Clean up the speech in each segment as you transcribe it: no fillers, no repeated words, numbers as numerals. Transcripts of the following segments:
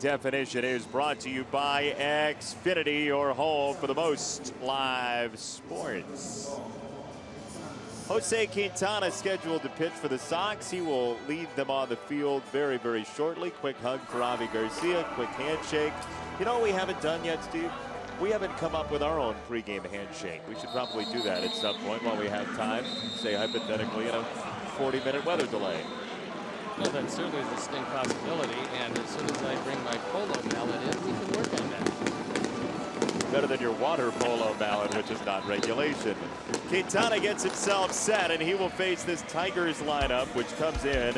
Definition is brought to you by Xfinity, your home for the most live sports. Jose Quintana scheduled to pitch for the Sox. He will lead them on the field very, very shortly. Quick hug for Avi Garcia, quick handshake. You know what we haven't done yet, Steve? We haven't come up with our own pregame handshake. We should probably do that at some point while we have time, say hypothetically in a 40-minute weather delay. Well, that's certainly a distinct possibility, and as soon as I bring my polo mallet in, we can work on that. Better than your water polo mallet, which is not regulation. Quintana gets himself set, and he will face this Tigers lineup, which comes in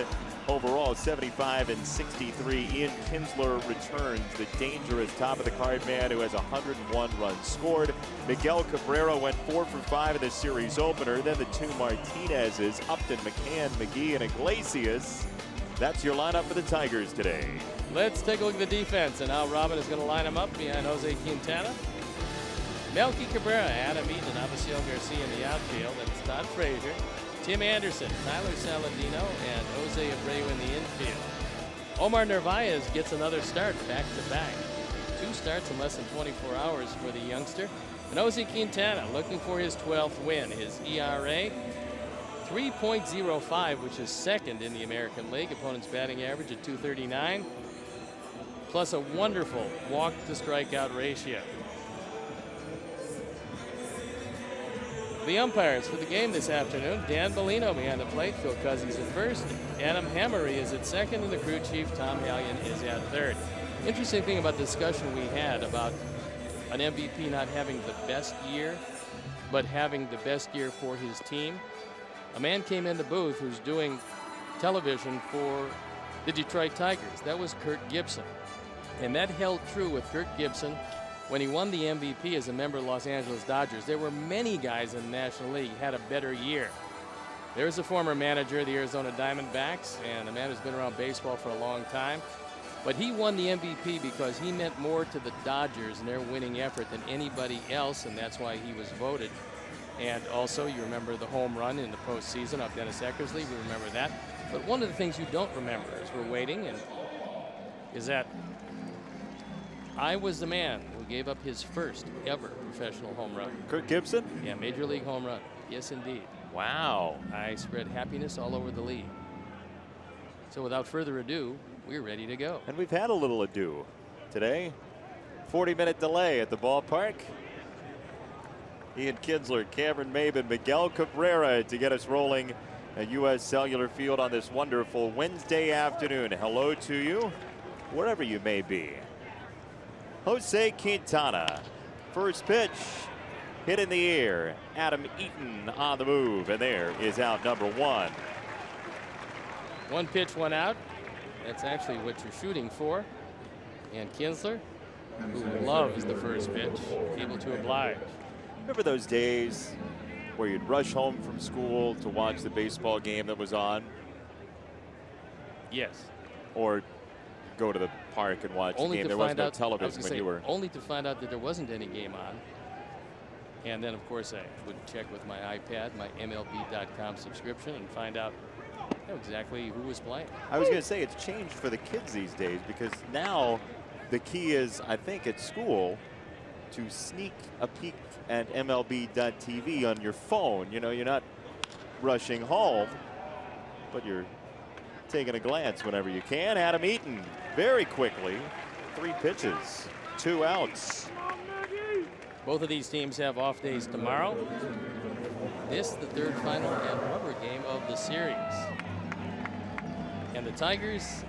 overall 75 and 63. Ian Kinsler returns, the dangerous top of the card man who has 101 runs scored. Miguel Cabrera went 4 for 5 in the series opener. Then the two Martinez's, Upton, McCann, McGee, and Iglesias. That's your lineup for the Tigers today. Let's take a look at the defense and how Robin is going to line them up behind Jose Quintana. Melky Cabrera, Adam Eaton, and Avisail Garcia in the outfield. That's Todd Frazier, Tim Anderson, Tyler Saladino, and Jose Abreu in the infield. Omar Narvaez gets another start back-to-back. 2 starts in less than 24 hours for the youngster. And Jose Quintana looking for his 12th win. His ERA, 3.05, which is second in the American League. Opponent's batting average at .239, plus a wonderful walk-to-strikeout ratio. The umpires for the game this afternoon: Dan Bellino behind the plate, Phil Cousins at first, Adam Hammery is at second, and the crew chief Tom Hallion is at third. Interesting thing about the discussion we had about an MVP not having the best year, but having the best year for his team. A man came in the booth who's doing television for the Detroit Tigers. That was Kirk Gibson. And that held true with Kirk Gibson when he won the MVP as a member of the Los Angeles Dodgers. There were many guys in the National League who had a better year. There's a former manager of the Arizona Diamondbacks and a man who's been around baseball for a long time. But he won the MVP because he meant more to the Dodgers and their winning effort than anybody else, and that's why he was voted. And also, you remember the home run in the postseason of Dennis Eckersley. We remember that. But one of the things you don't remember as we're waiting is that I was the man who gave up his first ever professional home run. Kirk Gibson? Yeah, Major League home run. Yes, indeed. Wow. I spread happiness all over the league. So without further ado, we're ready to go. And we've had a little ado today. 40-minute delay at the ballpark. Ian Kinsler, Cameron Maben, Miguel Cabrera to get us rolling at U.S. Cellular Field on this wonderful Wednesday afternoon. Hello to you, wherever you may be. Jose Quintana, first pitch, hit in the air. Adam Eaton on the move, and there is out number 1. 1 pitch, 1 out. That's actually what you're shooting for. And Kinsler, who loves the first pitch, able to oblige. Remember those days where you'd rush home from school to watch the baseball game that was on? Yes. Or go to the park and watch the game. There was no television when you were. Only to find out that there wasn't any game on. And then, of course, I would check with my iPad, my MLB.com subscription, and find out exactly who was playing. I was going to say it's changed for the kids these days, because now the key is, I think, at school to sneak a peek at MLB.tv on your phone. You know, you're not rushing home, but you're taking a glance whenever you can. Adam Eaton, very quickly, 3 pitches, 2 outs. Both of these teams have off days tomorrow. This, the 3rd final and rubber game of the series. And the Tigers,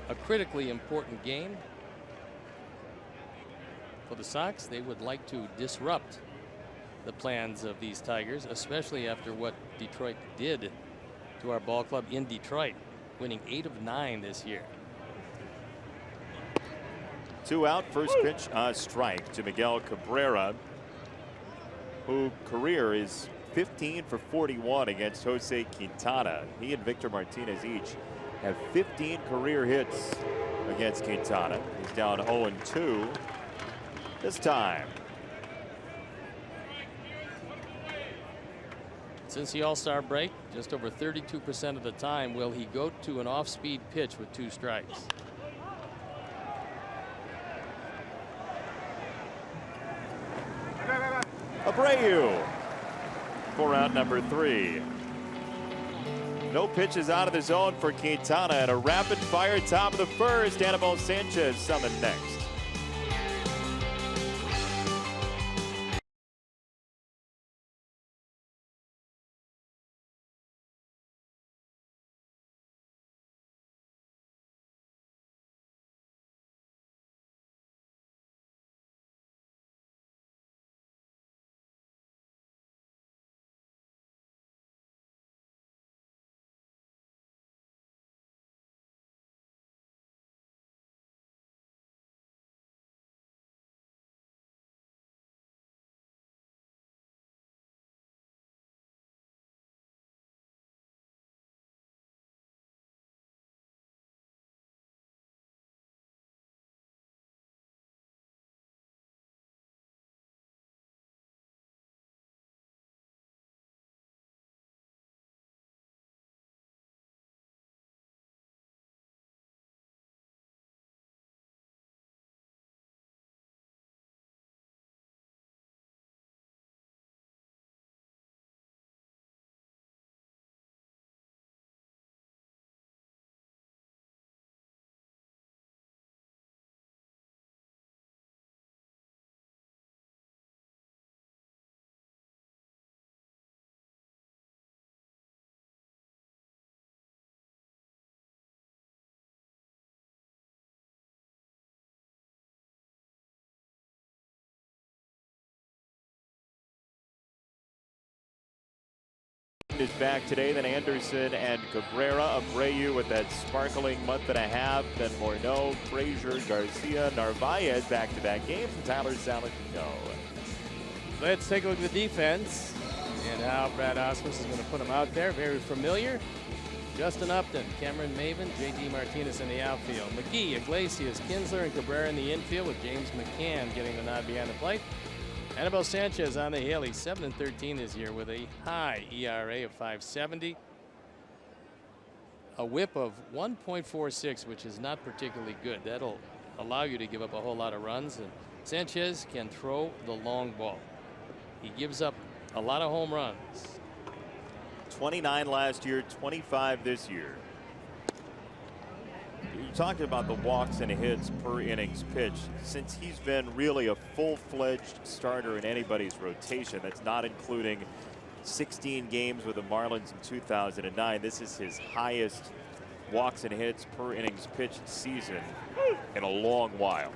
a critically important game. For the Sox, they would like to disrupt the plans of these Tigers, especially after what Detroit did to our ball club in Detroit, winning 8 of 9 this year. 2 out, first pitch, strike to Miguel Cabrera, who career is 15 for 41 against Jose Quintana. He and Victor Martinez each have 15 career hits against Quintana. He's down 0-2 this time. Since the All-Star break, just over 32% of the time will he go to an off-speed pitch with 2 strikes. Abreu for out number 3. No pitches out of the zone for Quintana, and a rapid fire top of the first. Anibal Sanchez summoned next. Is back today, then Anderson and Cabrera. Abreu with that sparkling month and a half, then Morneau, Frazier, Garcia, Narvaez back-to-back games, and Tyler Salicino. Let's take a look at the defense and how Brad Ausmus is going to put them out there. Very familiar. Justin Upton, Cameron Maven, J.D. Martinez in the outfield. McGee, Iglesias, Kinsler, and Cabrera in the infield, with James McCann getting the nod behind the plate. Anibal Sanchez on the hill. He's 7-13 this year with a high ERA of 5.70. A whip of 1.46, which is not particularly good. That'll allow you to give up a whole lot of runs. And Sanchez can throw the long ball. He gives up a lot of home runs. 29 last year, 25 this year. You talked about the walks and hits per innings pitched. Since he's been really a full-fledged starter in anybody's rotation, that's not including 16 games with the Marlins in 2009. This is his highest walks and hits per innings pitched season in a long while.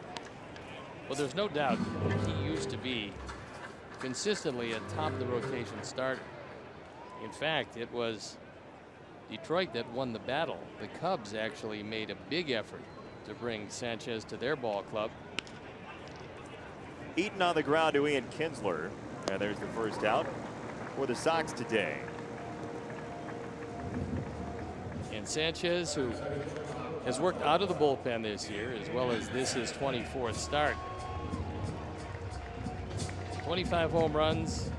Well, there's no doubt he used to be consistently a top of the rotation starter. In fact, it was Detroit that won the battle. The Cubs actually made a big effort to bring Sanchez to their ball club. Eaton on the ground to Ian Kinsler, and there's the first out for the Sox today. And Sanchez, who has worked out of the bullpen this year, as well as this his 24th start. 25 home runs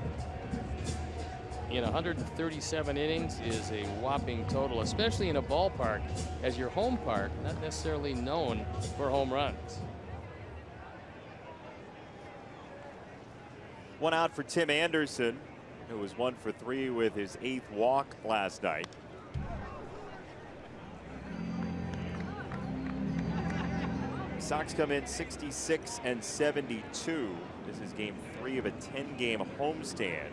in 137 innings is a whopping total, especially in a ballpark as your home park, not necessarily known for home runs. One out for Tim Anderson, who was 1 for 3 with his 8th walk last night. Sox come in 66 and 72. This is game 3 of a 10-game homestand.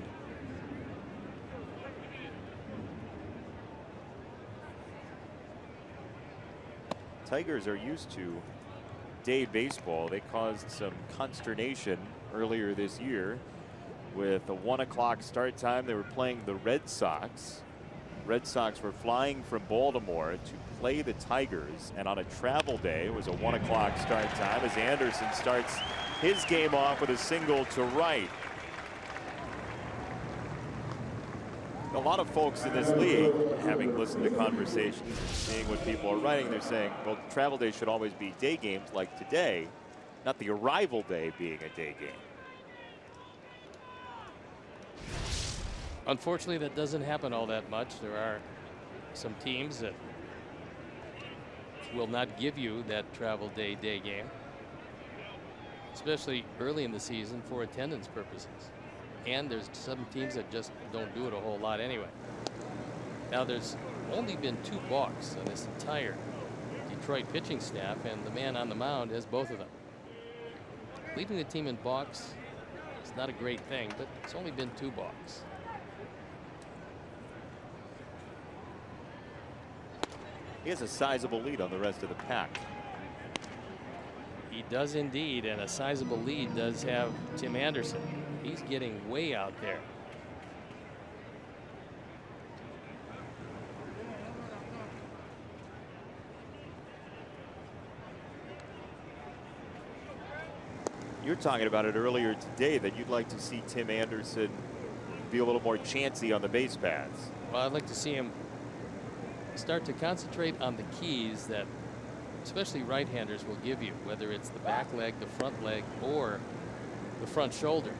Tigers are used to day baseball. They caused some consternation earlier this year with a 1 o'clock start time. They were playing the Red Sox. Red Sox were flying from Baltimore to play the Tigers, and on a travel day it was a 1 o'clock start time as Anderson starts his game off with a single to right. A lot of folks in this league, having listened to conversations and seeing what people are writing, they're saying, well, travel day should always be day games like today, not the arrival day being a day game. Unfortunately, that doesn't happen all that much. There are some teams that will not give you that travel day game, especially early in the season for attendance purposes. And there's some teams that just don't do it a whole lot anyway. Now, there's only been 2 balks on this entire Detroit pitching staff, and the man on the mound has both of them. Leading the team in balks is not a great thing, but it's only been 2 balks. He has a sizable lead on the rest of the pack. He does indeed, and a sizable lead does have Tim Anderson. He's getting way out there. You were talking about it earlier today that you'd like to see Tim Anderson be a little more chancy on the base paths. Well, I'd like to see him start to concentrate on the keys that especially right-handers will give you, whether it's the back leg, the front leg, or the front shoulder.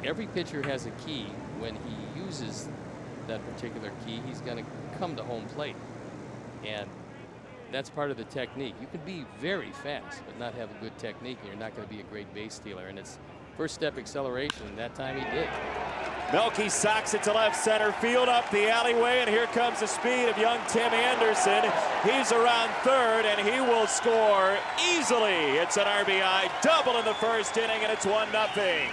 Every pitcher has a key. When he uses that particular key, he's going to come to home plate. And that's part of the technique. You can be very fast, but not have a good technique, and you're not going to be a great base stealer. And it's first step acceleration, and that time he did. Melky socks it to left center field up the alleyway, and here comes the speed of young Tim Anderson. He's around third, and he will score easily. It's an RBI double in the first inning, and it's 1-0.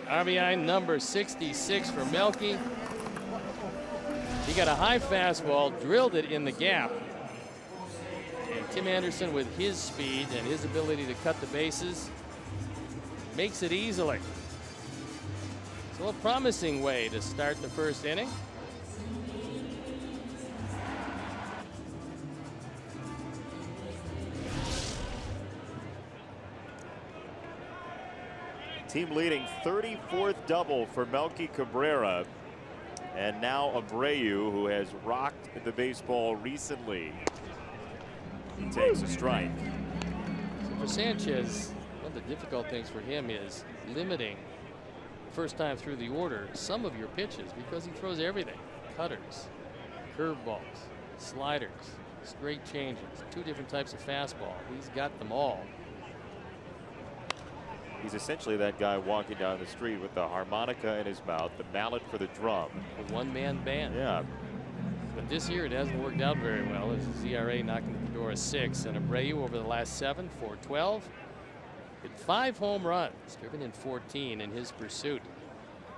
RBI number 66 for Melky. He got a high fastball, drilled it in the gap. And Tim Anderson, with his speed and his ability to cut the bases, makes it easily. So a promising way to start the first inning. Team leading 34th double for Melky Cabrera. And now Abreu, who has rocked the baseball recently, takes a strike. So for Sanchez, one of the difficult things for him is limiting first time through the order some of your pitches, because he throws everything. Cutters, curveballs, sliders, straight changes, 2 different types of fastball. He's got them all. He's essentially that guy walking down the street with the harmonica in his mouth, the mallet for the drum. A one-man band. Yeah. But this year it hasn't worked out very well. His ERA knocking at the door of 6. And Abreu over the last 7, 412. Hit 5 home runs, driven in 14 in his pursuit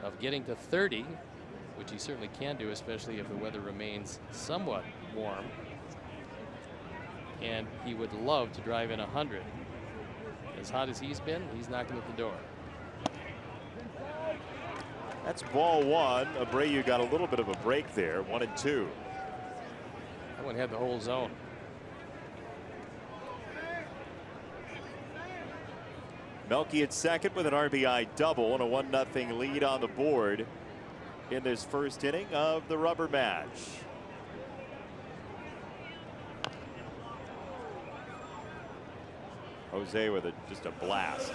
of getting to 30, which he certainly can do, especially if the weather remains somewhat warm. And he would love to drive in 100. As hot as he's been, he's knocking at the door. That's ball 1. Abreu got a little bit of a break there, 1-2. That one had the whole zone. Melky at second with an RBI double and a 1-0 lead on the board in this first inning of the rubber match. Jose with just a blast.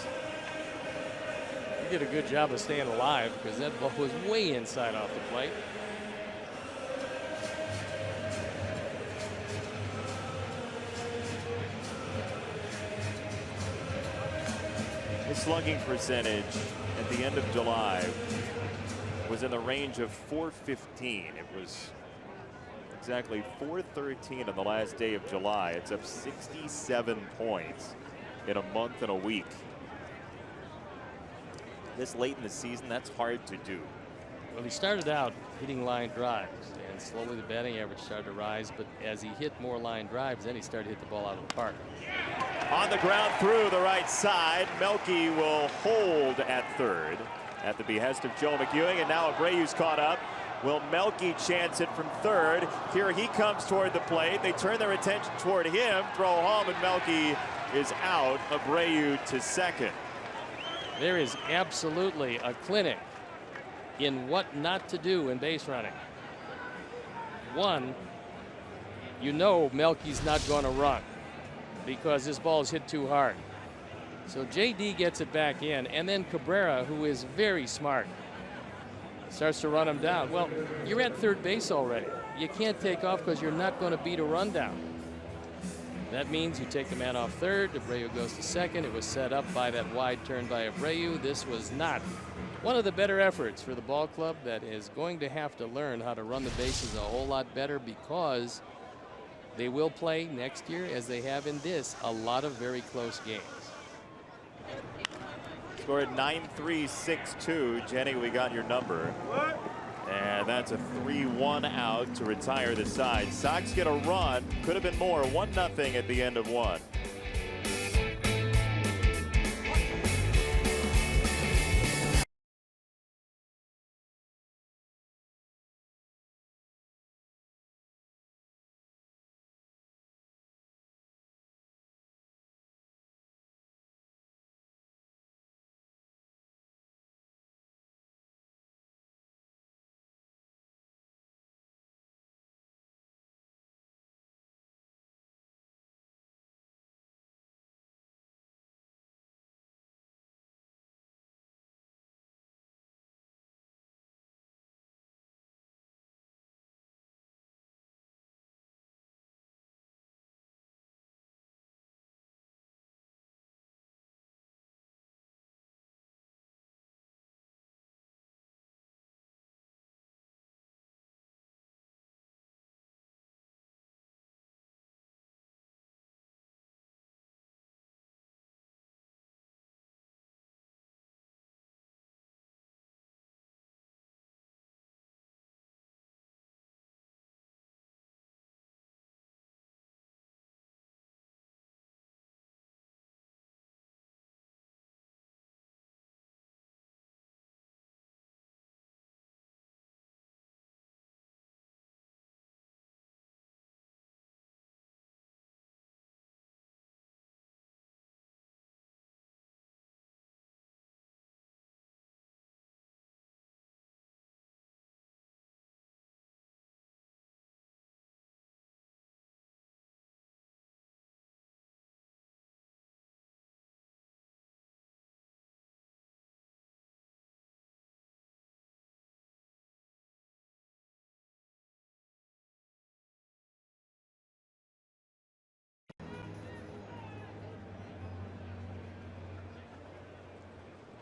He did a good job of staying alive, because that ball was way inside off the plate. His slugging percentage at the end of July was in the range of .415. It was exactly .413 on the last day of July. It's up 67 points in a month and a week. This late in the season, that's hard to do. Well, he started out hitting line drives, and slowly the batting average started to rise. But as he hit more line drives, then he started to hit the ball out of the park. On the ground through the right side, Melky will hold at third at the behest of Joe McEwing, and now Abreu's caught up. Will Melky chance it from third? Here he comes toward the plate. They turn their attention toward him, throw home, and Melky is out. Abreu to second. There is absolutely a clinic in what not to do in base running. One, you know Melky's not going to run because this ball is hit too hard. So JD gets it back in, and then Cabrera, who is very smart, starts to run him down. Well, you're at third base already. You can't take off because you're not going to beat a run down. That means you take the man off third. Abreu goes to second. It was set up by that wide turn by Abreu. This was not one of the better efforts for the ball club that is going to have to learn how to run the bases a whole lot better, because they will play next year, as they have in this, a lot of very close games. Scored 9-3, 6-2. Jenny, we got your number. And that's a 3-1 out to retire the side. Sox get a run. Could have been more. 1-0 at the end of one.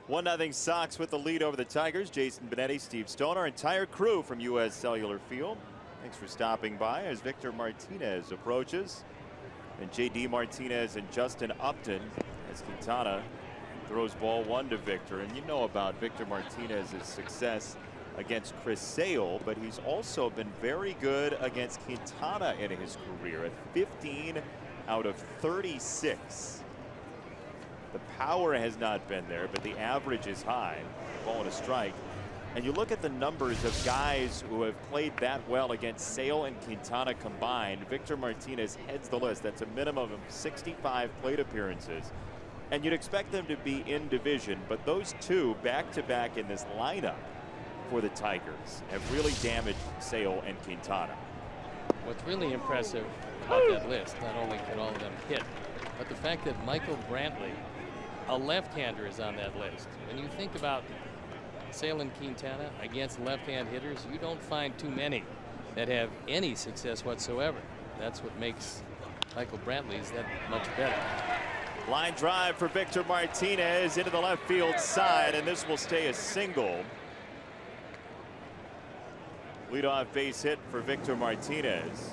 One nothing Sox with the lead over the Tigers. Jason Benetti, Steve Stone, our entire crew from U.S. Cellular Field. Thanks for stopping by as Victor Martinez approaches. And J.D. Martinez and Justin Upton as Quintana throws ball one to Victor. And you know about Victor Martinez's success against Chris Sale, but he's also been very good against Quintana in his career at 15 out of 36. The power has not been there, but the average is high. Ball and a strike. And you look at the numbers of guys who have played that well against Sale and Quintana combined. Victor Martinez heads the list. That's a minimum of 65 plate appearances. And you'd expect them to be in division, but those two back-to-back in this lineup for the Tigers have really damaged Sale and Quintana. What's really impressive about that list, not only can all of them hit, but the fact that Michael Brantley, a left-hander, is on that list. When you think about Sale and Quintana against left-hand hitters, you don't find too many that have any success whatsoever. That's what makes Michael Brantley's that much better. Line drive for Victor Martinez into the left field side, and this will stay a single. Leadoff base hit for Victor Martinez.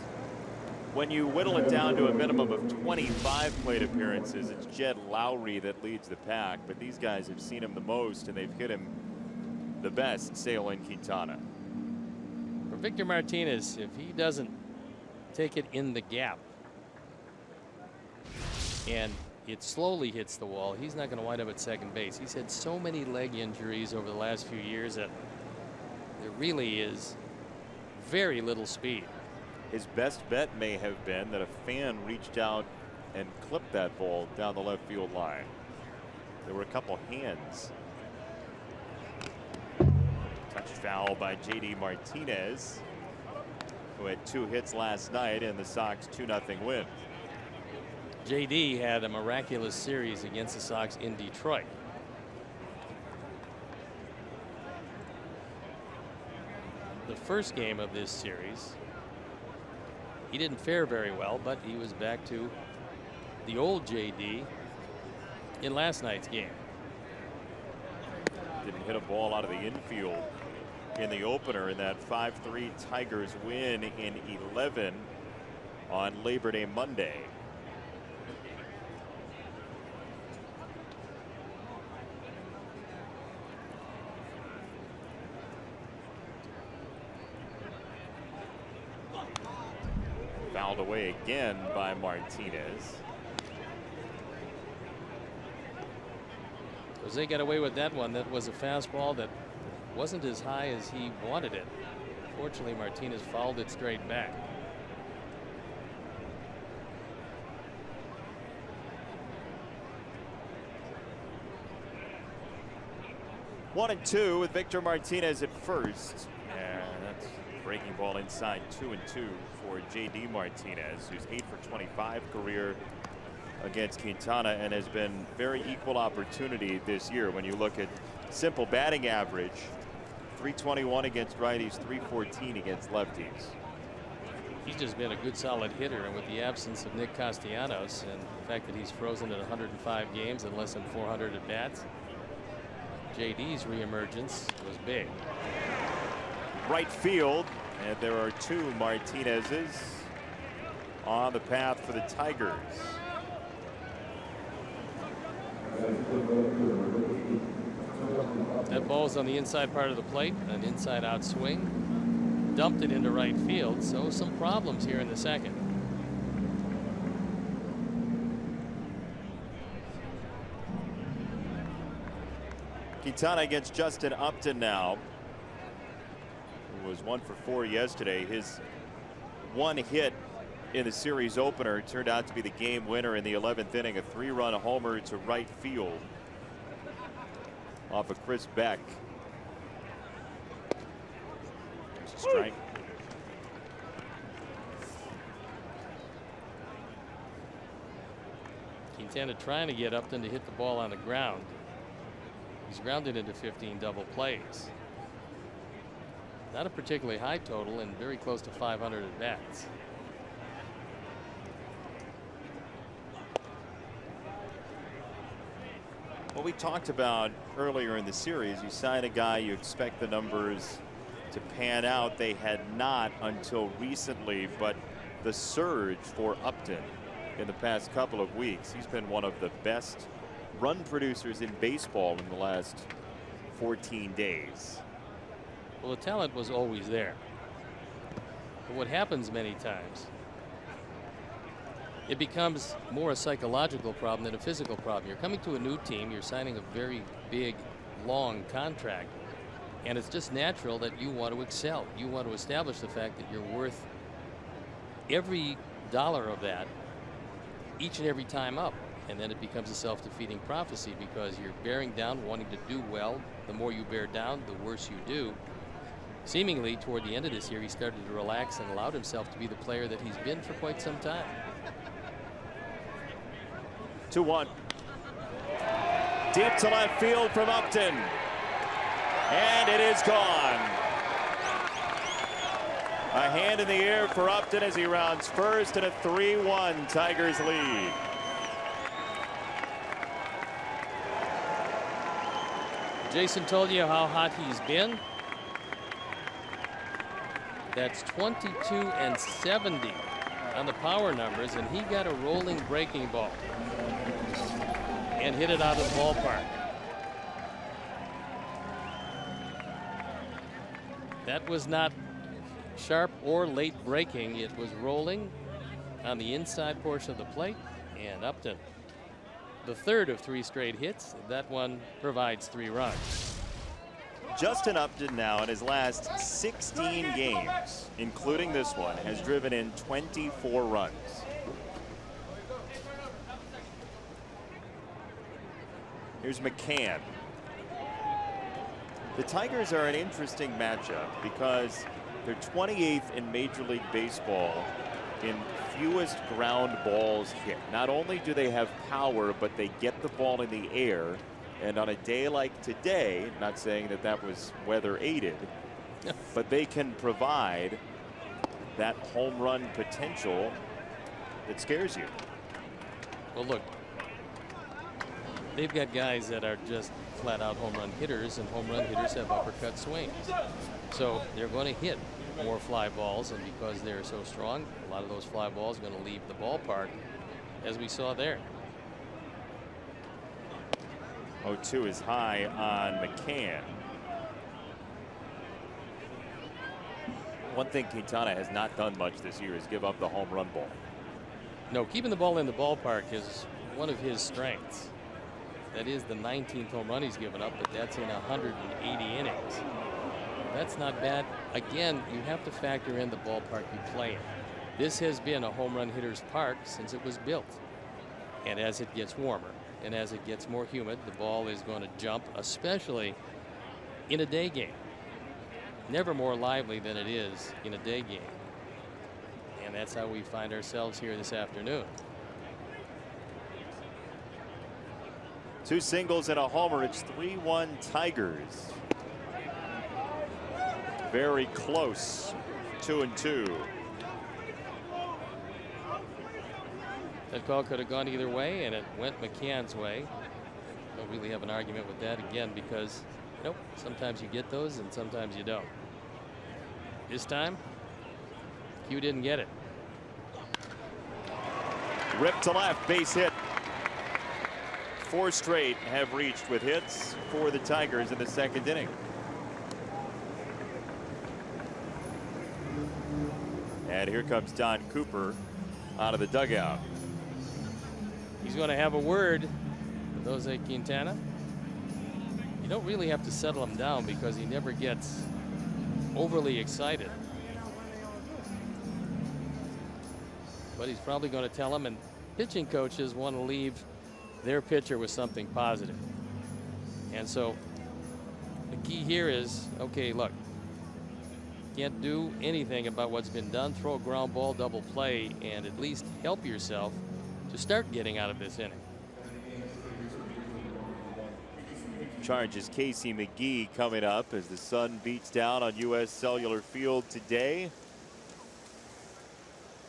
When you whittle it down to a minimum of 25 plate appearances, it's Jed Lowry that leads the pack, but these guys have seen him the most and they've hit him the best, Sale and Quintana. For Victor Martinez, if he doesn't take it in the gap and it slowly hits the wall, he's not going to wind up at second base. He's had so many leg injuries over the last few years that there really is very little speed. His best bet may have been that a fan reached out and clipped that ball down the left field line. There were a couple hands. Touch foul by J.D. Martinez, who had 2 hits last night in the Sox 2-0 win. J.D. had a miraculous series against the Sox in Detroit. The first game of this series, he didn't fare very well, but he was back to the old JD in last night's game. Didn't hit a ball out of the infield in the opener in that 5-3 Tigers win in 11 on Labor Day Monday. Fouled away again by Martinez. Jose got away with that one. That was a fastball that wasn't as high as he wanted it. Fortunately, Martinez fouled it straight back. One and two with Victor Martinez at first. And that's breaking ball inside 2-2 for JD Martinez, who's 8 for 25 career against Quintana and has been very equal opportunity this year. When you look at simple batting average, 321 against righties, 314 against lefties. He's just been a good solid hitter, and with the absence of Nick Castellanos and the fact that he's frozen at 105 games and less than 400 at bats, JD's reemergence was big. Right field, and there are two Martinez's on the path for the Tigers. That ball's on the inside part of the plate, an inside out swing, dumped it into right field, so some problems here in the second. Quintana against Justin Upton now, who was 1 for 4 yesterday. His one hit in the series opener turned out to be the game winner in the 11th inning, a 3-run homer to right field off of Chris Beck. There's a strike. Quintana trying to get Upton to hit the ball on the ground. He's grounded into 15 double plays. Not a particularly high total and very close to 500 at bats. What we talked about earlier in the series, you sign a guy, you expect the numbers to pan out. They had not until recently, but the surge for Upton in the past couple of weeks, he's been one of the best run producers in baseball in the last 14 days. Well, the talent was always there. But what happens many times, it becomes more a psychological problem than a physical problem. You're coming to a new team, you're signing a very big, long contract, and it's just natural that you want to excel. You want to establish the fact that you're worth every dollar of that each and every time up. And then it becomes a self-defeating prophecy because you're bearing down, wanting to do well. The more you bear down, the worse you do. Seemingly, toward the end of this year, he started to relax and allowed himself to be the player that he's been for quite some time. 2-1. Deep to left field from Upton. And it is gone. A hand in the air for Upton as he rounds first, and a 3-1 Tigers lead. Jason told you how hot he's been. That's 22 and 70 on the power numbers, and he got a rolling breaking ball and hit it out of the ballpark. That was not sharp or late breaking. It was rolling on the inside portion of the plate, and Upton, the third of 3 straight hits. That one provides 3 runs. Justin Upton now in his last 16 games, including this one, has driven in 24 runs. Here's McCann. The Tigers are an interesting matchup because they're 28th in Major League Baseball in fewest ground balls hit. Not only do they have power, but they get the ball in the air. And on a day like today, not saying that that was weather aided, but they can provide that home run potential that scares you. Well, look, they've got guys that are just flat out home run hitters, and home run hitters have uppercut swings. So they're going to hit more fly balls, and because they're so strong, a lot of those fly balls are going to leave the ballpark, as we saw there. 0-2 is high on McCann. One thing Quintana has not done much this year is give up the home run ball. No, keeping the ball in the ballpark is one of his strengths. That is the 19th home run he's given up, but that's in 180 innings. That's not bad. Again, you have to factor in the ballpark you play in. This has been a home run hitter's park since it was built. And as it gets warmer and as it gets more humid, the ball is going to jump, especially in a day game. Never more lively than it is in a day game. And that's how we find ourselves here this afternoon. 2 singles and a homer. It's 3-1 Tigers. Very close. 2-2. That call could have gone either way, and it went McCann's way. Don't really have an argument with that again, because nope, sometimes you get those and sometimes you don't. This time, Q didn't get it. Ripped to left, base hit. 4 straight have reached with hits for the Tigers in the second inning. And here comes Don Cooper out of the dugout. He's going to have a word with Jose Quintana. You don't really have to settle him down because he never gets overly excited. But he's probably going to tell him, and pitching coaches want to leave their pitcher with something positive. And so the key here is, okay, look, can't do anything about what's been done. Throw a ground ball, double play, and at least help yourself to start getting out of this inning. Charges Casey McGee coming up as the sun beats down on U.S. Cellular Field today.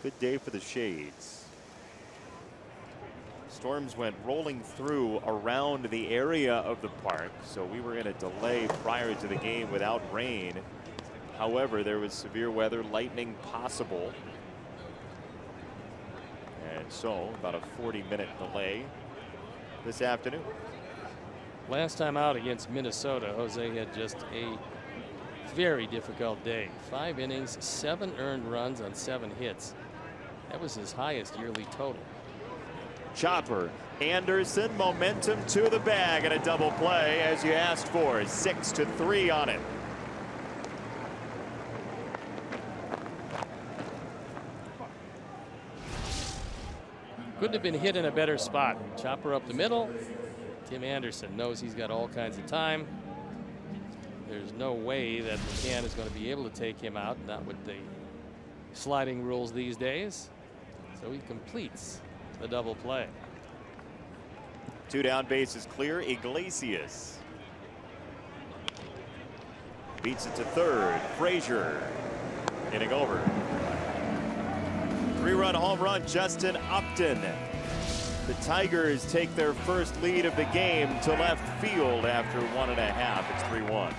Good day for the Shades. Storms went rolling through around the area of the park, so we were in a delay prior to the game without rain. However, there was severe weather, lightning possible. And so about a 40-minute delay this afternoon. Last time out against Minnesota, Jose had just a very difficult day. 5 innings, 7 earned runs on 7 hits. That was his highest yearly total. Chopper, Anderson, momentum to the bag, and a double play as you asked for. 6-3 on it. Couldn't have been hit in a better spot. Chopper up the middle. Tim Anderson knows he's got all kinds of time. There's no way that McCann is going to be able to take him out, not with the sliding rules these days. So he completes the double play. 2 down, bases clear. Iglesias beats it to third. Frazier inning over. 3-run home run, Justin Upton. The Tigers take their first lead of the game to left field after 1.5. It's 3-1.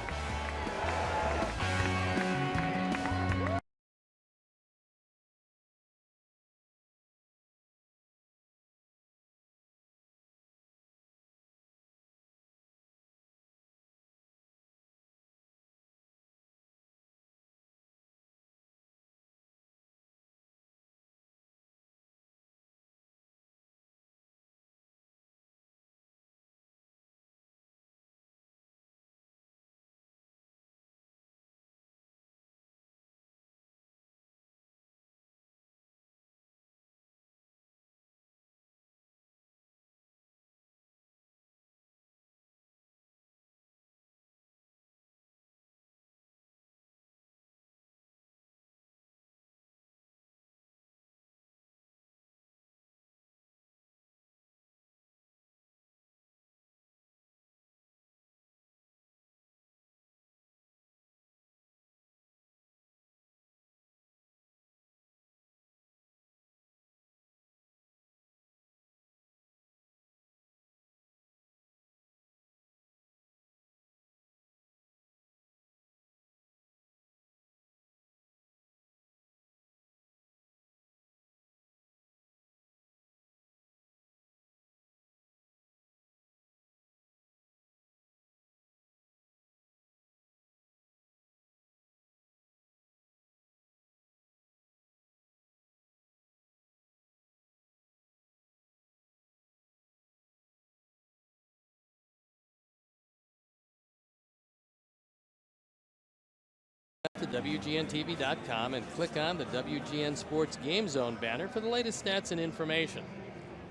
WGNTV.com and click on the WGN Sports Game Zone banner for the latest stats and information.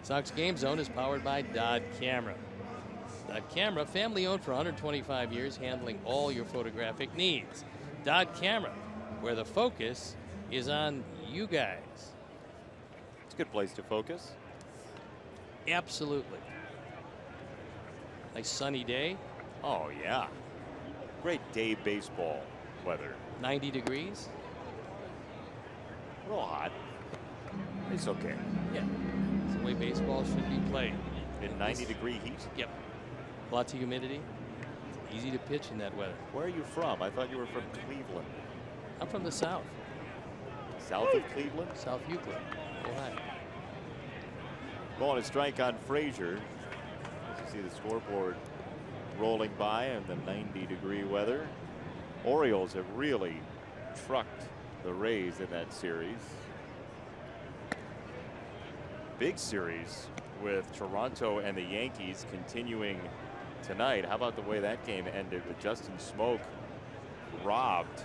Sox Game Zone is powered by DOT Camera. DOT Camera, family owned for 125 years, handling all your photographic needs. DOT Camera, where the focus is on you guys. It's a good place to focus. Absolutely. Nice sunny day. Oh, yeah. Great day baseball weather. 90 degrees. A little hot. It's okay. Yeah. It's the way baseball should be played. In 90-degree heat? Yep. Lots of humidity. It's easy to pitch in that weather. Where are you from? I thought you were from Cleveland. I'm from the south. South of Cleveland? South Euclid, Ohio. Ball and a strike on Frazier. As you see the scoreboard rolling by in the 90-degree weather. Orioles have really trucked the Rays in that series. Big series with Toronto and the Yankees continuing tonight. How about the way that game ended with Justin Smoak robbed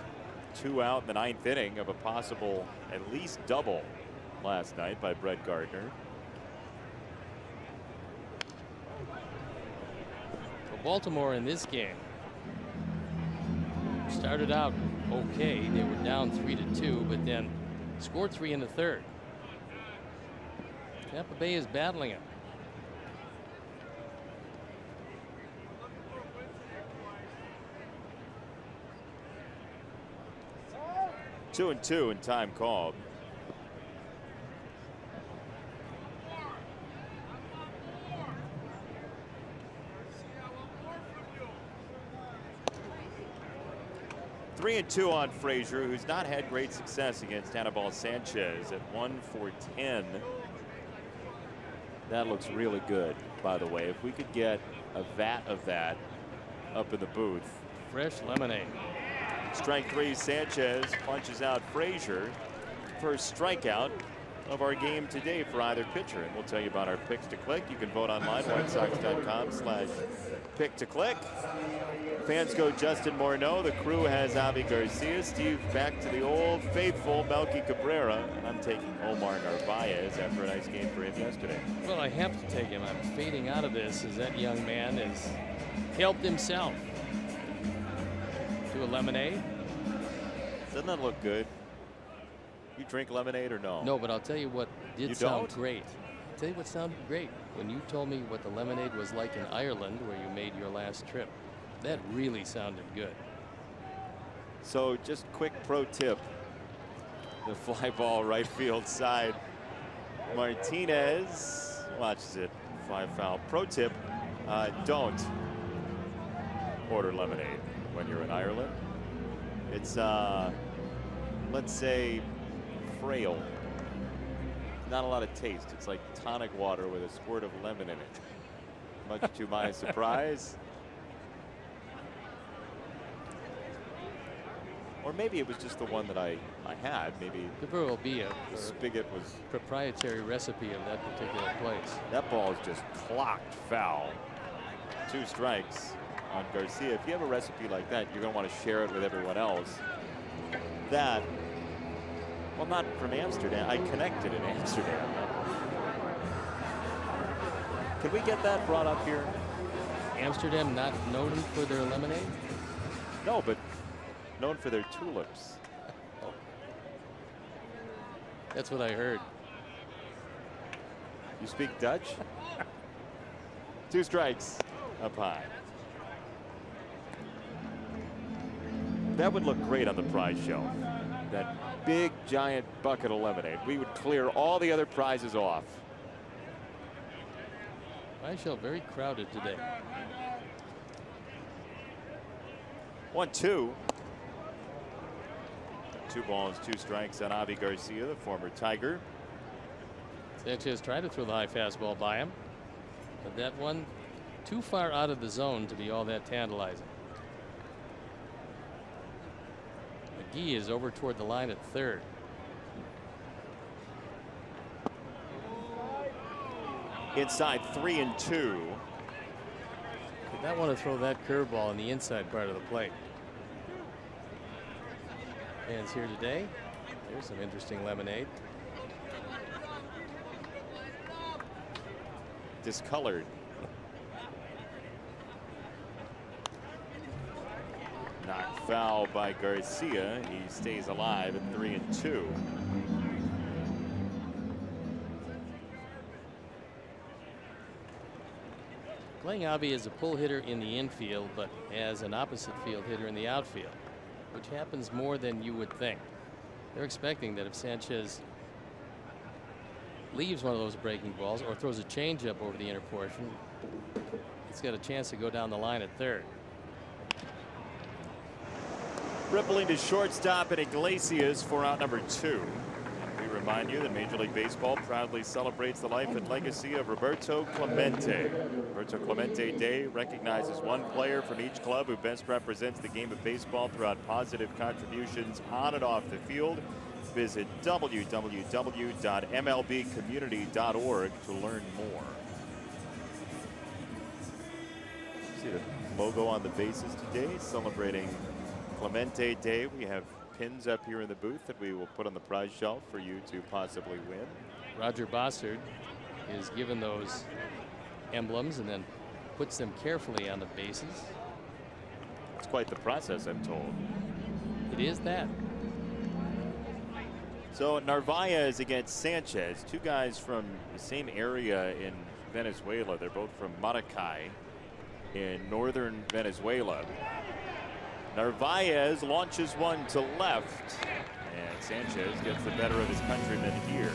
2 out in the 9th inning of a possible at least double last night by Brett Gardner. For Baltimore in this game, started out okay. They were down 3-2, but then scored 3 in the 3rd. Tampa Bay is battling it. Two and two in time called. Three and two on Frazier, who's not had great success against Anibal Sanchez at 1 for 10. That looks really good, by the way. If we could get a vat of that up in the booth. Fresh lemonade. Strike 3, Sanchez punches out Frazier. First strikeout of our game today for either pitcher. And we'll tell you about our picks to click. You can vote online, WhiteSox.com/pick to click. Fans go Justin Morneau. The crew has Avi Garcia. Steve back to the old faithful Melky Cabrera. And I'm taking Omar Narvaez after a nice game for him yesterday. Well, I have to take him. I'm fading out of this as that young man has helped himself to a lemonade. Doesn't that look good? You drink lemonade or no? No, but I'll tell you what did sound great. I'll tell you what sounded great. When you told me what the lemonade was like in Ireland, where you made your last trip. That really sounded good. So just quick pro tip. The fly ball right field side. Martinez watches it. 5 foul. Pro tip, don't order lemonade when you're in Ireland. It's, let's say, frail. Not a lot of taste. It's like tonic water with a squirt of lemon in it. Much to my surprise. Or maybe it was just the one that I had. Maybe There will be a the spigot was proprietary recipe of that particular place. That ball is just clocked foul. 2 strikes on Garcia. If you have a recipe like that, you're going to want to share it with everyone else. That, well, not from Amsterdam. I connected in Amsterdam. Can we get that brought up here? Amsterdam not known for their lemonade? No, but known for their tulips. Oh. That's what I heard. You speak Dutch? 2 strikes up high. That would look great on the prize shelf. That big giant bucket of lemonade. We would clear all the other prizes off. Prize shelf very crowded today. 1-2. 2 balls, 2 strikes on Avi Garcia, the former Tiger. Sanchez tried to throw the high fastball by him, but that one too far out of the zone to be all that tantalizing. McGee is over toward the line at 3rd. Inside 3-2. Did not want to throw that curveball in the inside part of the plate. fans here today. There's some interesting lemonade. Discolored. Knocked foul by Garcia. He stays alive at 3-2. Playing Avi is a pull hitter in the infield, but as an opposite field hitter in the outfield, which happens more than you would think. They're expecting that if Sanchez leaves one of those breaking balls or throws a changeup over the inner portion, he's got a chance to go down the line at third. Rippling to shortstop at Iglesias for out number 2. We remind you that Major League Baseball proudly celebrates the life and legacy of Roberto Clemente. Roberto Clemente Day recognizes one player from each club who best represents the game of baseball throughout positive contributions on and off the field. Visit www.mlbcommunity.org to learn more. See the logo on the bases today celebrating Clemente Day. We have pins up here in the booth that we will put on the prize shelf for you to possibly win. Roger Bossard is given those emblems and then puts them carefully on the bases. It's quite the process, I'm told. It is that. So Narvaez against Sanchez, two guys from the same area in Venezuela. They're both from Maracay in northern Venezuela. Narvaez launches one to left, and Sanchez gets the better of his countrymen here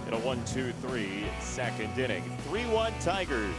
in a 1-2-3 second inning. 3-1 Tigers.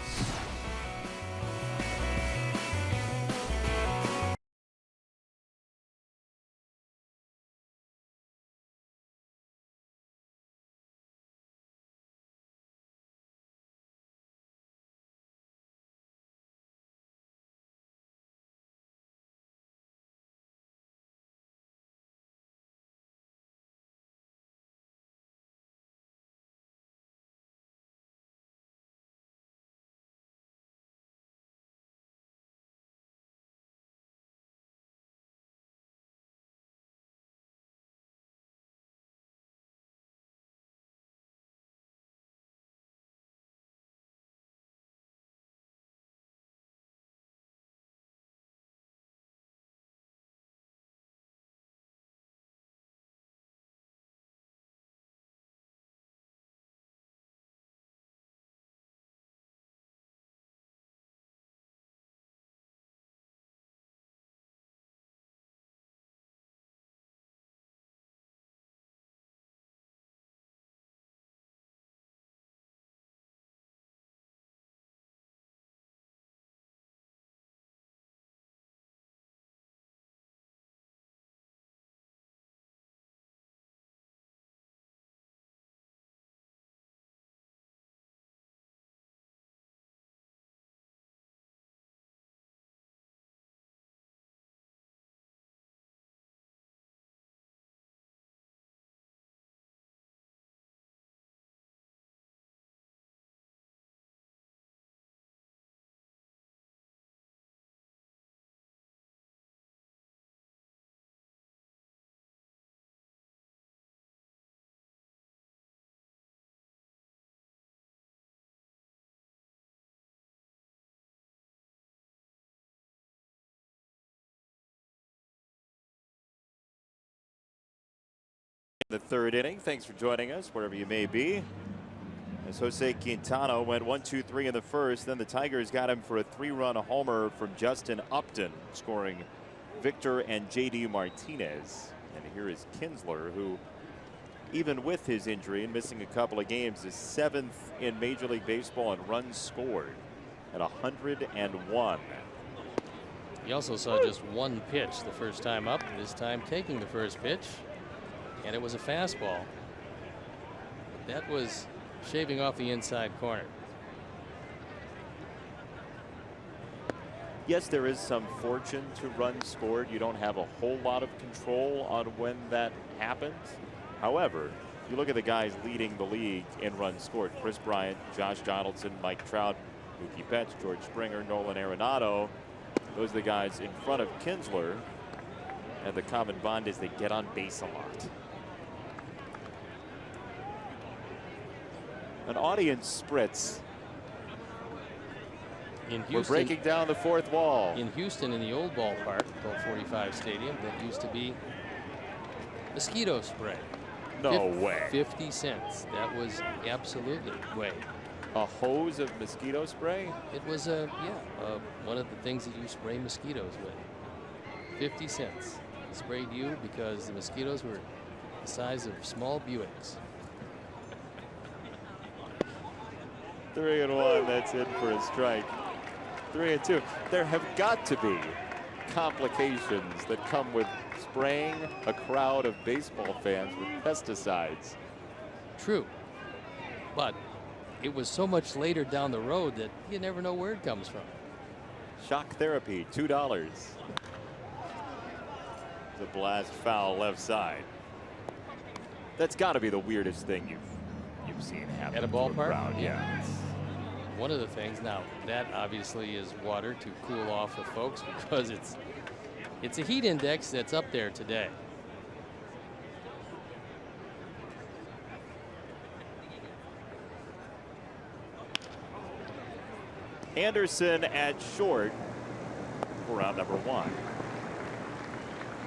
The third inning. Thanks for joining us wherever you may be. As Jose Quintana went 1-2-3 in the first, then the Tigers got him for a 3-run homer from Justin Upton, scoring Victor and J.D. Martinez. And here is Kinsler, who, even with his injury and missing a couple of games, is 7th in Major League Baseball in runs scored at 101. He also saw just one pitch the first time up, this time taking the first pitch. And it was a fastball. That was shaving off the inside corner. Yes, there is some fortune to runs scored. You don't have a whole lot of control on when that happens. However, you look at the guys leading the league in runs scored: Chris Bryant, Josh Donaldson, Mike Trout, Mookie Betts, George Springer, Nolan Arenado. Those are the guys in front of Kinsler. And the common bond is they get on base a lot. An audience spritz. In Houston, we're breaking down the fourth wall. In Houston, in the old ballpark, Colt 45 Stadium, that used to be mosquito spray. No way. 50 cents. That was absolutely way. A hose of mosquito spray? It was one of the things that you spray mosquitoes with. 50 cents. Sprayed you because the mosquitoes were the size of small Buicks. 3-1. That's in for a strike. 3-2. There have got to be complications that come with spraying a crowd of baseball fans with pesticides. True, but it was so much later down the road that you never know where it comes from. Shock therapy, $2. The blast foul left side. That's got to be the weirdest thing you've seen happen at a ballpark. Crowd. Yeah. One of the things, now that obviously is water to cool off the folks, because it's a heat index that's up there today. Anderson at short for round number 1.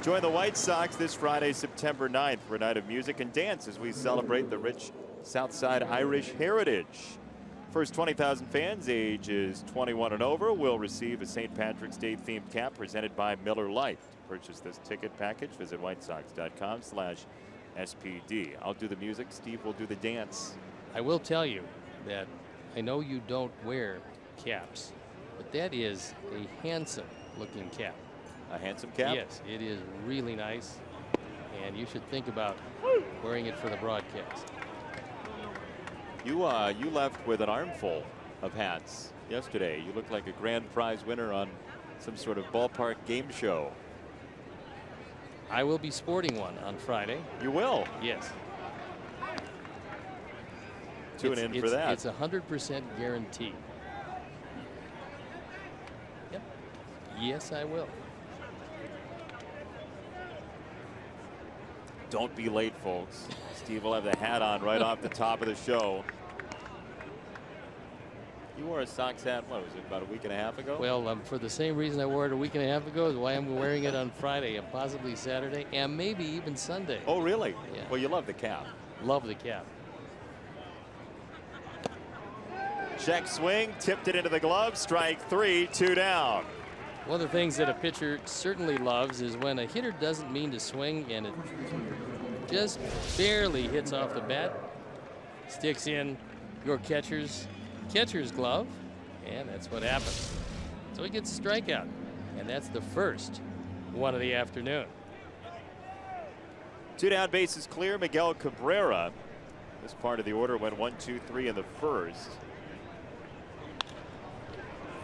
Join the White Sox this Friday, September 9th, for a night of music and dance as we celebrate the rich Southside Irish heritage. First 20,000 fans ages 21 and over will receive a St. Patrick's Day themed cap presented by Miller Lite. To purchase this ticket package, visit whitesox.com/SPD. I'll do the music. Steve will do the dance. I will tell you that I know you don't wear caps, but that is a handsome looking cap. A handsome cap? Yes, it is really nice, and you should think about wearing it for the broadcast. You left with an armful of hats yesterday. You look like a grand prize winner on some sort of ballpark game show. I will be sporting one on Friday. You will? Yes. Tune in for that. It's 100% guaranteed. Yep. Yes, I will. Don't be late, folks. Steve will have the hat on right off the top of the show. You wore a Sox hat, what was it, about a week and a half ago? Well, for the same reason I wore it a week and a half ago is why I'm wearing it on Friday and possibly Saturday and maybe even Sunday. Oh, really? Yeah. Well, you love the cap. Love the cap. Check swing, tipped it into the glove, strike 3, 2 down. One of the things that a pitcher certainly loves is when a hitter doesn't mean to swing and it just barely hits off the bat, sticks in your catcher's glove, and that's what happens. So he gets a strikeout, and that's the first one of the afternoon. 2 down, bases clear. Miguel Cabrera. This part of the order went 1, 2, 3 in the first.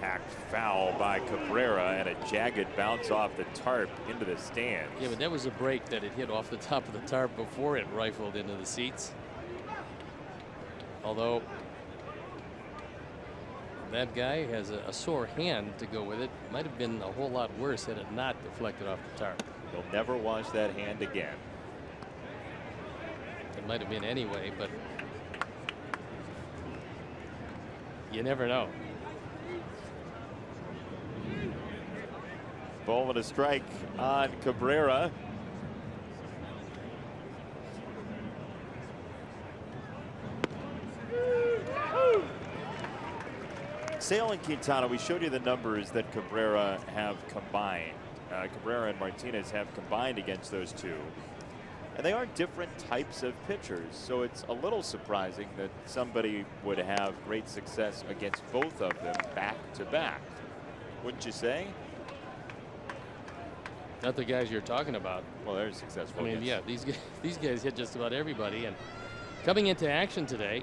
Hacked foul by Cabrera and a jagged bounce off the tarp into the stands. Yeah, but that was a break that it hit off the top of the tarp before it rifled into the seats. Although that guy has a sore hand to go with it. Might have been a whole lot worse had it not deflected off the tarp. He'll never wash that hand again. It might have been anyway, but you never know. Ball and a strike on Cabrera. Sale and Quintana, we showed you the numbers that Cabrera have combined. Cabrera and Martinez have combined against those two. And they are different types of pitchers, so it's a little surprising that somebody would have great success against both of them back to back. Wouldn't you say? Not the guys you're talking about. Well, they're successful. I mean, yeah, these guys hit just about everybody. And coming into action today,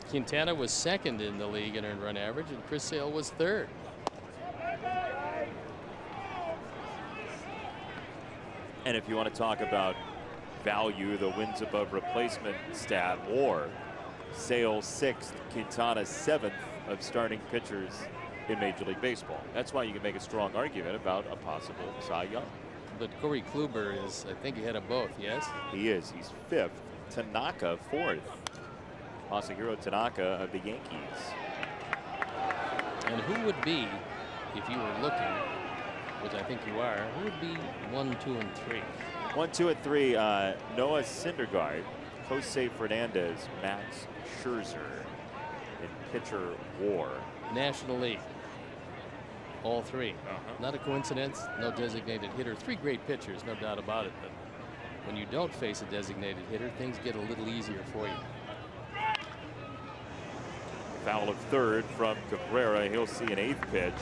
Quintana was second in the league in earned run average, and Chris Sale was third. And if you want to talk about value, the wins above replacement stat, or Sale 6th, Quintana 7th of starting pitchers in Major League Baseball. That's why you can make a strong argument about a possible Cy Young. But Corey Kluber is, I think, ahead of both, yes? He is. He's 5th. Tanaka 4th. Masahiro Tanaka of the Yankees. And who would be, if you were looking, which I think you are, who would be 1, 2, and 3? 1, 2, and 3. Noah Syndergaard, Jose Fernandez, Max Scherzer in pitcher war. National League. All 3. Not a coincidence. No designated hitter. 3 great pitchers, no doubt about it. But when you don't face a designated hitter, things get a little easier for you. Foul of 3rd from Cabrera. He'll see an 8th pitch.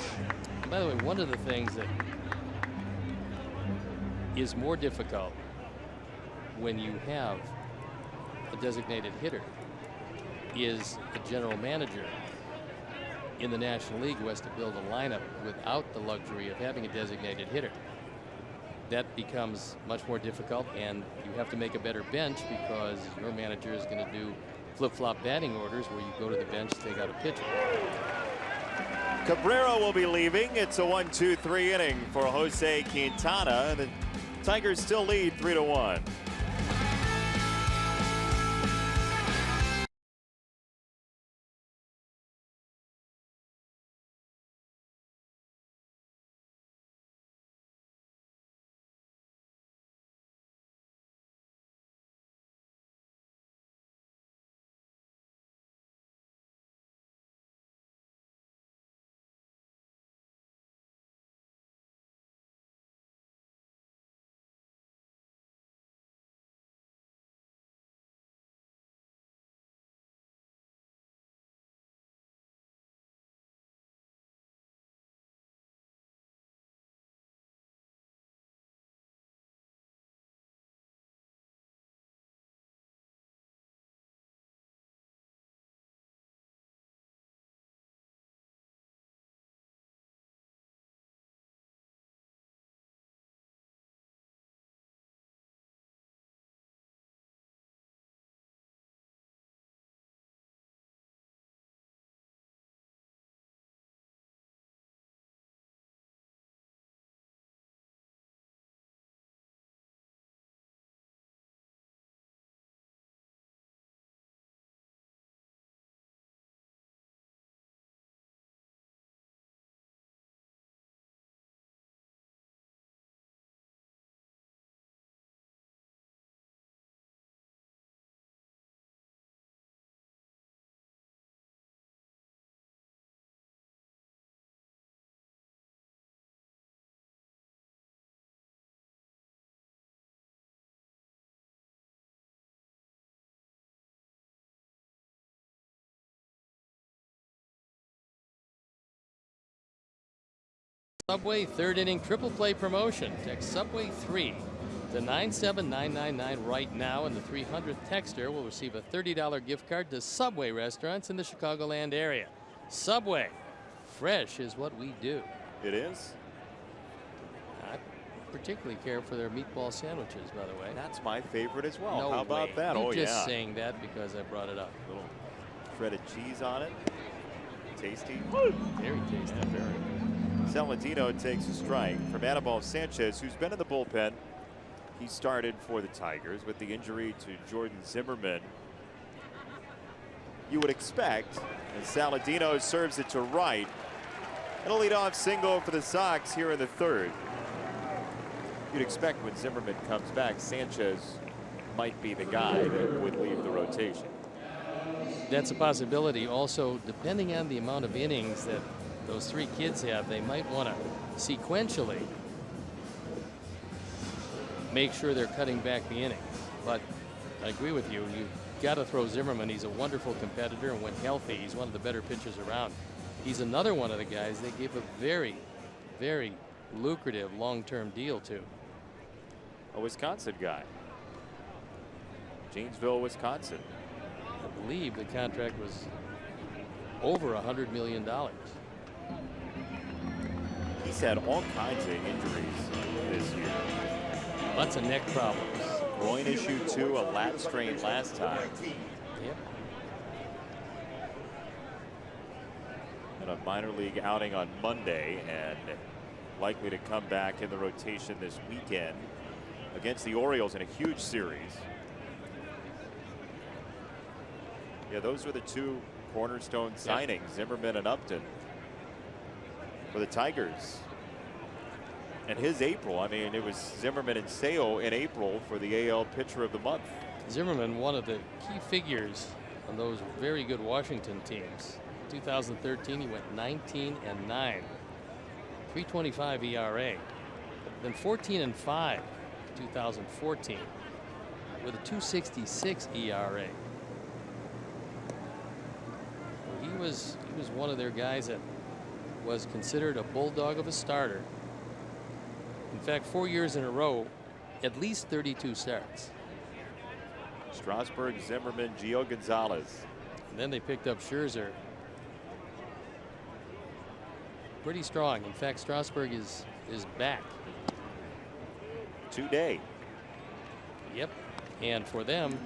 By the way, one of the things that is more difficult when you have a designated hitter is a general manager in the National League who has to build a lineup without the luxury of having a designated hitter. That becomes much more difficult, and you have to make a better bench because your manager is going to do flip-flop batting orders where you go to the bench to take out a pitcher. Cabrera will be leaving. It's a 1-2-3 inning for Jose Quintana. The Tigers still lead 3-1. Subway 3rd inning triple play promotion. Text Subway 3 to 97999 right now, and the 300th texter will receive a $30 gift card to Subway restaurants in the Chicagoland area. Subway, fresh is what we do. It is. I particularly care for their meatball sandwiches, by the way. That's my favorite as well. No How about way. that? You're Oh, just yeah. saying that because I brought it up. Little shredded cheese on it. Tasty. Very tasty. Yeah, very. Saladino takes a strike from Anibal Sanchez, who's been in the bullpen. He started for the Tigers with the injury to Jordan Zimmerman. You would expect, as Saladino serves it to right, and a leadoff single for the Sox here in the 3rd. You'd expect when Zimmerman comes back, Sanchez might be the guy that would leave the rotation. That's a possibility. Also, depending on the amount of innings that those 3 kids have, they might want to sequentially make sure they're cutting back the innings. But I agree with you. You've got to throw Zimmerman. He's a wonderful competitor, and when healthy, he's one of the better pitchers around. He's another one of the guys they gave a very, very lucrative long-term deal to. A Wisconsin guy. Janesville, Wisconsin. I believe the contract was over $100 million. He's had all kinds of injuries this year. Lots of neck problems. Groin issue too, a lat strain last time. Yep. And a minor league outing on Monday, and likely to come back in the rotation this weekend against the Orioles in a huge series. Yeah, those were the two cornerstone signings, Zimmerman and Upton, for the Tigers. And his April, I mean, it was Zimmerman and Sale in April for the AL Pitcher of the Month. Zimmerman, one of the key figures on those very good Washington teams. 2013, he went 19-9, 3.25 ERA. Then 14-5, 2014, with a 2.66 ERA. He was one of their guys that was considered a bulldog of a starter. In fact, 4 years in a row, at least 32 starts. Strasburg, Zimmerman, Gio Gonzalez. And then they picked up Scherzer. Pretty strong. In fact, Strasburg is back. Today. Yep. And for them,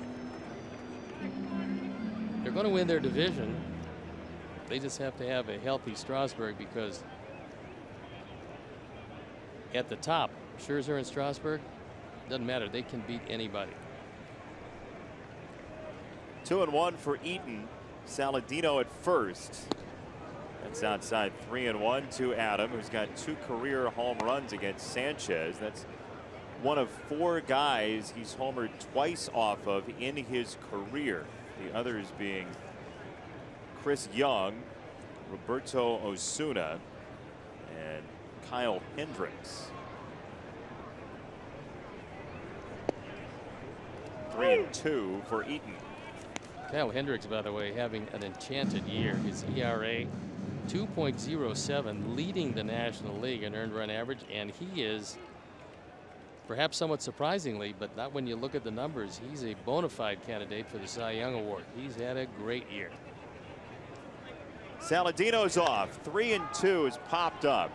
they're going to win their division. They just have to have a healthy Strasburg, because at the top, Scherzer and Strasburg, doesn't matter. They can beat anybody. 2-1 for Eaton. Saladino at first. That's outside. 3-1 to Adam, who's got 2 career home runs against Sanchez. That's one of 4 guys he's homered twice off of in his career. The others being Chris Young, Roberto Osuna, and Kyle Hendricks. 3-2 for Eaton. Kyle Hendricks, by the way, having an enchanted year. His ERA 2.07, leading the National League in earned run average, and he is, perhaps somewhat surprisingly, but not when you look at the numbers, he's a bona fide candidate for the Cy Young Award. He's had a great year. Saladino's off. 3-2 is popped up.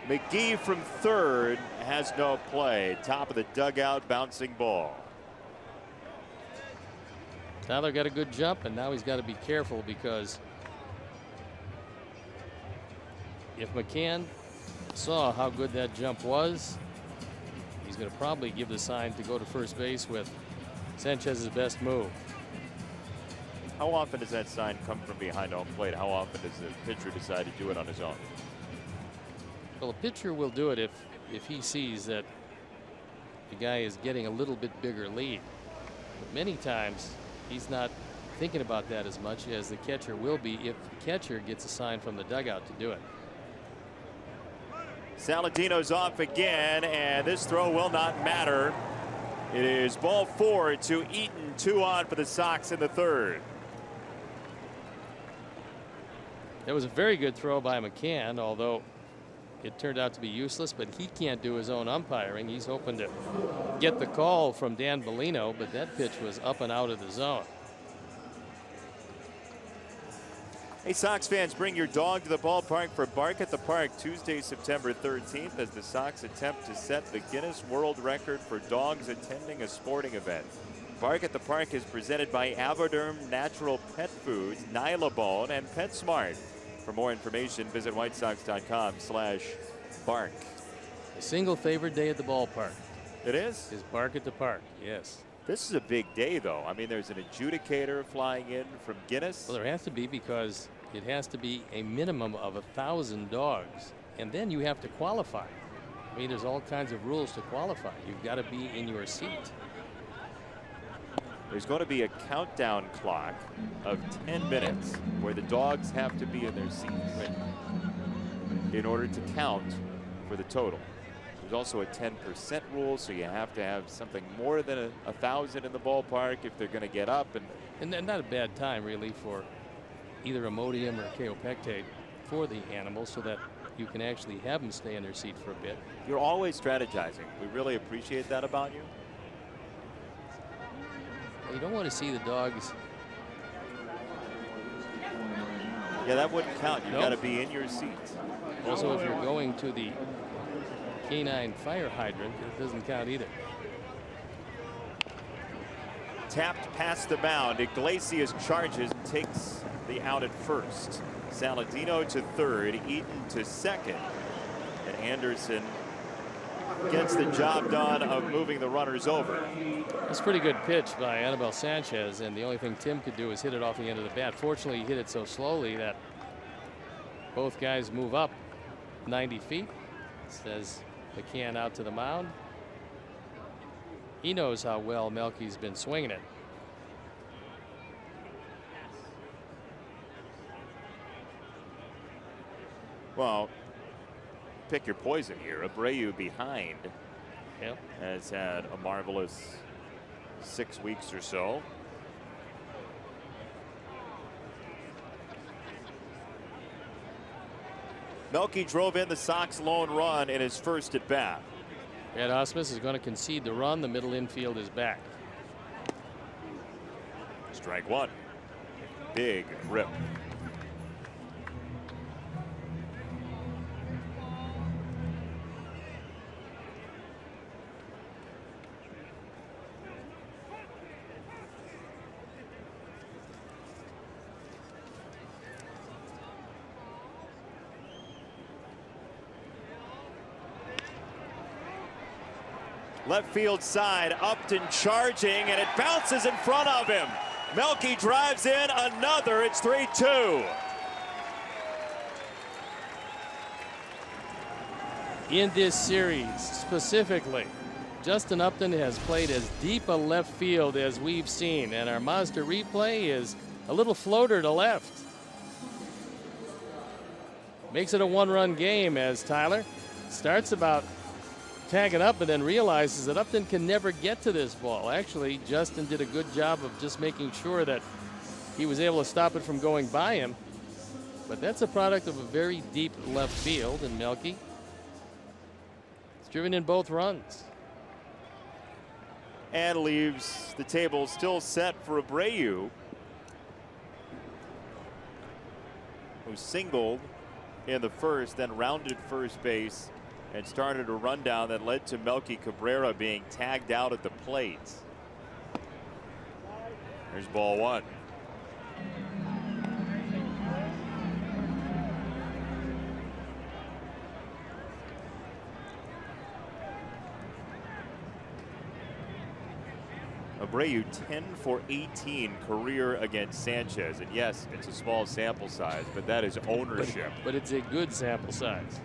McGee from third has no play. Top of the dugout, bouncing ball. Tyler got a good jump, and now he's got to be careful, because if McCann saw how good that jump was, he's going to probably give the sign to go to first base with Sanchez's best move. How often does that sign come from behind home plate? How often does the pitcher decide to do it on his own? Well, a pitcher will do it if he sees that the guy is getting a little bit bigger lead. But many times he's not thinking about that as much as the catcher will be if the catcher gets a sign from the dugout to do it. Saladino's off again, and this throw will not matter. It is ball 4 to Eaton. 2 on for the Sox in the third. That was a very good throw by McCann, although it turned out to be useless, but he can't do his own umpiring. He's hoping to get the call from Dan Bellino, but that pitch was up and out of the zone. Hey, Sox fans, bring your dog to the ballpark for Bark at the Park Tuesday, September 13th, as the Sox attempt to set the Guinness World Record for dogs attending a sporting event. Bark at the Park is presented by Avoderm Natural Pet Foods, Nylabone, and PetSmart. For more information, visit whitesox.com/bark. A single favorite day at the ballpark. It is? Is Bark at the Park, yes. This is a big day, though. I mean, there's an adjudicator flying in from Guinness. Well, there has to be, because it has to be a minimum of 1,000 dogs, and then you have to qualify. I mean, there's all kinds of rules to qualify. You've got to be in your seat. There's going to be a countdown clock of 10 minutes where the dogs have to be in their seats in order to count for the total. There's also a 10% rule, so you have to have something more than 1,000 in the ballpark if they're going to get up. And not a bad time, really, for either Imodium or kaopectate for the animals, so that you can actually have them stay in their seat for a bit. You're always strategizing. We really appreciate that about you. You don't want to see the dogs. Yeah, that wouldn't count. You've got to be in your seats. Also, if you're going to the canine fire hydrant, it doesn't count either. Tapped past the mound. Iglesias charges and takes the out at first. Saladino to third. Eaton to second. Anderson gets the job done of moving the runners over. That's a pretty good pitch by Anibal Sanchez, and the only thing Tim could do is hit it off the end of the bat. Fortunately, he hit it so slowly that both guys move up 90 feet. Says McCann out to the mound. He knows how well Melky's been swinging it. Well, pick your poison here. Abreu behind has had a marvelous 6 weeks or so. Melky drove in the Sox lone run in his first at bat. Ed Osmus is going to concede the run. The middle infield is back. Strike one. Big rip. Left field side, Upton charging, and it bounces in front of him. Melky drives in another. It's 3-2. In this series specifically, Justin Upton has played as deep a left field as we've seen, and our monster replay is a little floater to left. Makes it a one-run game as Tyler starts about tagging up and then realizes that Upton can never get to this ball. Actually, Justin did a good job of just making sure that he was able to stop it from going by him. But that's a product of a very deep left field, and Melky has driven in both runs. And leaves the table still set for Abreu, who singled in the first, then rounded first base and started a rundown that led to Melky Cabrera being tagged out at the plate. Here's ball one. Abreu 10 for 18 career against Sanchez, and yes, it's a small sample size, but that is ownership. But it's a good sample size.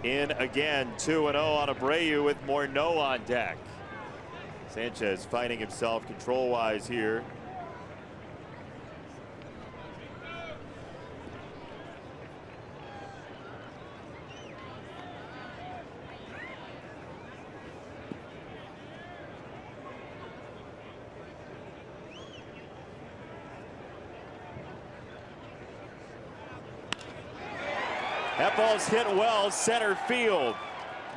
In again, 2-0 on Abreu with Morneau on deck. Sanchez finding himself control-wise here. That ball's hit well center field.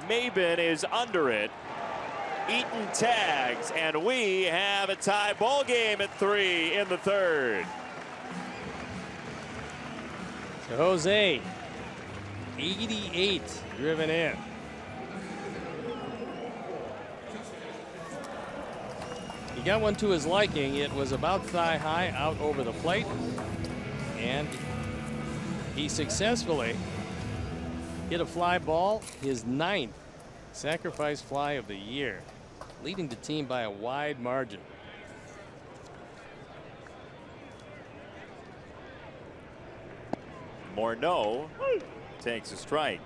Maben is under it. Eaton tags, and we have a tie ball game at 3 in the third. So Jose, 88 driven in. He got one to his liking. It was about thigh high out over the plate, and he successfully hit a fly ball, his 9th sacrifice fly of the year, leading the team by a wide margin. Morneau takes a strike.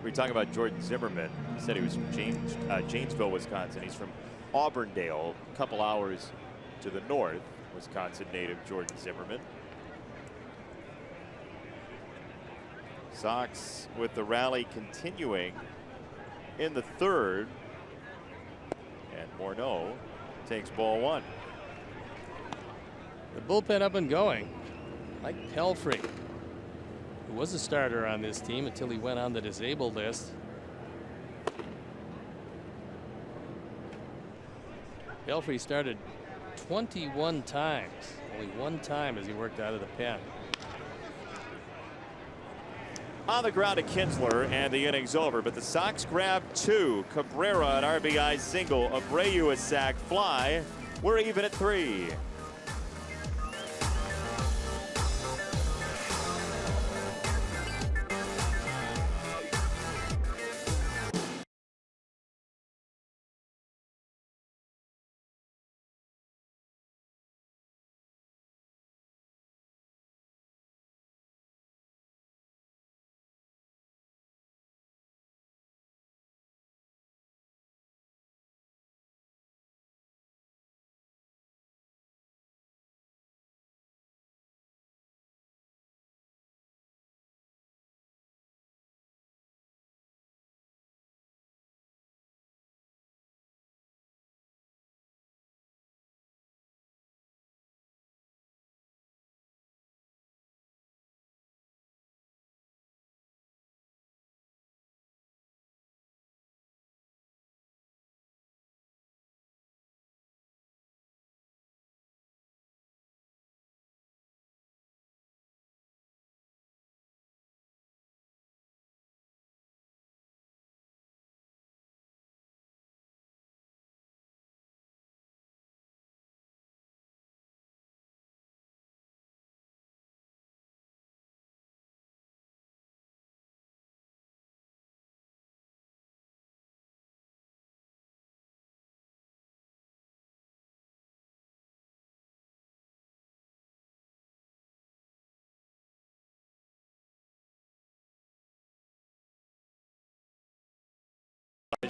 We were talking about Jordan Zimmerman. He said he was from Janesville, Wisconsin. He's from Auburndale, a couple hours to the north. Wisconsin native Jordan Zimmerman. Sox with the rally continuing in the third, and Morneau takes ball one. The bullpen up and going. Mike Pelfrey, who was a starter on this team until he went on the disabled list. Pelfrey started 21 times, only one time as he worked out of the pen. On the ground to Kinsler, and the inning's over. But the Sox grab 2. Cabrera an RBI single. Abreu a sac fly. We're even at 3.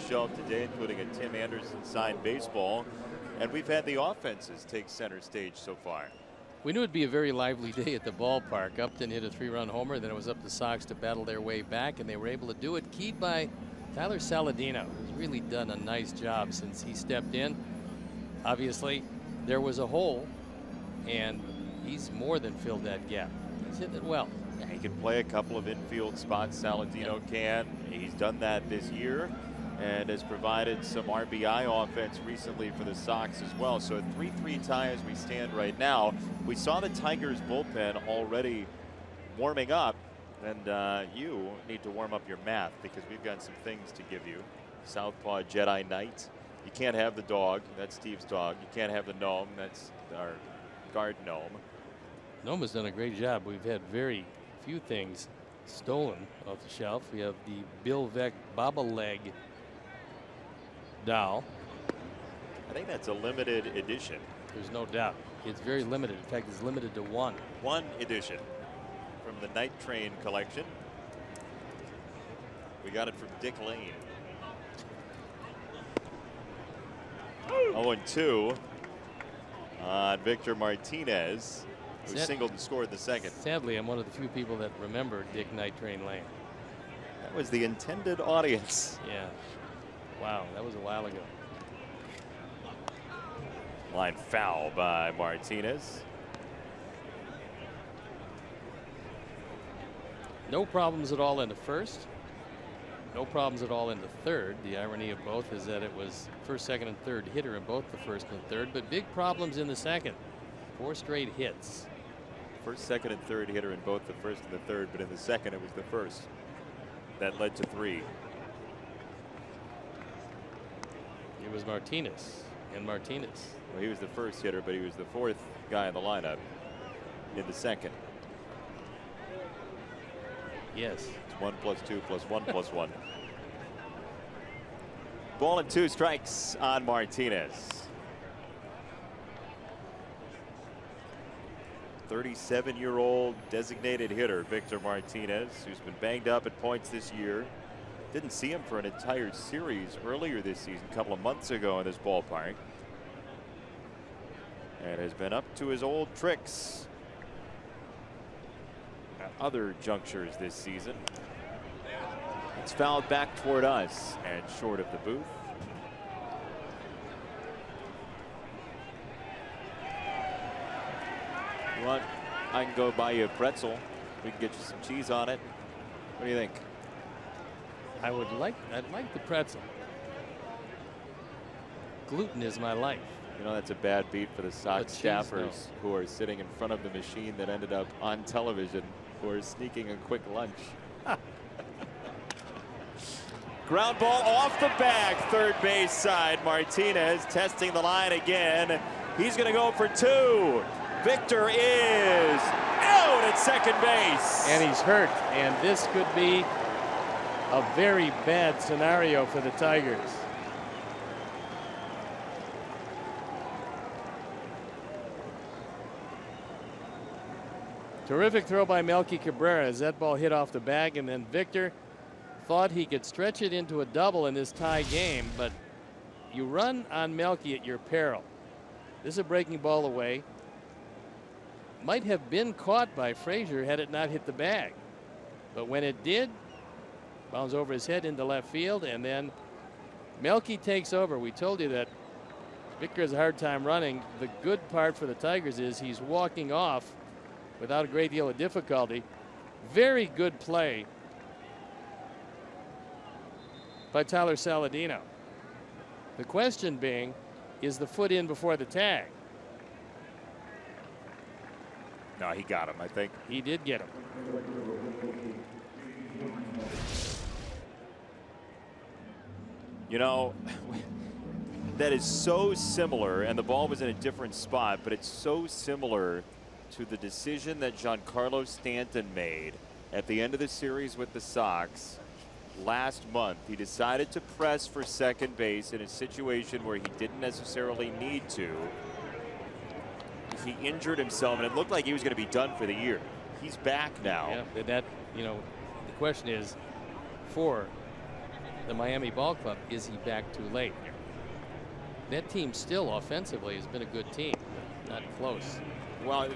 Shelf today, including a Tim Anderson signed baseball, and we've had the offenses take center stage so far. We knew it'd be a very lively day at the ballpark. Upton hit a 3-run homer, then it was up to the Sox to battle their way back, and they were able to do it, keyed by Tyler Saladino, who's really done a nice job since he stepped in. Obviously, there was a hole, and he's more than filled that gap. He's hitting it well. Yeah, he can play a couple of infield spots. Saladino can. He's done that this year, and has provided some RBI offense recently for the Sox as well. So a 3-3 tie as we stand right now. We saw the Tigers bullpen already warming up, and you need to warm up your math because we've got some things to give you. Southpaw Jedi Knight. You can't have the dog. That's Steve's dog. You can't have the gnome. That's our guard gnome. Gnome has done a great job. We've had very few things stolen off the shelf. We have the Bill Veeck bobbleleg doll. I think that's a limited edition. There's no doubt. It's very limited. In fact, it's limited to one. One edition from the Night Train collection. We got it from Dick Lane. 0-2 on Victor Martinez, who singled and scored the second. Sadly, I'm one of the few people that remember Dick Night Train Lane. That was the intended audience. Yeah. Wow, that was a while ago. Line foul by Martinez. No problems at all in the first. No problems at all in the third. The irony of both is that it was first, second, and third hitter in both the first and third, but big problems in the second. 4 straight hits. First, second, and third hitter in both the first and the third, but in the second it was the first. That led to 3. It was Martinez and Martinez. Well, he was the first hitter, but he was the 4th guy in the lineup in the second. Yes. It's 1 + 2 + 1 + 1. Ball and 2 strikes on Martinez. 37-year-old designated hitter Victor Martinez, who's been banged up at points this year. Didn't see him for an entire series earlier this season, a couple of months ago in this ballpark. And has been up to his old tricks at other junctures this season. It's fouled back toward us and short of the booth. You want? I can go buy you a pretzel. We can get you some cheese on it. What do you think? I'd like the pretzel. Gluten is my life. You know, that's a bad beat for the Sox staffers who are sitting in front of the machine that ended up on television, who are sneaking a quick lunch. Ground ball off the bag, third base side. Martinez testing the line again. He's going to go for 2. Victor is out at second base. And he's hurt, and this could be a very bad scenario for the Tigers. Terrific throw by Melky Cabrera as that ball hit off the bag, and then Victor thought he could stretch it into a double in this tie game, but you run on Melky at your peril. This is a breaking ball away. Might have been caught by Frazier had it not hit the bag, but when it did, bounds over his head into left field, and then Melky takes over. We told you that Victor has a hard time running. The good part for the Tigers is he's walking off without a great deal of difficulty. Very good play by Tyler Saladino. The question being, is the foot in before the tag? No, he got him, I think. He did get him. You know, that is so similar, and the ball was in a different spot, but it's so similar to the decision that Giancarlo Stanton made at the end of the series with the Sox last month. He decided to press for second base in a situation where he didn't necessarily need to. He injured himself, and it looked like he was going to be done for the year. He's back now. Yeah, that, you know, the question is, for the Miami Ball Club, is he back too late? That team still offensively has been a good team, not close. Well,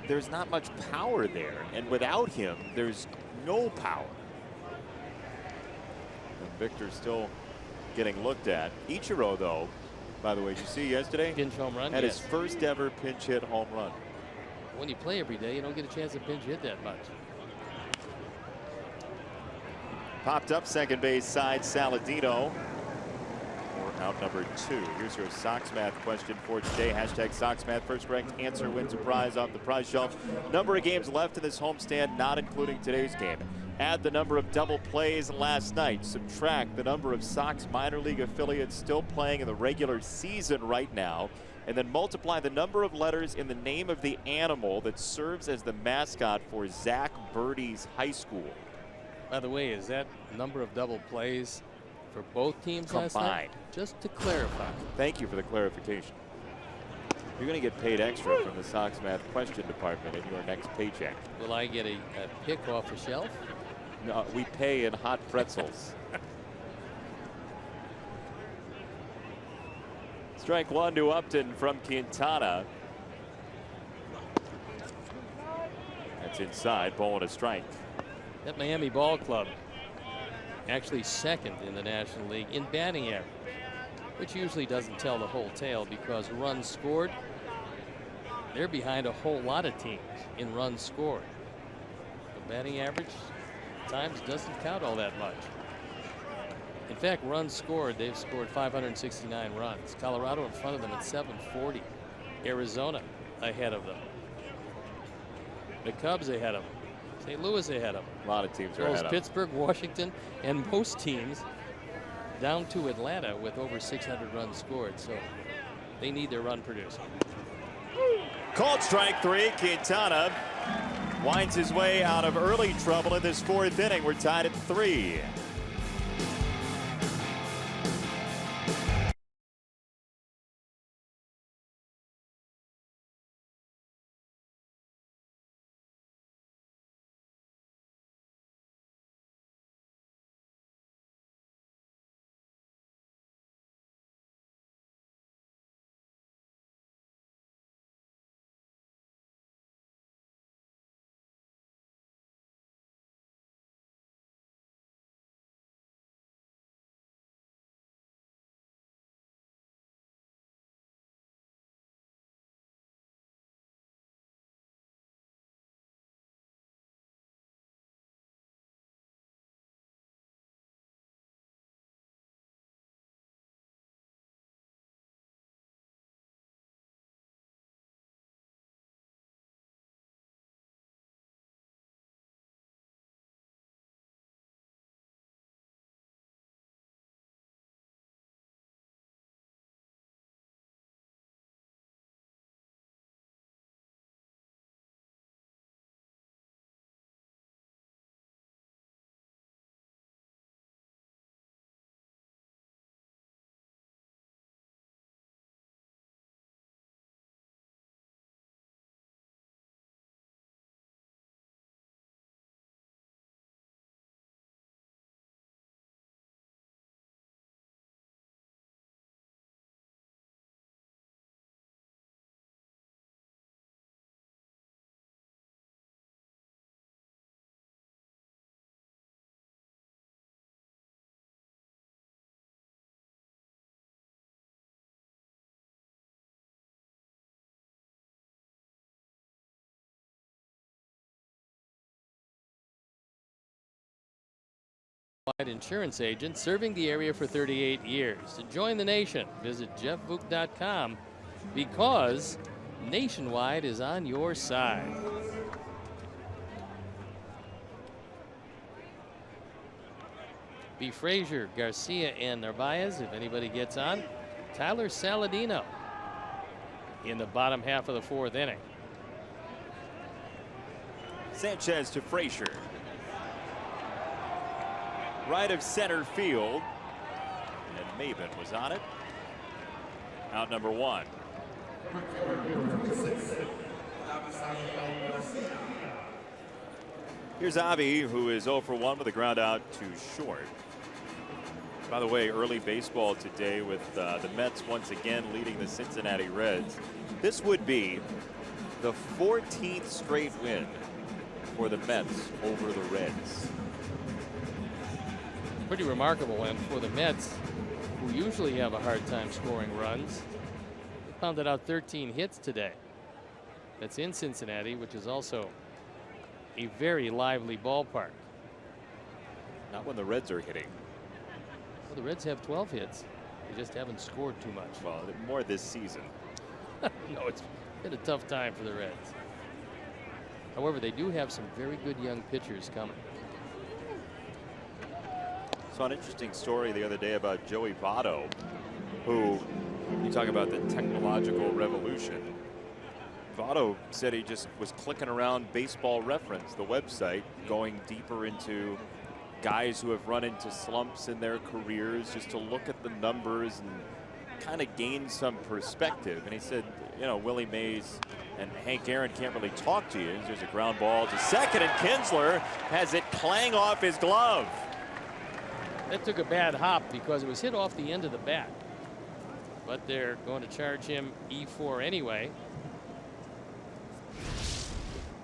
there's not much power there, and without him, there's no power. And Victor's still getting looked at. Ichiro, though, by the way, did you see yesterday? Pinch home run. Had yes. his first ever pinch hit home run. When you play every day, you don't get a chance to pinch hit that much. Popped up second base side, Saladino. For out number 2. Here's your Sox math question for today. Hashtag Sox math. First correct answer wins a prize off the prize shelf. Number of games left in this homestand, not including today's game. Add the number of double plays last night. Subtract the number of Sox minor league affiliates still playing in the regular season right now. And then multiply the number of letters in the name of the animal that serves as the mascot for Zach Birdie's high school. By the way, is that number of double plays for both teams combined? Last night? Just to clarify. Thank you for the clarification. You're going to get paid extra from the Sox math question department in your next paycheck. Will I get a pick off the shelf? No, we pay in hot pretzels. Strike 1 to Upton from Quintana. That's inside, ball and a strike. That Miami Ball Club actually second in the National League in batting average, which usually doesn't tell the whole tale because runs scored, they're behind a whole lot of teams in runs scored. The batting average times doesn't count all that much. In fact, runs scored, they've scored 569 runs. Colorado in front of them at 740. Arizona ahead of them. The Cubs ahead of them. St. Louis ahead of them. A lot of teams are Those ahead of Pittsburgh, Washington, and most teams down to Atlanta with over 600 runs scored. So they need their run producer. Called strike 3. Quintana winds his way out of early trouble in this 4th inning. We're tied at 3. nationwide insurance agent serving the area for 38 years. To join the nation, visit jeffvook.com because Nationwide is on your side. B. Frazier, Garcia, and Narvaez, if anybody gets on. Tyler Saladino in the bottom half of the fourth inning. Sanchez to Frazier. Right of center field. And Maven was on it. Out number one. Here's Avi, who is 0 for 1 with a ground out to short. By the way, early baseball today with the Mets once again leading the Cincinnati Reds. This would be the 14th straight win for the Mets over the Reds. Pretty remarkable win for the Mets, who usually have a hard time scoring runs. They pounded out 13 hits today. That's in Cincinnati, which is also a very lively ballpark. Not when the Reds are hitting. Well, the Reds have 12 hits. They just haven't scored too much. Well, more this season. No, it's been a tough time for the Reds. However, they do have some very good young pitchers coming. Saw an interesting story the other day about Joey Votto, who, you talk about the technological revolution. Votto said he just was clicking around Baseball Reference, the website, going deeper into guys who have run into slumps in their careers, just to look at the numbers and kind of gain some perspective. And he said, you know, Willie Mays and Hank Aaron can't really talk to you. There's a ground ball to second, and Kinsler has it clang off his glove. That took a bad hop because it was hit off the end of the bat. But they're going to charge him E4 anyway.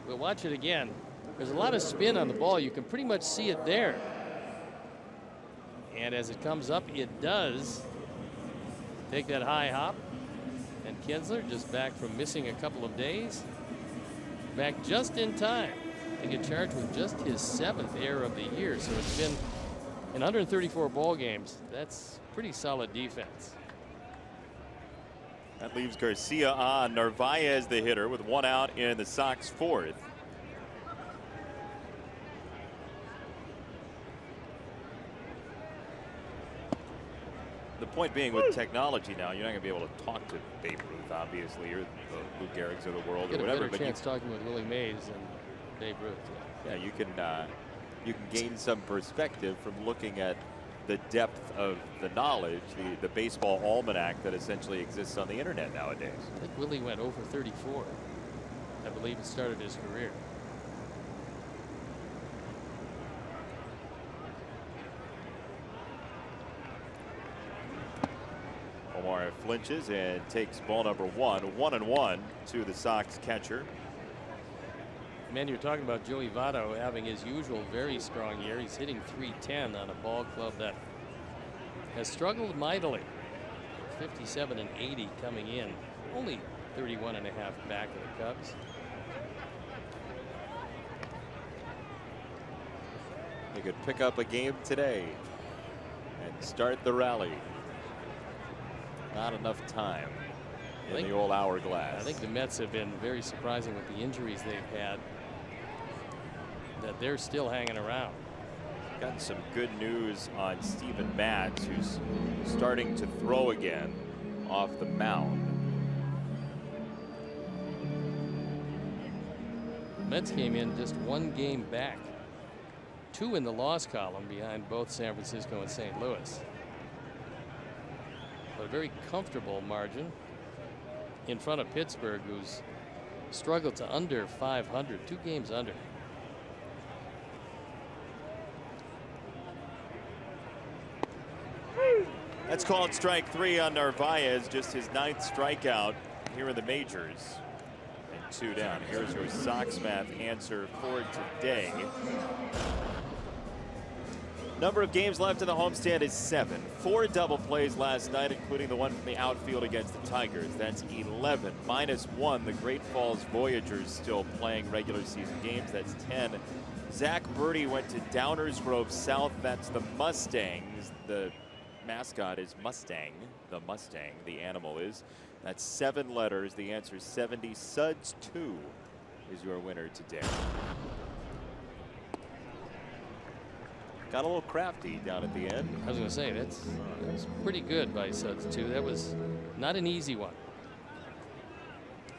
We'll watch it again. There's a lot of spin on the ball. You can pretty much see it there. And as it comes up, it does take that high hop. And Kinsler, just back from missing a couple of days, back just in time to get charged with just his 7th error of the year. So it's been in 134 ball games. That's pretty solid defense. That leaves Garcia on. Narvaez the hitter with 1 out in the Sox 4th. The point being, with technology now, you're not going to be able to talk to Babe Ruth, obviously, or the Lou Gehrig's of the world, or whatever. Get a better chance talking with Willie Mays and Babe Ruth. Yeah, you can gain some perspective from looking at the depth of the knowledge, the baseball almanac that essentially exists on the internet nowadays. I think Willie went over 34. I believe it started his career. Omar flinches and takes ball number 1. 1-1 to the Sox catcher. Man, you're talking about Joey Votto having his usual very strong year. He's hitting .310 on a ball club that has struggled mightily. 57 and 80 coming in. Only 31 and a half back of the Cubs. They could pick up a game today and start the rally. Not enough time in the old hourglass. I think the Mets have been very surprising with the injuries they've had, that they're still hanging around. Got some good news on Steven Matz, who's starting to throw again off the mound. Mets came in just 1 game back, 2 in the loss column behind both San Francisco and St. Louis. But a very comfortable margin in front of Pittsburgh, who's struggled to under 500, 2 games under. That's called strike 3 on Narvaez, just his 9th strikeout here in the majors. And 2 down. Here's your Sox math answer for today. Number of games left in the homestand is 7. 4 double plays last night, including the one from the outfield against the Tigers. That's 11. -1, the Great Falls Voyagers still playing regular season games. That's 10. Zach Birdie went to Downers Grove South. That's the Mustangs. The mascot is Mustang. The Mustang, the animal is. That's 7 letters. The answer is 70. Suds 2 is your winner today. Got a little crafty down at the end. I was going to say, that's pretty good by Suds 2. That was not an easy one.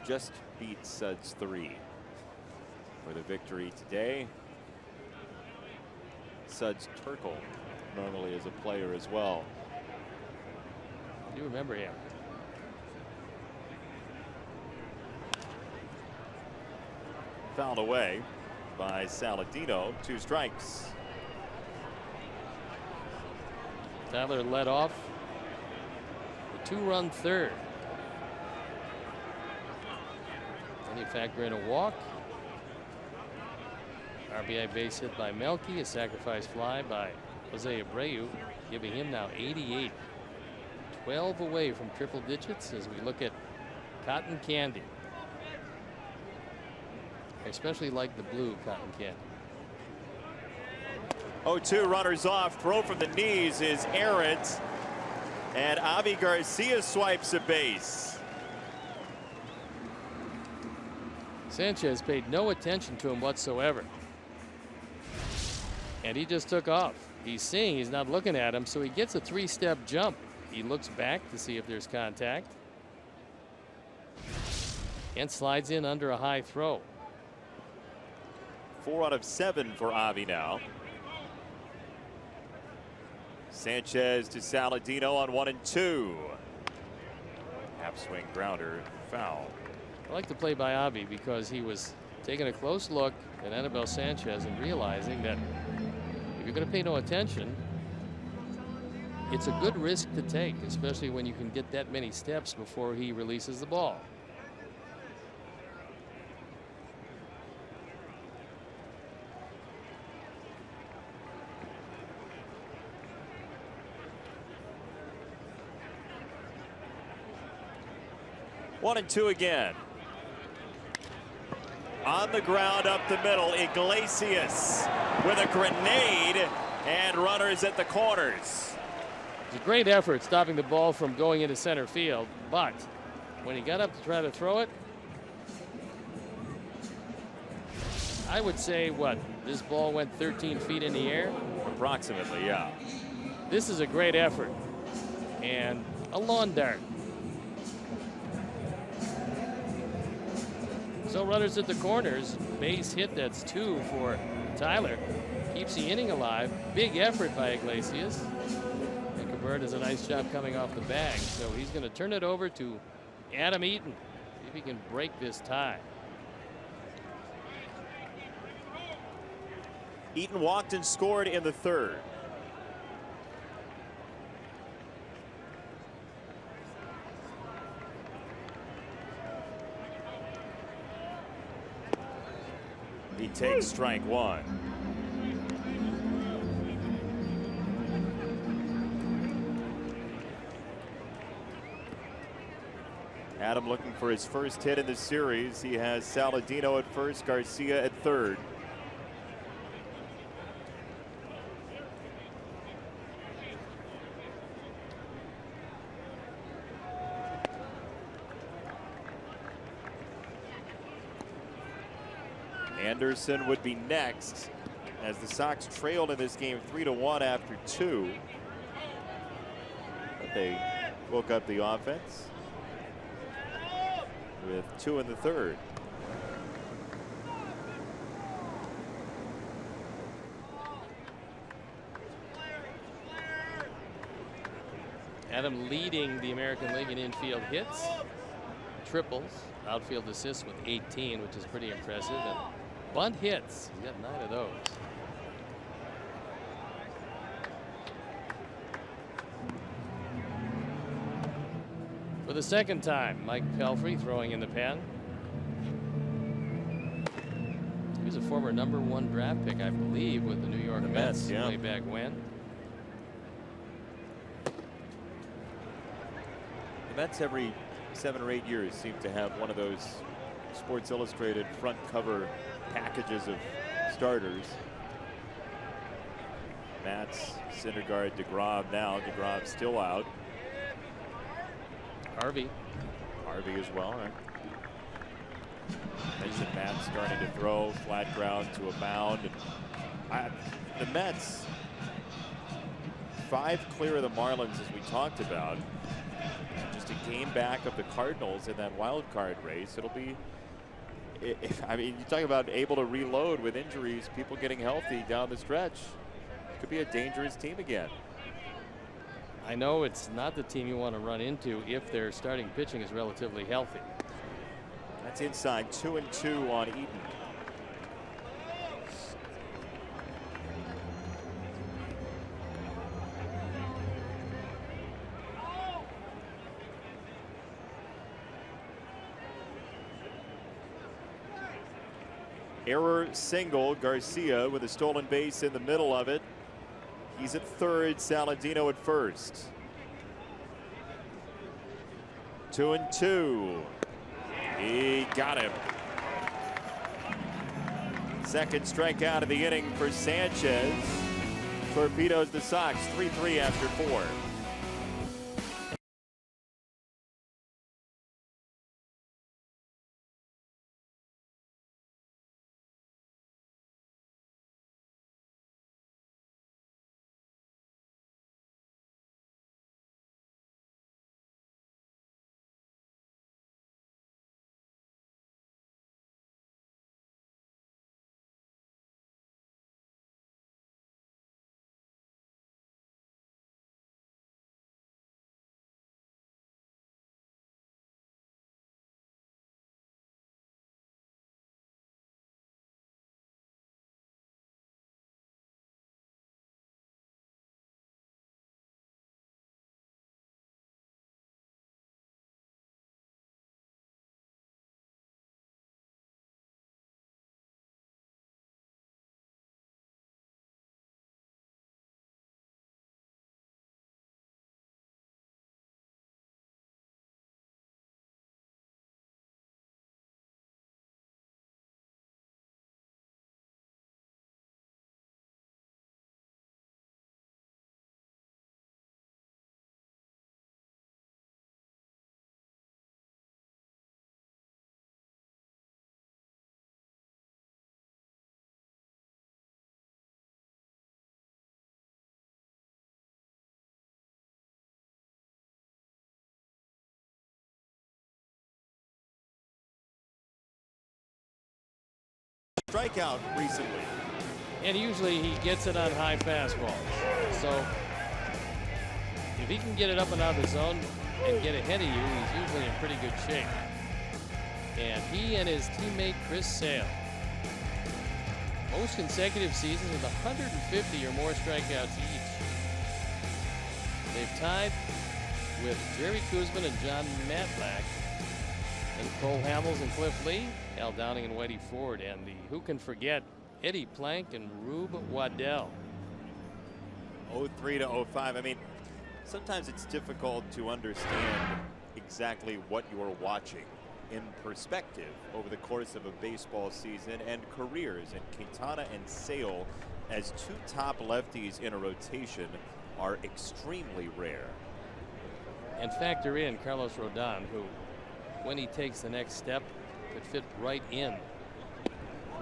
Just beat Suds 3 for the victory today. Suds Turkle normally is a player as well. You remember him. Fouled away by Saladino. 2 strikes. Tyler led off the 2-run third. Then you factor in a walk. RBI base hit by Melky, a sacrifice fly by Jose Abreu, giving him now 88. 12 away from triple digits as we look at Cotton Candy. I especially like the blue Cotton Candy. 0-2, runners off. Throw from the knees is errant. And Avi Garcia swipes a base. Sanchez paid no attention to him whatsoever. And he just took off. He's seeing, he's not looking at him, so he gets a 3-step jump. He looks back to see if there's contact. And slides in under a high throw. 4 out of 7 for Avi now. Sanchez to Saladino on 1-2. Half swing grounder, foul. I like the play by Avi because he was taking a close look at Anibal Sanchez and realizing that if you're going to pay no attention, it's a good risk to take, especially when you can get that many steps before he releases the ball. One and two again. On the ground up the middle, Iglesias with a grenade and runners at the corners. It's a great effort stopping the ball from going into center field, but when he got up to try to throw it, I would say what, this ball went 13 feet in the air? Approximately, yeah. This is a great effort and a lawn dart. So runners at the corners, base hit, that's 2 for Tyler. Keeps the inning alive. Big effort by Iglesias. And Cabert does a nice job coming off the bag. So he's going to turn it over to Adam Eaton. See if he can break this tie. Eaton walked and scored in the third. He takes strike one. Adam looking for his first hit in the series. He has Saladino at first, Garcia at third. Anderson would be next as the Sox trailed in this game 3-1 after 2. But they woke up the offense with 2 in the third. Adam leading the American League in infield hits, triples, outfield assists with 18, which is pretty impressive. And bunt hits, he's got 9 of those. For the second time, Mike Pelfrey throwing in the pen. He was a former #1 draft pick, I believe, with the New York Mets way back when. The Mets every 7 or 8 years seem to have one of those Sports Illustrated front cover packages of starters. Matz, Syndergaard, DeGrom now. DeGrom still out. Harvey as well. Right? Mason Matz starting to throw flat ground to a mound. And the Mets, 5 clear of the Marlins, as we talked about. Just a game back of the Cardinals in that wild card race. It'll be, I mean, you talk about able to reload with injuries, people getting healthy down the stretch. Could be a dangerous team again. I know it's not the team you want to run into if their starting pitching is relatively healthy. That's inside, 2-2 on Eaton. Error single, Garcia with a stolen base in the middle of it. He's at third, Saladino at first. 2-2. He got him. Second strikeout of the inning for Sanchez. Torpedoes the Sox 3-3 after 4. Strikeout recently. And usually he gets it on high fastballs. So if he can get it up and out of the zone and get ahead of you, he's usually in pretty good shape. And he and his teammate Chris Sale, most consecutive seasons with 150 or more strikeouts each. They've tied with Jerry Kuzman and John Matlack, and Cole Hamels and Cliff Lee, Al Downing and Whitey Ford, and the who can forget Eddie Plank and Rube Waddell. 03 to 05. I mean, sometimes it's difficult to understand exactly what you're watching in perspective over the course of a baseball season and careers. And Quintana and Sale, as 2 top lefties in a rotation, are extremely rare. And factor in Carlos Rodon, who, when he takes the next step, could fit right in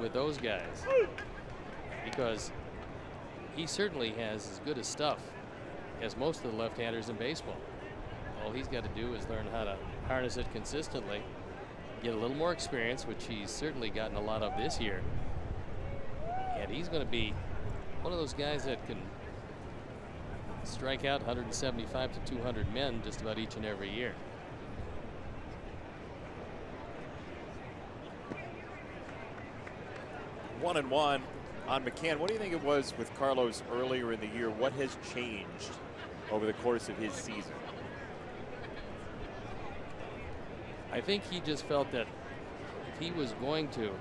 with those guys, because he certainly has as good a stuff as most of the left-handers in baseball. All he's got to do is learn how to harness it consistently, get a little more experience, which he's certainly gotten a lot of this year, and he's going to be one of those guys that can strike out 175 to 200 men just about each and every year. One and one on McCann. What do you think it was with Carlos earlier in the year? What has changed over the course of his season? I think he just felt that if he was going to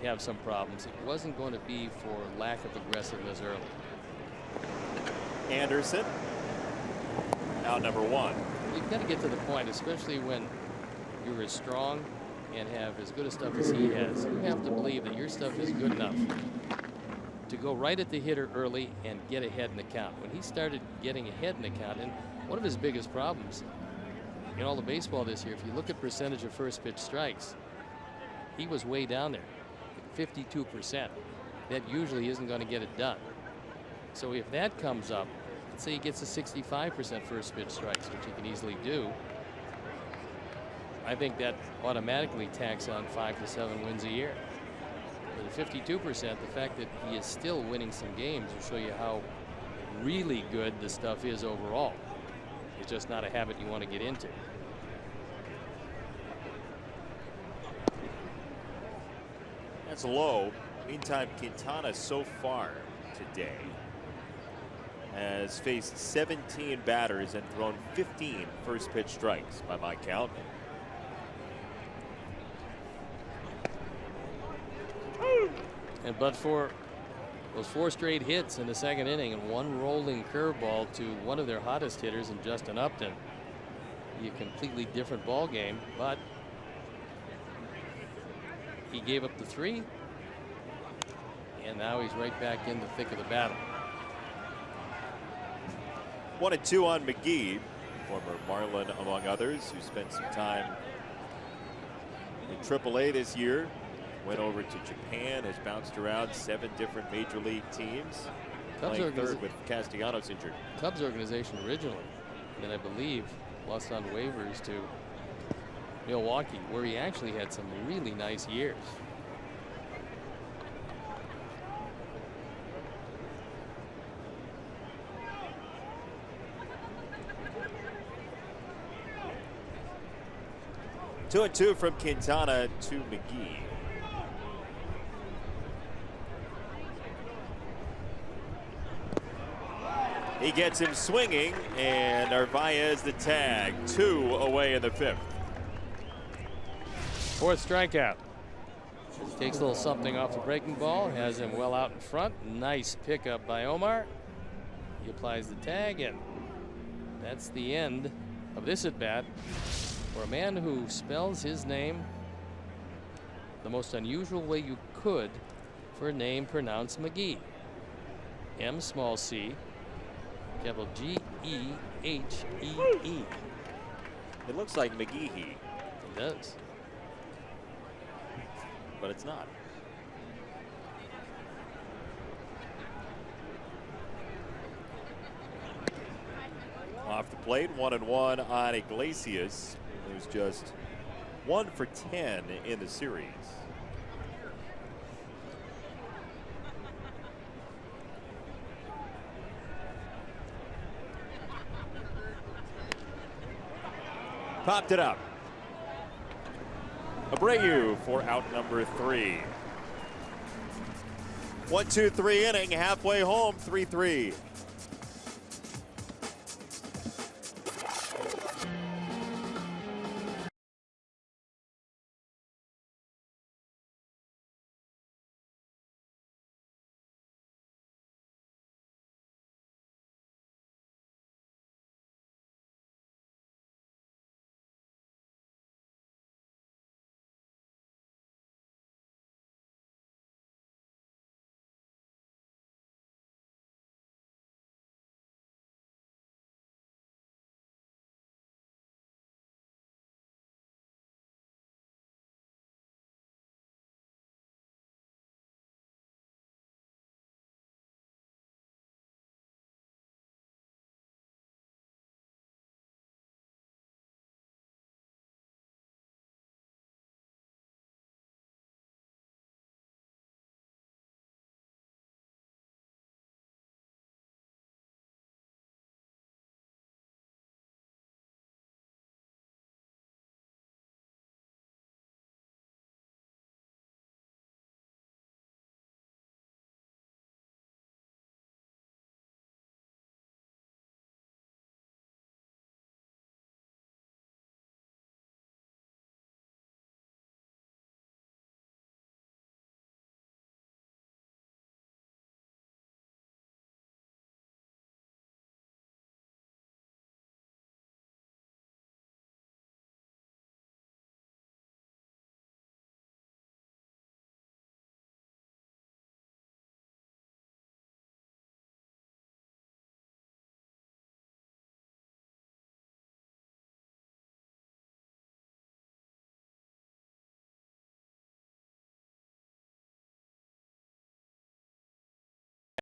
have some problems, it wasn't going to be for lack of aggressiveness early. Anderson, out number 1. You've got to get to the point, especially when you're as strong and have as good a stuff as he has. You have to believe that your stuff is good enough to go right at the hitter early and get ahead in the count. When he started getting ahead in the count, and one of his biggest problems in all the baseball this year, if you look at percentage of first pitch strikes, he was way down there, 52%. That usually isn't going to get it done. So if that comes up, let's say he gets a 65% first pitch strikes, which he can easily do, I think that automatically tacks on 5 to 7 wins a year. With the 52%, the fact that he is still winning some games will show you how really good the stuff is overall. It's just not a habit you want to get into. That's low. Meantime, Quintana so far today has faced 17 batters and thrown 15 first pitch strikes by my count. But for those 4 straight hits in the second inning and 1 rolling curveball to one of their hottest hitters in Justin Upton, a completely different ball game. But he gave up the 3, and now he's right back in the thick of the battle. 1-2 on McGee, former Marlin among others, who spent some time in AAA this year. Went over to Japan, has bounced around 7 different major league teams. Playing third with Castellanos injured. Cubs organization originally, and I believe lost on waivers to Milwaukee, where he actually had some really nice years. Two and two from Quintana to McGee. He gets him swinging, and Narvaez the tag. 2 away in the 5th. 4th strikeout. Takes a little something off the breaking ball, has him well out in front. Nice pickup by Omar. He applies the tag, and that's the end of this at bat for a man who spells his name the most unusual way you could for a name pronounced McGee. M small c, capital G-E-H-E-E. It looks like McGee. It does. But it's not. Off the plate, 1-1 on Iglesias, who's just 1 for 10 in the series. Popped it up. Abreu for out number 3. 1-2-3 inning, halfway home, 3-3.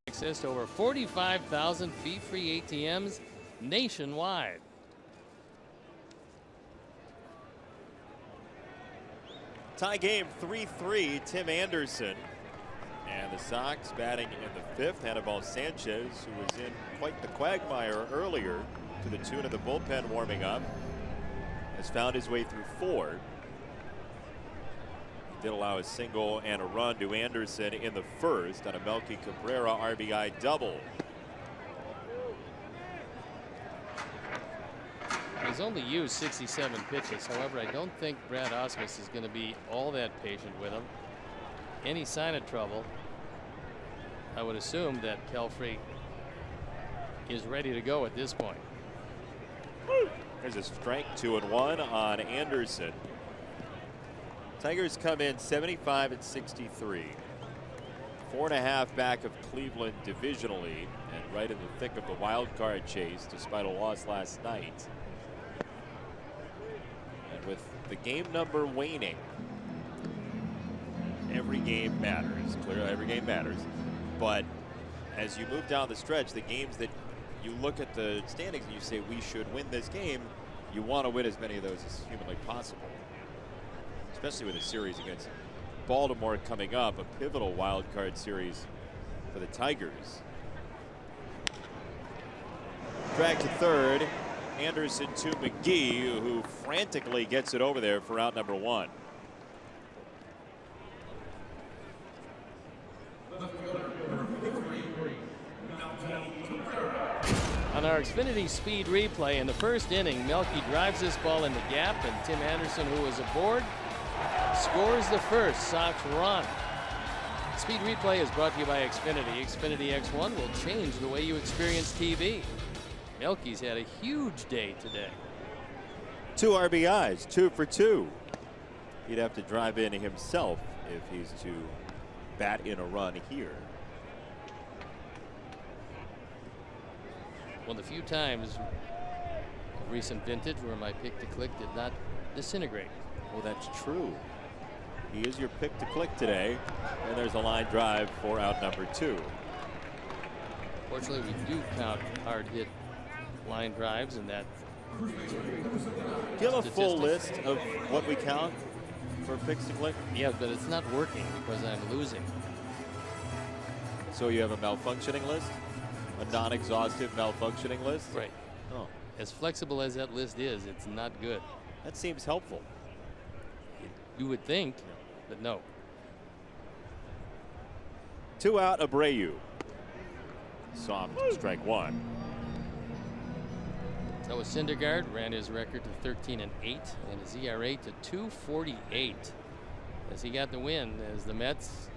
access to over 45,000 fee-free ATMs nationwide. Tie game 3-3. Tim Anderson. And the Sox batting in the 5th. Anibal Sanchez, who was in quite the quagmire earlier to the tune of the bullpen warming up, has found his way through 4. He did allow a single and a run to Anderson in the 1st on a Melky Cabrera RBI double. He's only used 67 pitches. However, I don't think Brad Ausmus is going to be all that patient with him. Any sign of trouble, I would assume that Pelfrey is ready to go at this point. There's a strike, 2-1 on Anderson. Tigers come in 75-63. 4.5 back of Cleveland divisionally and right in the thick of the wild card chase despite a loss last night. And with the game number waning, every game matters. Clearly, every game matters. But as you move down the stretch, the games that you look at the standings and you say we should win this game, you want to win as many of those as humanly possible. Especially with a series against Baltimore coming up, a pivotal wild card series for the Tigers. Drag to third. Anderson to McGee, who frantically gets it over there for out number 1. On our Xfinity Speed replay, in the 1st inning, Melky drives this ball in the gap, and Tim Anderson, who was aboard, scores the first Sox run. Speed replay is brought to you by Xfinity. Xfinity X1 will change the way you experience TV. Melky's had a huge day today. 2 RBIs, 2 for 2. He'd have to drive in himself if he's to bat in a run here. One of the few times of recent vintage where my pick to click did not disintegrate. Oh, that's true. He is your pick to click today. And there's a line drive for out number 2. Fortunately, we do count hard hit line drives in that. Do you have a full list of what we count for picks to click? Yeah, but it's not working because I'm losing. So you have a malfunctioning list? A non-exhaustive malfunctioning list? Right. Oh. As flexible as that list is, it's not good. That seems helpful. You would think, but no. 2 out, Abreu. Soft strike 1. That was Syndergaard, ran his record to 13-8 and his ERA to 2.48 as he got the win as the Mets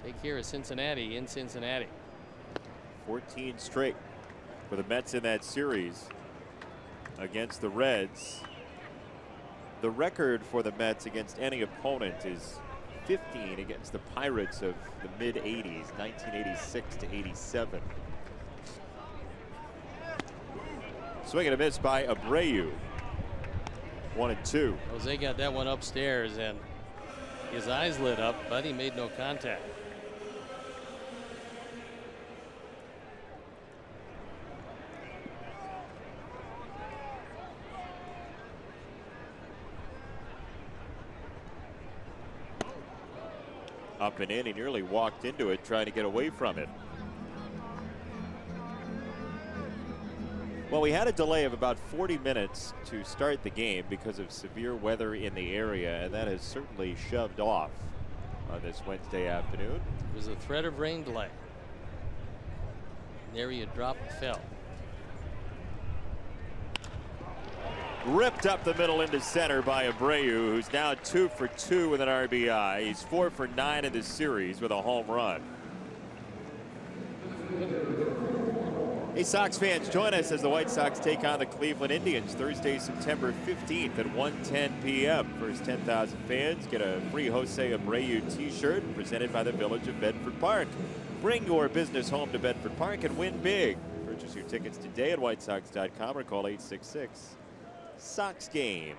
take care of Cincinnati in Cincinnati. 14 straight for the Mets in that series against the Reds. The record for the Mets against any opponent is 15 against the Pirates of the mid-80s, 1986 to 87. Swing and a miss by Abreu. 1-2. Jose got that one upstairs and his eyes lit up, but he made no contact. Up and in, he nearly walked into it trying to get away from it. Well, we had a delay of about 40 minutes to start the game because of severe weather in the area, and that has certainly shoved off on this Wednesday afternoon. There was a threat of rain delay. An area drop fell. Ripped up the middle into center by Abreu, who's now 2 for 2 with an RBI. He's 4 for 9 in this series with a home run. Hey, Sox fans, join us as the White Sox take on the Cleveland Indians Thursday, September 15th at 1:10 p.m. First 10,000 fans get a free Jose Abreu t-shirt presented by the Village of Bedford Park. Bring your business home to Bedford Park and win big. Purchase your tickets today at whitesox.com or call 866 Sox game.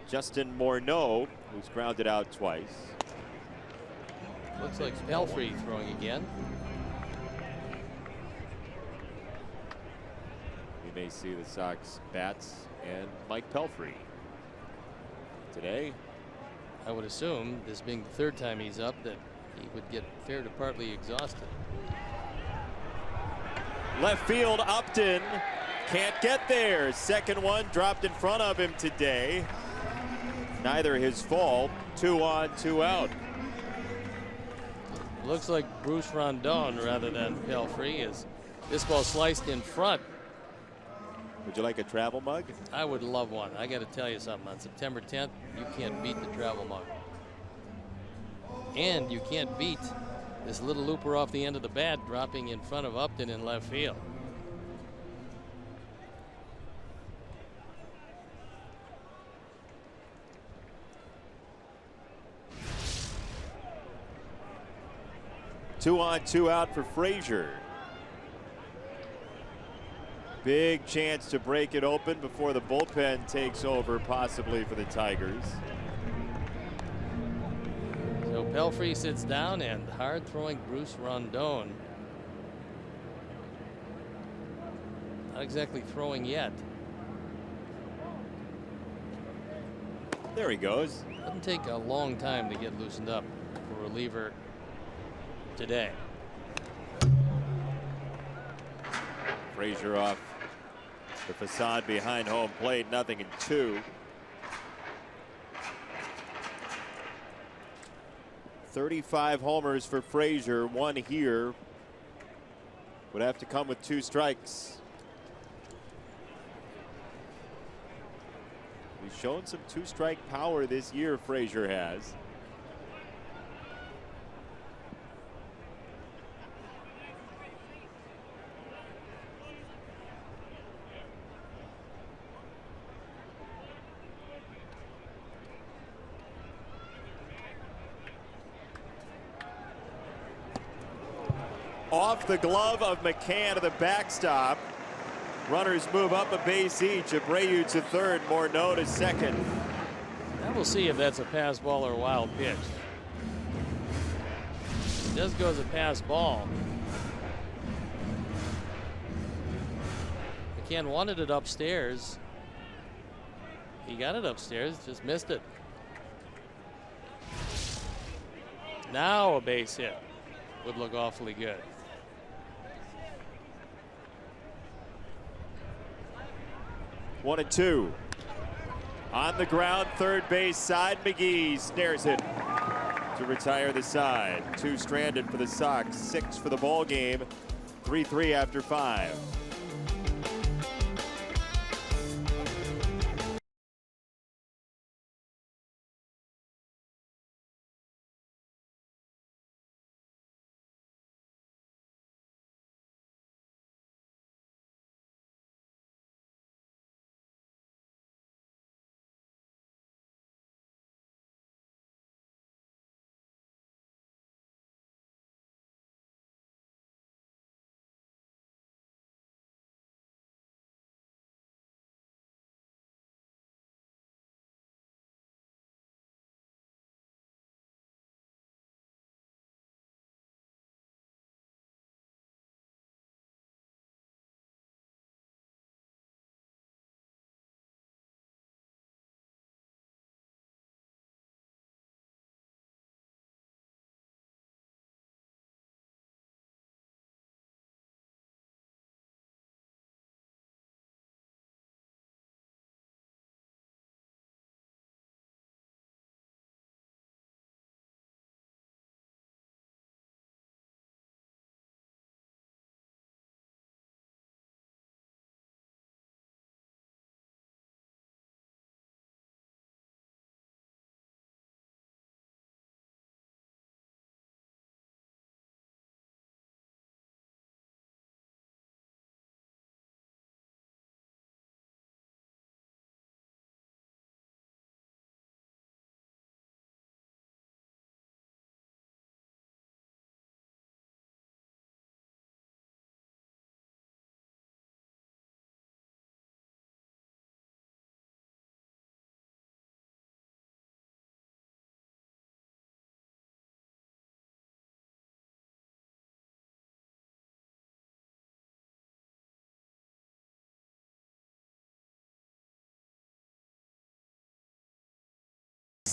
Justin Morneau, who's grounded out twice. Looks like Pelfrey throwing again. We may see the Sox bats and Mike Pelfrey today. I would assume, this being the third time he's up, that he would get fair to partly exhausted. Left field, Upton can't get there. Second one dropped in front of him today. Neither his fault. 2 on, 2 out. Looks like Bruce Rondon rather than Pelfrey, as this ball sliced in front. Would you like a travel mug? I would love one. I got to tell you something. On September 10th, you can't beat the travel mug. And you can't beat this little looper off the end of the bat dropping in front of Upton in left field. Two on, 2 out for Frazier. Big chance to break it open before the bullpen takes over, possibly for the Tigers. So Pelfrey sits down, and hard-throwing Bruce Rondon. Not exactly throwing yet. There he goes. Doesn't take a long time to get loosened up for a reliever today. Frazier off the facade behind home plate, 0-2. 35 homers for Frazier, 1 here. Would have to come with 2 strikes. He's shown some 2-strike power this year, Frazier has. Off the glove of McCann to the backstop. Runners move up a base each. Abreu to third, Morneau to second. Now we'll see if that's a pass ball or a wild pitch. It does go as a pass ball. McCann wanted it upstairs. He got it upstairs, just missed it. Now a base hit would look awfully good. One and 2. On the ground, third base side. McGee snares it to retire the side. 2 stranded for the Sox, 6 for the ball game. 3-3 after 5.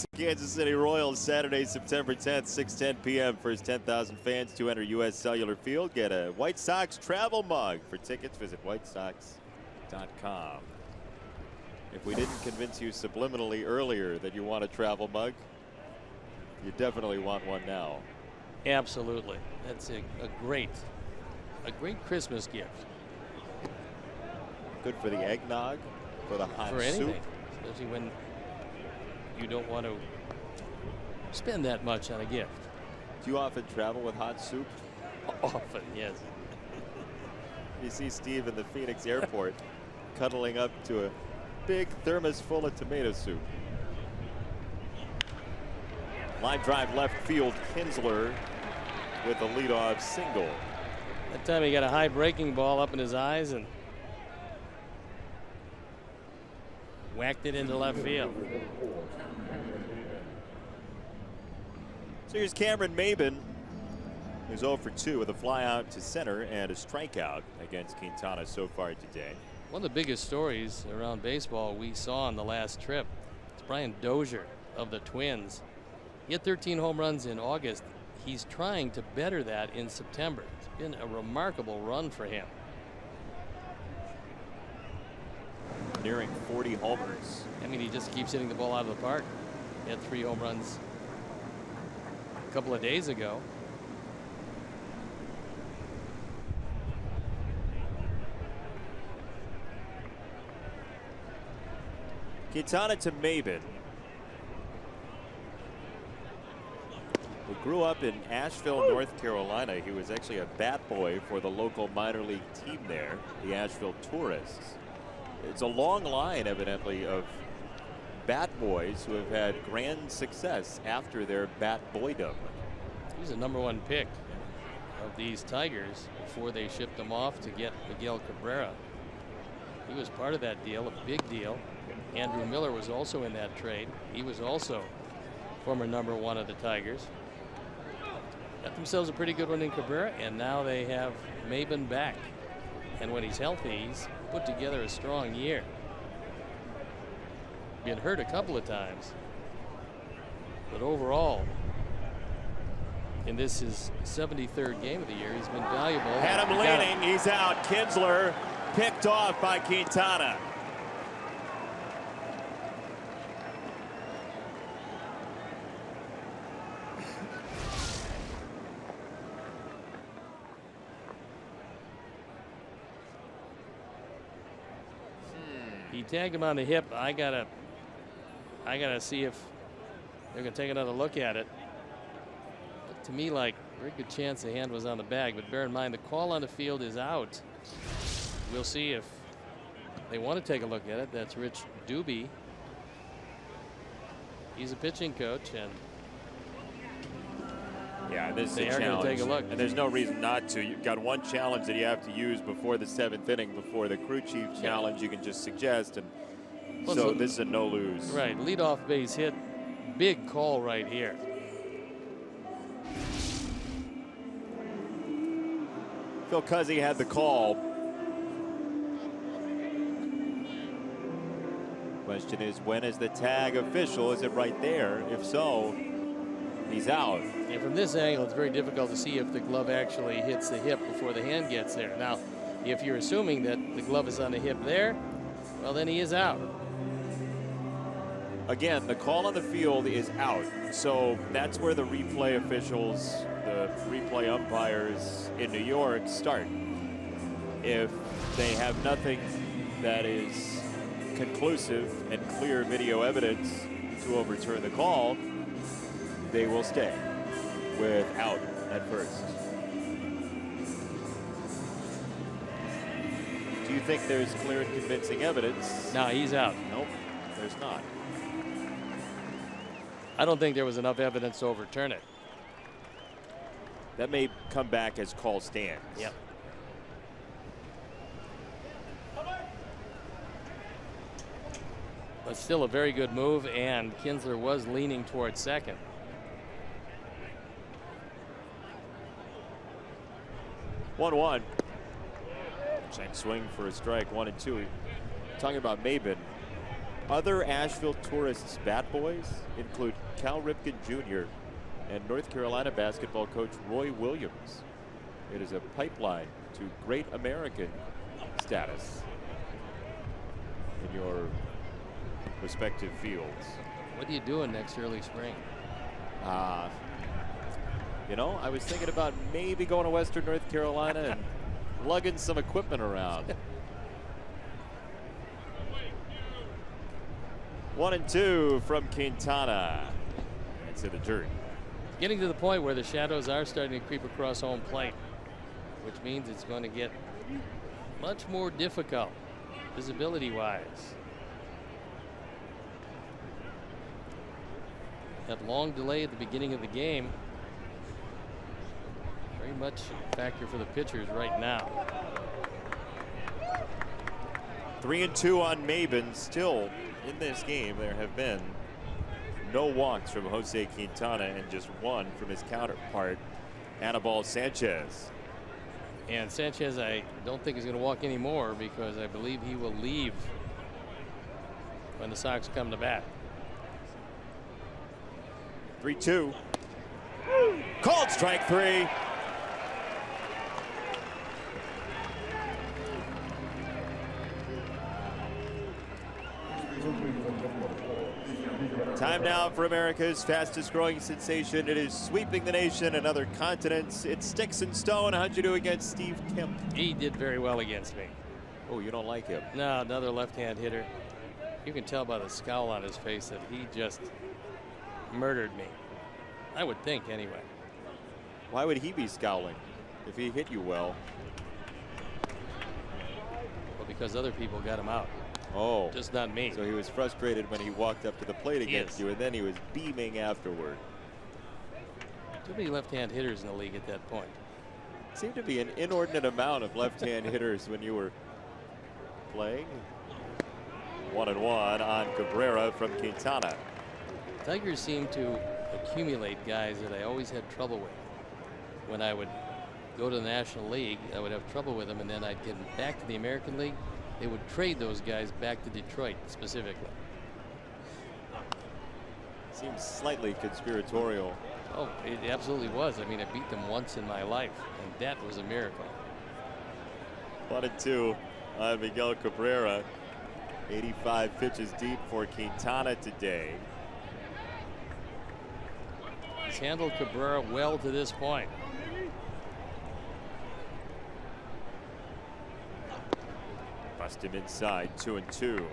Rockies, Kansas City Royals, Saturday, September 10th, 6:10 p.m. First 10,000 fans to enter U.S. Cellular Field get a White Sox travel mug. For tickets, visit whitesox.com. If we didn't convince you subliminally earlier that you want a travel mug, you definitely want one now. Absolutely. That's a great Christmas gift. Good for the eggnog, for the hot for anything, soup. especially when you don't want to spend that much on a gift. Do you often travel with hot soup? Often, yes. You see Steve in the Phoenix airport cuddling up to a big thermos full of tomato soup. Line drive left field, Kinsler with a leadoff single. That time he got a high breaking ball up in his eyes and whacked it into left field. So here's Cameron Maybin, who's 0 for 2 with a fly out to center and a strikeout against Quintana so far today. One of the biggest stories around baseball we saw on the last trip. It's Brian Dozier of the Twins. He had 13 home runs in August. He's trying to better that in September. It's been a remarkable run for him. Nearing 40 homers. I mean, he just keeps hitting the ball out of the park. He had 3 home runs a couple of days ago. Quintana to Maybin, who grew up in Asheville, North Carolina. He was actually a bat boy for the local minor league team there, the Asheville Tourists. It's a long line, evidently, of bat boys who have had grand success after their bat boydom. He was a #1 pick of these Tigers before they shipped him off to get Miguel Cabrera. He was part of that deal, a big deal. Andrew Miller was also in that trade. He was also former #1 of the Tigers. Got themselves a pretty good one in Cabrera, and now they have Maybin back. And when he's healthy, he's put together a strong year. Been hurt a couple of times, but overall, in this his 73rd game of the year, he's been valuable. Had him leaning, he's out. Kinsler picked off by Quintana. He tagged him on the hip. I gotta see if they're gonna take another look at it. Looked to me like a very good chance the hand was on the bag, but bear in mind the call on the field is out. We'll see if they want to take a look at it. That's Rich Doobie. He's a pitching coach, and yeah, this is they a are challenge. going to take a look. And there's no reason not to. You've got one challenge that you have to use before the 7th inning, before the crew chief challenge. You can just suggest, and Well, so this is a no lose. Right, leadoff base hit, big call right here. Phil Cuzzy had the call. Question is, when is the tag official? Is it right there? If so, he's out. And from this angle, it's very difficult to see if the glove actually hits the hip before the hand gets there. Now, if you're assuming that the glove is on the hip there, well, then he is out. Again, the call on the field is out. So that's where the replay officials, the replay umpires in New York start. If they have nothing that is conclusive and clear video evidence to overturn the call, they will stay with out at first. Do you think there's clear and convincing evidence? No, he's out. Nope, there's not. I don't think there was enough evidence to overturn it. That may come back as call stands. Yep. But still a very good move, and Kinsler was leaning towards second. One. Check swing for a strike, 1-2. Talking about Maybin, Other Asheville Tourists bat boys include Cal Ripken Jr. and North Carolina basketball coach Roy Williams. It is a pipeline to great American status in your respective fields. What are you doing next early spring? You know, I was thinking about maybe going to Western North Carolina and lugging some equipment around. 1-2 from Quintana. Into the dirt. Getting to the point where the shadows are starting to creep across home plate, which means it's going to get much more difficult visibility-wise. That long delay at the beginning of the game, very much a factor for the pitchers right now. 3-2 on Maben. Still in this game, there have been no walks from Jose Quintana and just one from his counterpart, Anibal Sanchez. And Sanchez, I don't think is going to walk anymore because I believe he will leave when the Sox come to bat. 3-2. Called strike three. Time now for America's fastest growing sensation. It is sweeping the nation and other continents. It's Sticks and Stone. How'd you do against Steve Kemp? He did very well against me. Oh, you don't like him? No, another left-hand hitter. You can tell by the scowl on his face that he just murdered me. I would think, anyway. Why would he be scowling if he hit you well? Well, because other people got him out. Oh. Just not me. So he was frustrated when he walked up to the plate against you, and then he was beaming afterward. Too many left-hand hitters in the league at that point. Seemed to be an inordinate amount of left-hand hitters when you were playing. 1-1 on Cabrera from Quintana. Tigers seem to accumulate guys that I always had trouble with. When I would go to the National League, I would have trouble with them, and then I'd get them back to the American League. They would trade those guys back to Detroit specifically. Seems slightly conspiratorial. Oh, it absolutely was. I mean, I beat them once in my life, and that was a miracle. 1-2 on Miguel Cabrera. 85 pitches deep for Quintana today. He's handled Cabrera well to this point. Bust him inside. 2-2.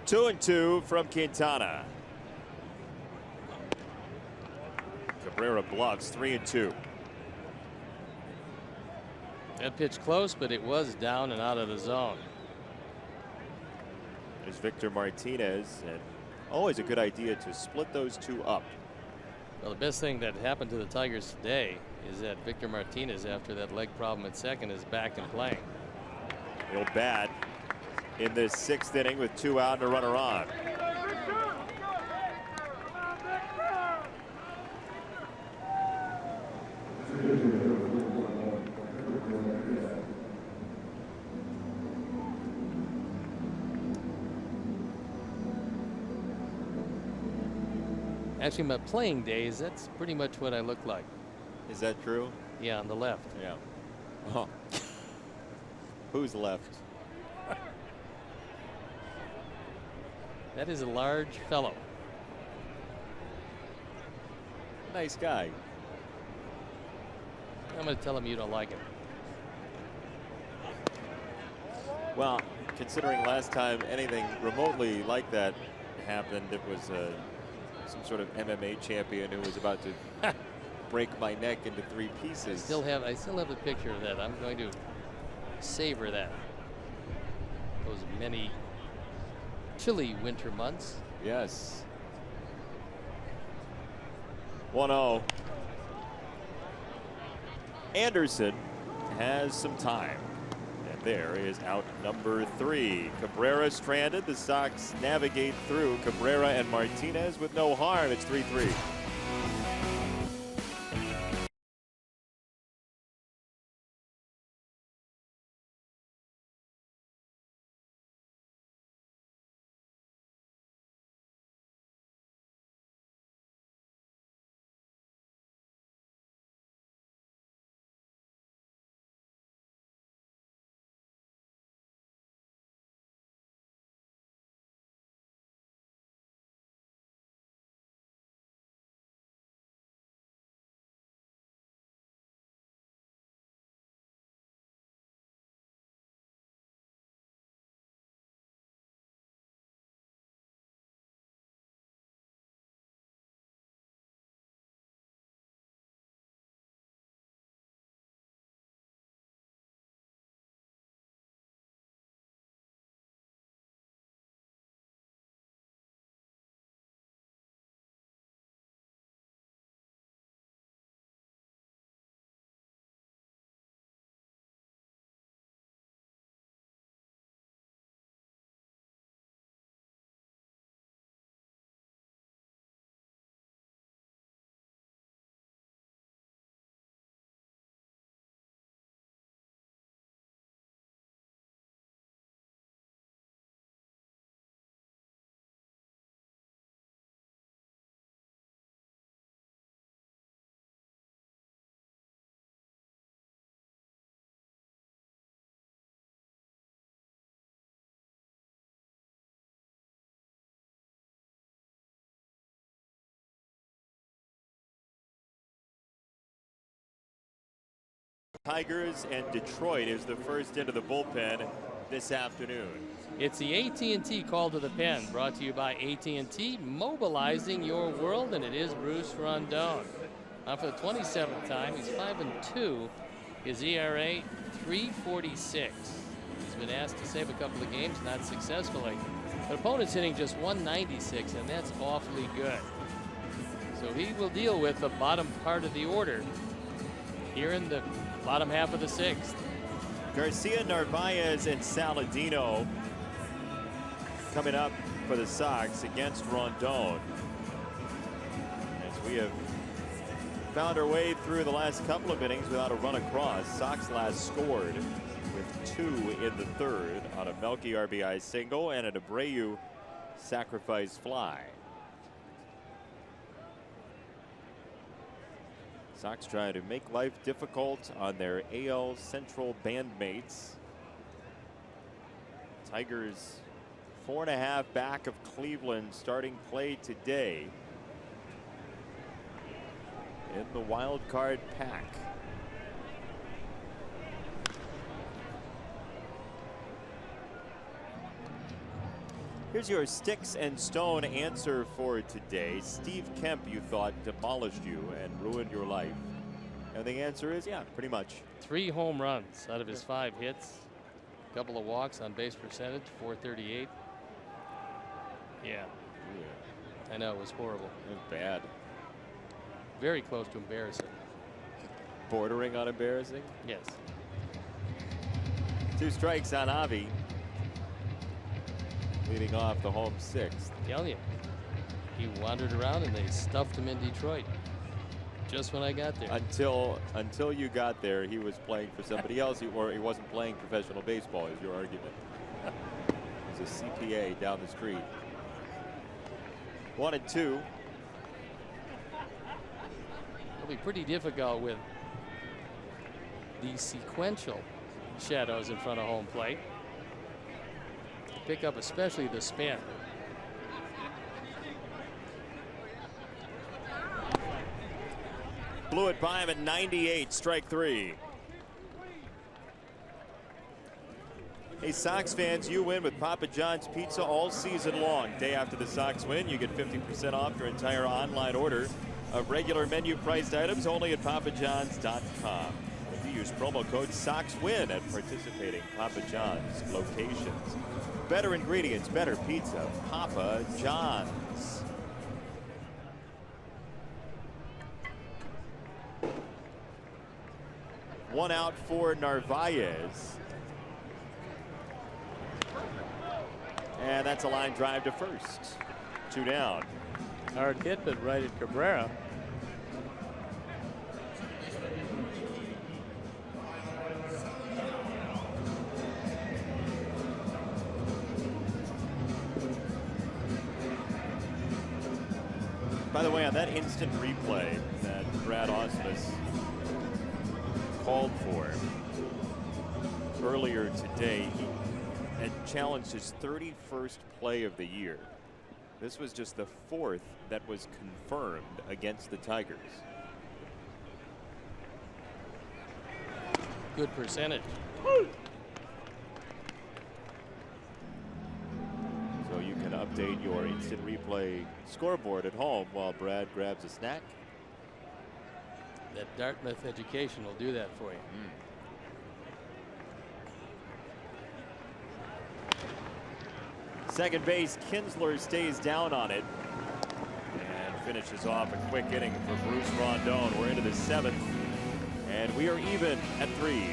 Two and two from Quintana. Cabrera bluffs. 3-2. That pitch close, but it was down and out of the zone. There's Victor Martinez, and always a good idea to split those two up. Well, the best thing that happened to the Tigers today is that Victor Martinez, after that leg problem at second, is back and playing. Real bad in this sixth inning with 2 out and a runner on. Actually, my playing days, that's pretty much what I look like. Is that true? Yeah, on the left. Yeah. Oh. Who's left? That is a large fellow. Nice guy. I'm going to tell him you don't like him. Well, considering last time anything remotely like that happened, it was some sort of MMA champion who was about to break my neck into 3 pieces. I still have the picture of that. I'm going to savor that. Those many chilly winter months. Yes. 1-0. Anderson has some time, and there is out number 3. Cabrera stranded. The Sox navigate through Cabrera and Martinez with no harm. It's 3-3. Tigers and Detroit is the first into the bullpen this afternoon. It's the AT&T call to the pen, brought to you by AT&T, mobilizing your world, and it is Bruce Rondon. For the 27th time, he's 5-2. His ERA, 3.46. He's been asked to save a couple of games, not successfully. But opponent's hitting just 196, and that's awfully good. So he will deal with the bottom part of the order here in the bottom half of the 6th. Garcia, Narvaez, and Saladino coming up for the Sox against Rondon. As we have found our way through the last couple of innings without a run across. Sox last scored with 2 in the 3rd on a Melky RBI single and an Abreu sacrifice fly. Sox trying to make life difficult on their AL Central bandmates. Tigers 4.5 back of Cleveland starting play today in the wild card pack. Here's your sticks and stone answer for today. Steve Kemp, you thought, demolished you and ruined your life. And the answer is, yeah, pretty much. 3 home runs out of his 5 hits. A couple of walks, on base percentage, .438. Yeah. I know, it was horrible. It was bad. Very close to embarrassing. Bordering on embarrassing? Yes. 2 strikes on Avi. Leading off the home 6th. Tell you, he wandered around and they stuffed him in Detroit. Just when I got there. Until you got there, he was playing for somebody else, or he wasn't playing professional baseball, is your argument. He's a CPA down the street. 1-2. It'll be pretty difficult with the sequential shadows in front of home plate. Pick up especially the spin. Blew it by him at 98, strike 3. Hey, Sox fans, you win with Papa John's Pizza all season long. Day after the Sox win, you get 50% off your entire online order of regular menu priced items only at papajohns.com. If you use promo code SOXWIN at participating Papa John's locations. Better ingredients, better pizza, Papa John's. One out for Narvaez. And that's a line drive to first. 2 down. Hard hit, but right at Cabrera. By the way, on that instant replay that Brad Ausmus called for earlier today, he had challenged his 31st play of the year. This was just the 4th that was confirmed against the Tigers. Good percentage. So you can update your instant replay scoreboard at home while Brad grabs a snack. That Dartmouth education will do that for you. Second base, Kinsler stays down on it and finishes off a quick inning for Bruce Rondon. We're into the 7th, and we are even at 3.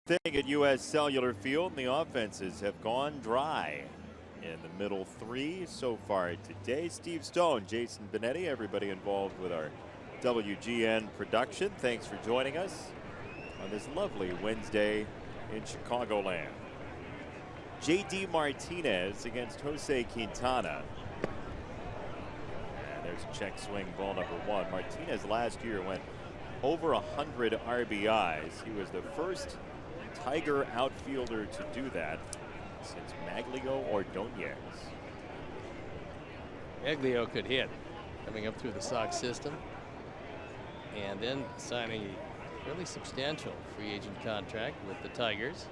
Thing at U.S. Cellular Field, and the offenses have gone dry in the middle 3 so far today. Steve Stone, Jason Benetti, everybody involved with our WGN production. Thanks for joining us on this lovely Wednesday in Chicagoland. J.D. Martinez against Jose Quintana. And there's a check swing, ball number 1. Martinez last year went over 100 RBIs. He was the first Tiger outfielder to do that since Maglio Ordonez. Maglio could hit, coming up through the Sox system, and then signing a really substantial free agent contract with the Tigers.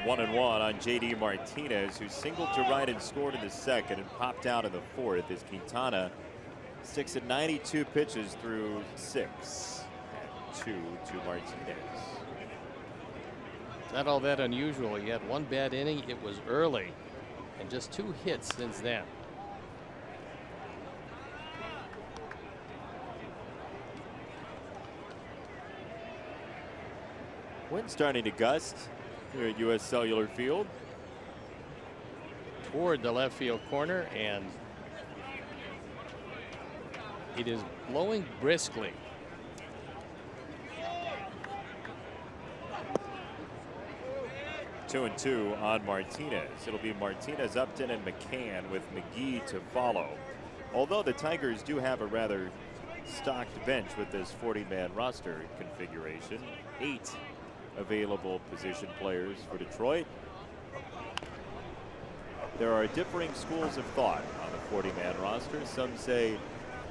One and one on J.D. Martinez, who singled to right and scored in the 2nd and popped out in the 4th as Quintana sticks at 92 pitches through 6. And 2 to Martinez. Not all that unusual. He had 1 bad inning. It was early, and just 2 hits since then. Wind starting to gust here at U.S. Cellular Field. Toward the left field corner, and it is blowing briskly. 2-2 on Martinez. It'll be Martinez, Upton, and McCann with McGee to follow. Although the Tigers do have a rather stocked bench with this 40-man roster configuration. 8 available position players for Detroit. There are differing schools of thought on the 40-man roster. Some say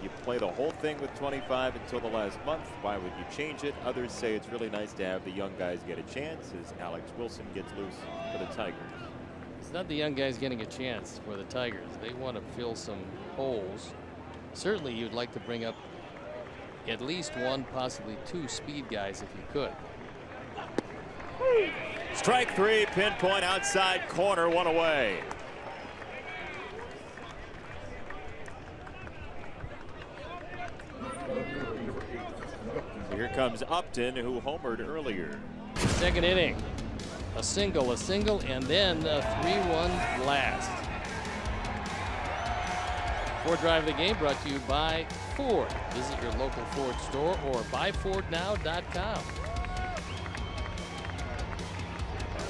you play the whole thing with 25 until the last month. Why would you change it? Others say it's really nice to have the young guys get a chance as Alex Wilson gets loose for the Tigers. It's not the young guys getting a chance for the Tigers. They want to fill some holes. Certainly you'd like to bring up at least 1, possibly 2 speed guys if you could. Strike 3, pinpoint outside corner, 1 away. Here comes Upton, who homered earlier. Second inning. A single, and then a 3-1 blast. Ford Drive of the Game brought to you by Ford. Visit your local Ford store or buyfordnow.com.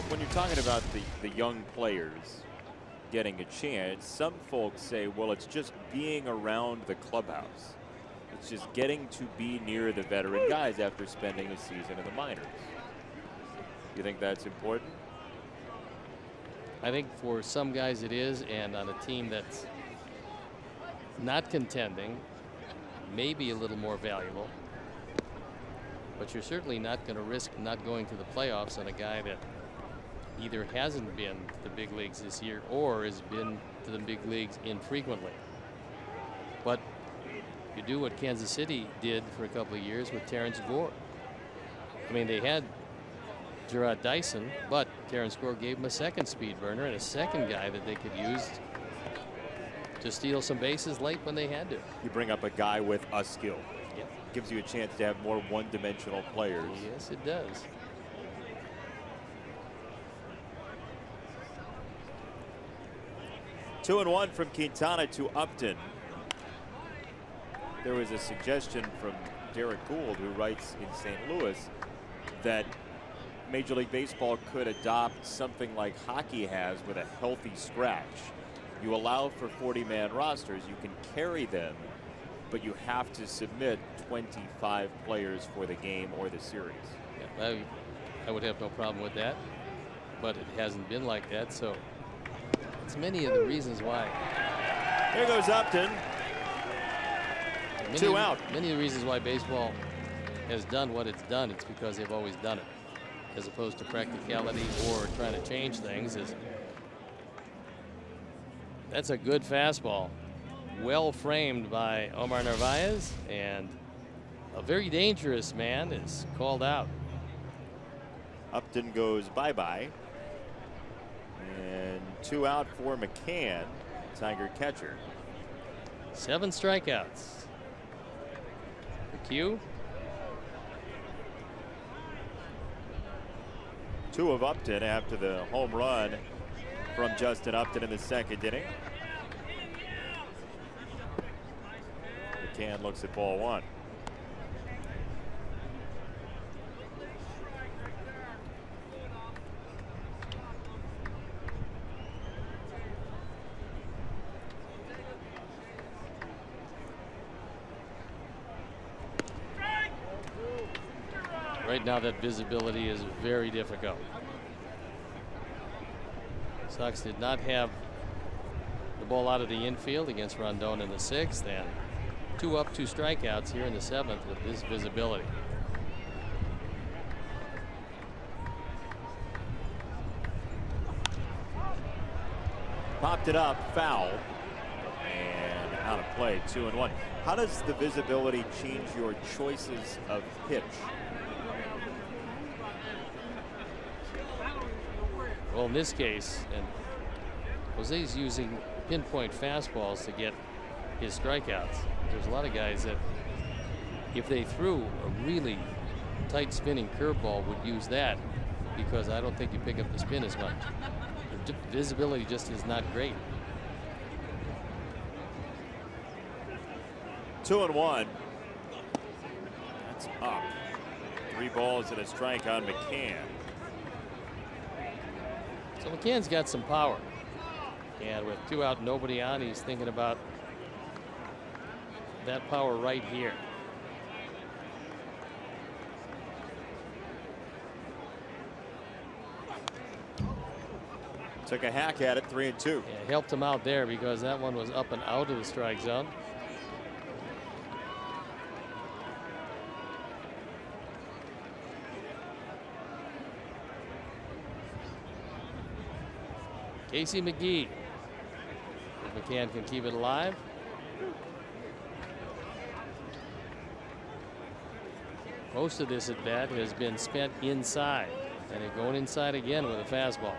When you're talking about the young players getting a chance, some folks say, well, it's just being around the clubhouse. It's just getting to be near the veteran guys after spending a season in the minors. You think that's important? I think for some guys it is, and on a team that's not contending, maybe a little more valuable. But you're certainly not going to risk not going to the playoffs on a guy that either hasn't been to the big leagues this year or has been to the big leagues infrequently. But you do what Kansas City did for a couple of years with Terrence Gore. I mean, they had Gerard Dyson, but Terrence Gore gave him a second speed burner and a second guy that they could use to steal some bases late when they had to. You bring up a guy with a skill. Yep. Gives you a chance to have more one-dimensional players. Yes, it does. Two and one from Quintana to Upton. There was a suggestion from Derek Gould, who writes in St. Louis, that Major League Baseball could adopt something like hockey has with a healthy scratch. You allow for 40-man rosters, you can carry them, but you have to submit 25 players for the game or the series. Yeah, I would have no problem with that, but it hasn't been like that, so it's many of the reasons why. Here goes Upton. Two out. Many of the reasons why baseball has done what it's done, it's because they've always done it, as opposed to practicality or trying to change things. That's a good fastball, well framed by Omar Narvaez, and a very dangerous man is called out. Upton goes bye-bye, and 2 out for McCann, Tiger catcher. 7 strikeouts. Q. 2 of Upton after the home run from Justin Upton in the second inning. McCann looks at ball 1. Right now that visibility is very difficult. Sox did not have the ball out of the infield against Rondon in the 6th, and 2 up, 2 strikeouts here in the 7th with this visibility. Popped it up, foul, and out of play, 2-1. How does the visibility change your choices of pitch? Well, in this case, and Jose's using pinpoint fastballs to get his strikeouts. There's a lot of guys that, if they threw a really tight spinning curveball, would use that, because I don't think you pick up the spin as much. The visibility just is not great. 2-1. That's up. 3 balls and a strike on McCann. So McCann's got some power. And with 2 out, nobody on, he's thinking about that power right here. Took a hack at it, 3-2. Yeah, helped him out there because that one was up and out of the strike zone. Casey McGee. If McCann can keep it alive. Most of this at bat has been spent inside, and they're going inside again with a fastball.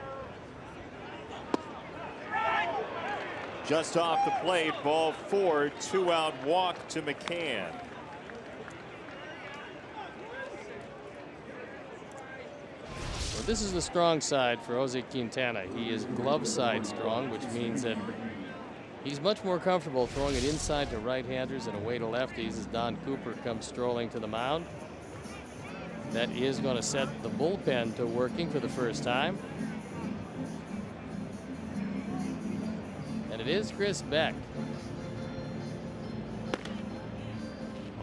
Just off the plate, ball 4, 2 out walk to McCann. Well, this is the strong side for Jose Quintana. He is glove side strong, which means that he's much more comfortable throwing it inside to right-handers and away to lefties as Don Cooper comes strolling to the mound. That is going to set the bullpen to working for the first time. And it is Chris Beck.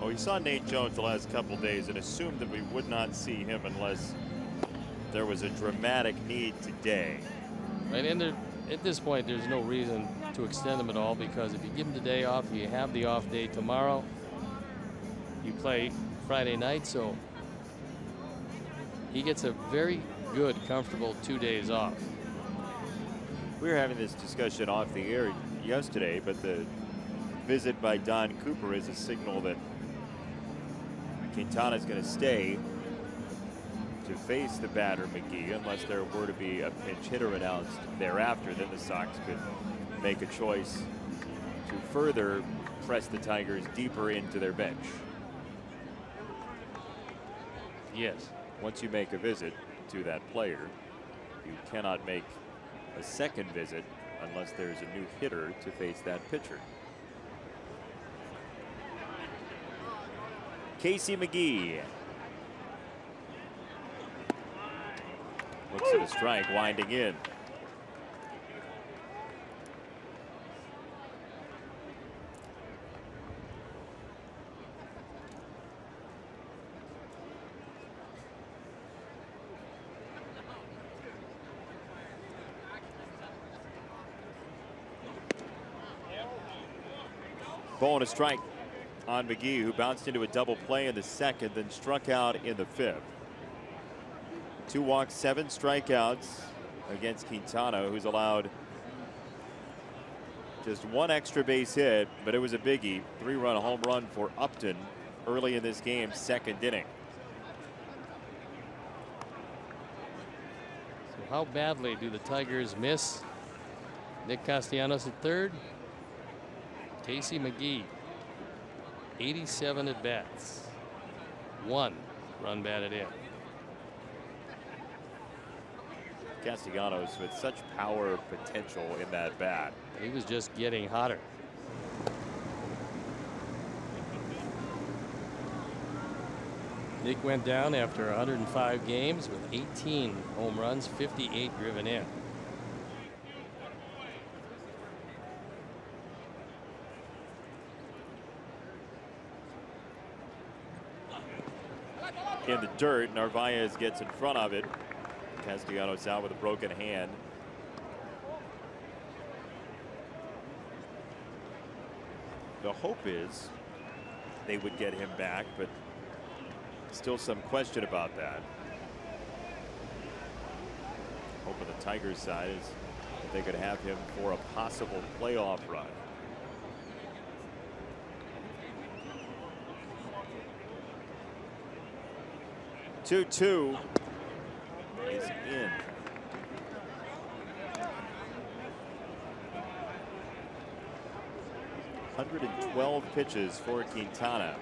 Oh, we saw Nate Jones the last couple days and assumed that we would not see him unless there was a dramatic need today. Right, and at this point, there's no reason to extend him at all, because if you give him the day off, you have the off day tomorrow. You play Friday night, so he gets a very good, comfortable 2 days off. We were having this discussion off the air yesterday, but the visit by Don Cooper is a signal that Quintana is going to stay to face the batter McGee, unless there were to be a pinch hitter announced thereafter. Then the Sox could make a choice to further press the Tigers deeper into their bench. Yes. Once you make a visit to that player, you cannot make a second visit unless there's a new hitter to face that pitcher. Casey McGee looks at a strike, winding in. Ball and a strike on McGee, who bounced into a double play in the second, then struck out in the 5th. 2 walks, 7 strikeouts against Quintana, who's allowed just 1 extra base hit, but it was a biggie. 3-run home run for Upton early in this game, 2nd inning. So how badly do the Tigers miss Nick Castellanos at 3rd? Casey McGee, 87 at bats, 1 run batted in. Castellanos with such power potential in that bat. He was just getting hotter. Nick went down after 105 games with 18 home runs, 58 driven in. In the dirt, Narvaez gets in front of it. Castellanos out with a broken hand. The hope is they would get him back, but still some question about that. Hope on the Tigers side is that they could have him for a possible playoff run. Two is in. .112 pitches for Quintana.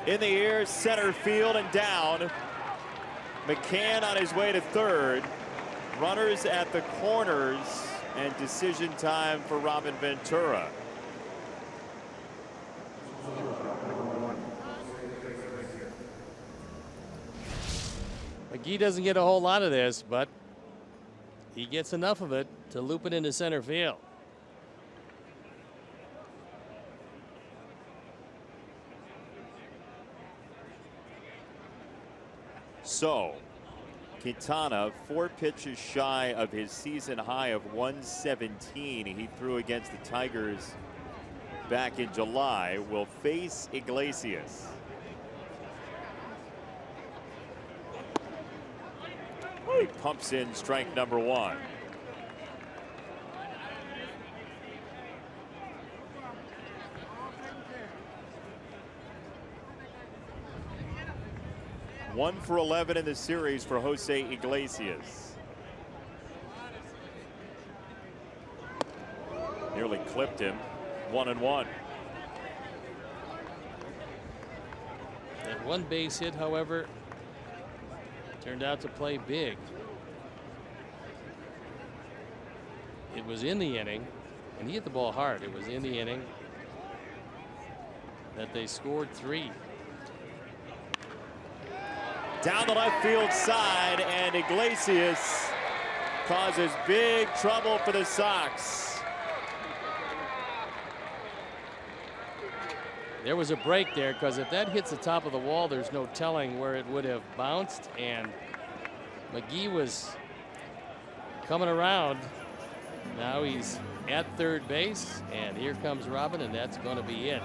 In the air, center field and down. McCann on his way to 3rd. Runners at the corners and decision time for Robin Ventura. McGee doesn't get a whole lot of this, but he gets enough of it to loop it into center field. So Quintana 4 pitches shy of his season high of 117 he threw against the Tigers back in July. Will face Iglesias. He pumps in strike number 1. One for 11 in the series for Jose Iglesias. Nearly clipped him. 1-1. That one base hit, however, turned out to play big. It was in the inning, and he hit the ball hard. It was in the inning that they scored 3. Down the left field side, and Iglesias causes big trouble for the Sox. There was a break there, because if that hits the top of the wall, there's no telling where it would have bounced, and McGee was coming around. Now he's at third base, and here comes Robin, and that's going to be it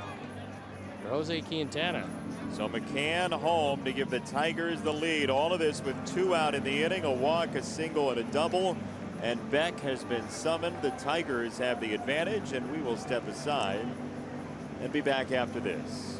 for Jose Quintana. So McCann home to give the Tigers the lead. All of this with 2 out in the inning, a walk, a single, and a double. And Beck has been summoned. The Tigers have the advantage, and we will step aside and be back after this.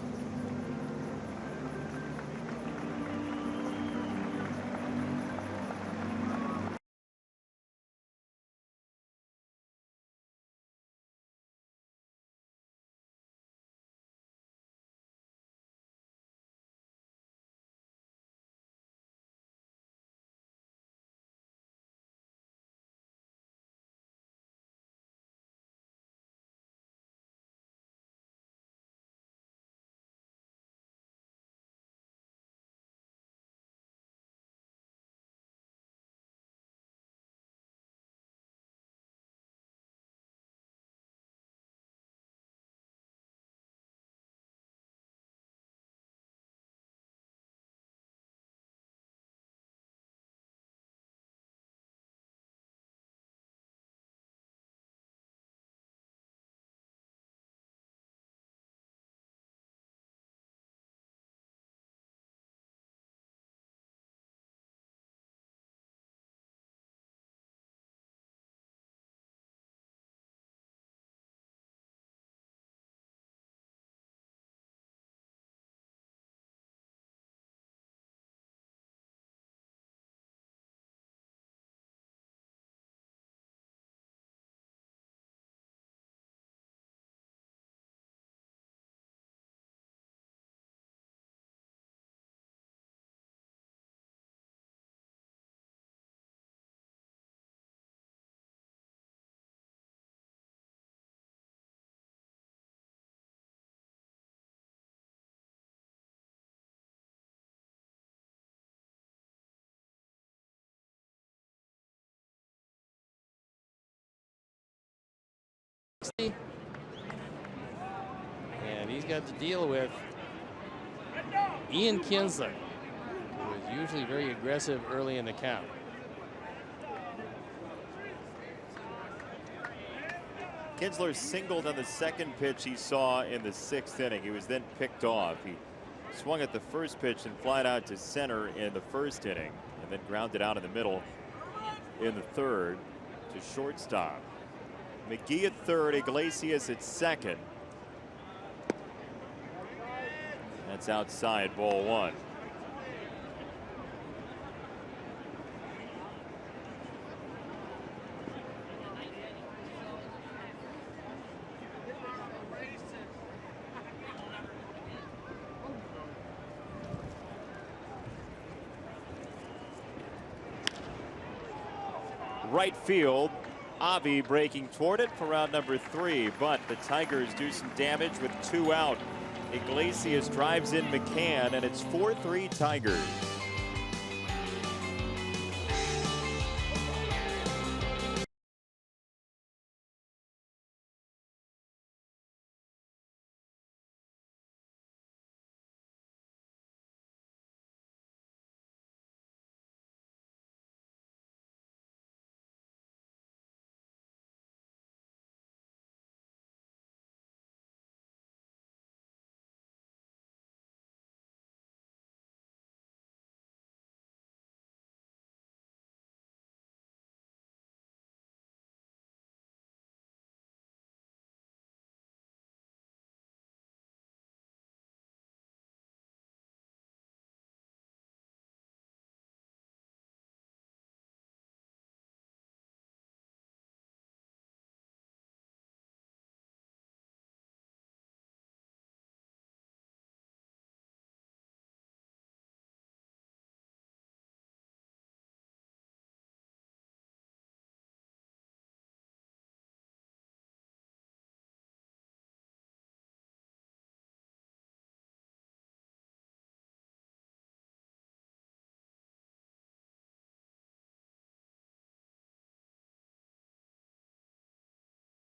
And he's got to deal with Ian Kinsler, who is usually very aggressive early in the count. Kinsler singled on the second pitch he saw in the 6th inning. He was then picked off. He swung at the first pitch and flied out to center in the 1st inning, and then grounded out in the middle in the 3rd to shortstop. McGee at 3rd, Iglesias at 2nd. That's outside, ball 1. Right field, Avi breaking toward it for round number 3, but the Tigers do some damage with 2 out. Iglesias drives in McCann, and it's 4-3 Tigers.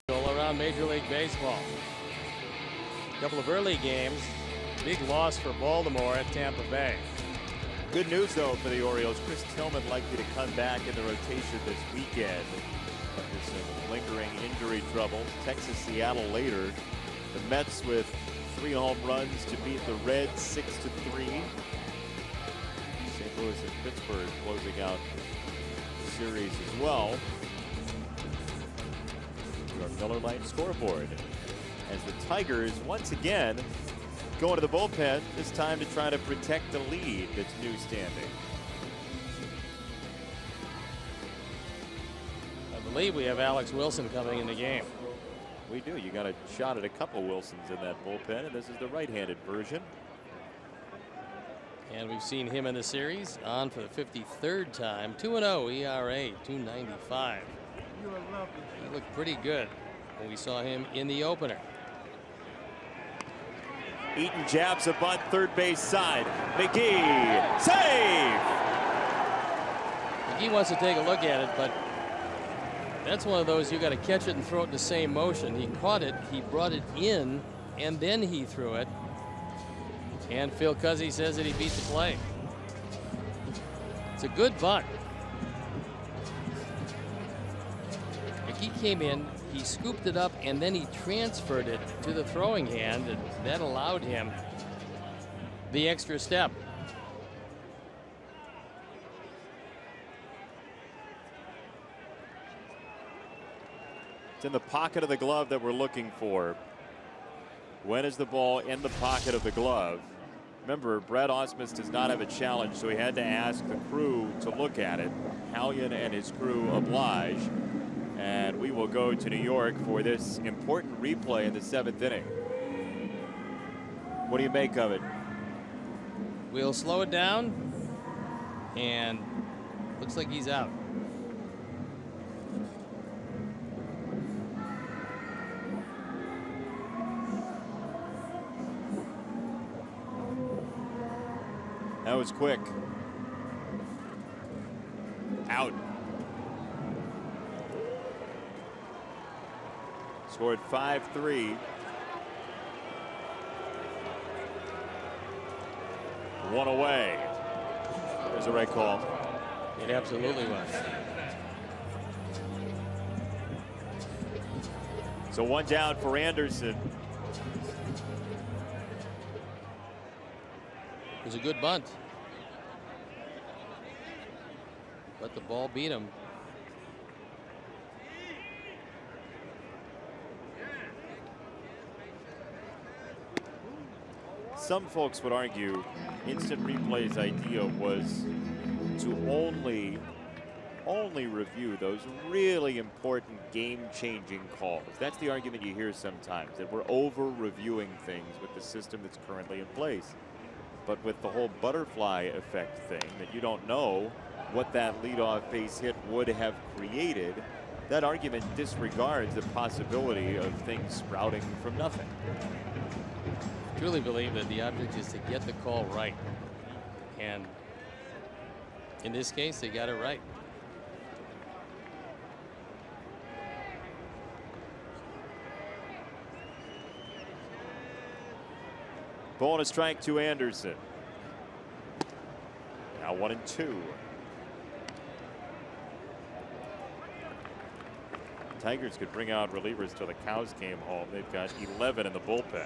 All around Major League Baseball. A couple of early games. Big loss for Baltimore at Tampa Bay. Good news, though, for the Orioles. Chris Tillman likely to come back in the rotation this weekend. After some lingering injury trouble. Texas, Seattle later. The Mets with 3 home runs to beat the Reds 6-3. St. Louis and Pittsburgh closing out the series as well. Our Miller Lite scoreboard as the Tigers once again go into the bullpen, this time to try to protect the lead that's new standing. I believe we have Alex Wilson coming in the game. We do. You got a shot at a couple Wilsons in that bullpen, and this is the right-handed version. And we've seen him in the series on for the 53rd time. 2-0 ERA, 295. He looked pretty good when we saw him in the opener. Eaton jabs a bunt, third base side. McGee, save! McGee wants to take a look at it, but that's one of those you got to catch it and throw it in the same motion. He caught it, he brought it in, and then he threw it. And Phil Cuzzy says that he beat the play. It's a good bunt. He came in, he scooped it up, and then he transferred it to the throwing hand, and that allowed him the extra step. It's in the pocket of the glove that we're looking for. When is the ball in the pocket of the glove? Remember, Brad Ausmus does not have a challenge, so he had to ask the crew to look at it. Hallion and his crew oblige. And we will go to New York for this important replay in the 7th inning. What do you make of it? We'll slow it down, and looks like he's out. That was quick. Out. Scored 5-3. One away. There's a right call. It absolutely was. So 1 down for Anderson. It was a good bunt, but the ball beat him. Some folks would argue instant replay's idea was to only review those really important game-changing calls. That's the argument you hear sometimes, that we're over-reviewing things with the system that's currently in place. But with the whole butterfly effect thing, that you don't know what that leadoff base hit would have created, that argument disregards the possibility of things sprouting from nothing. I truly believe that the object is to get the call right. And in this case, they got it right. Ball and a strike to Anderson. Now 1-2. Tigers could bring out relievers till the cows came home. They've got 11 in the bullpen.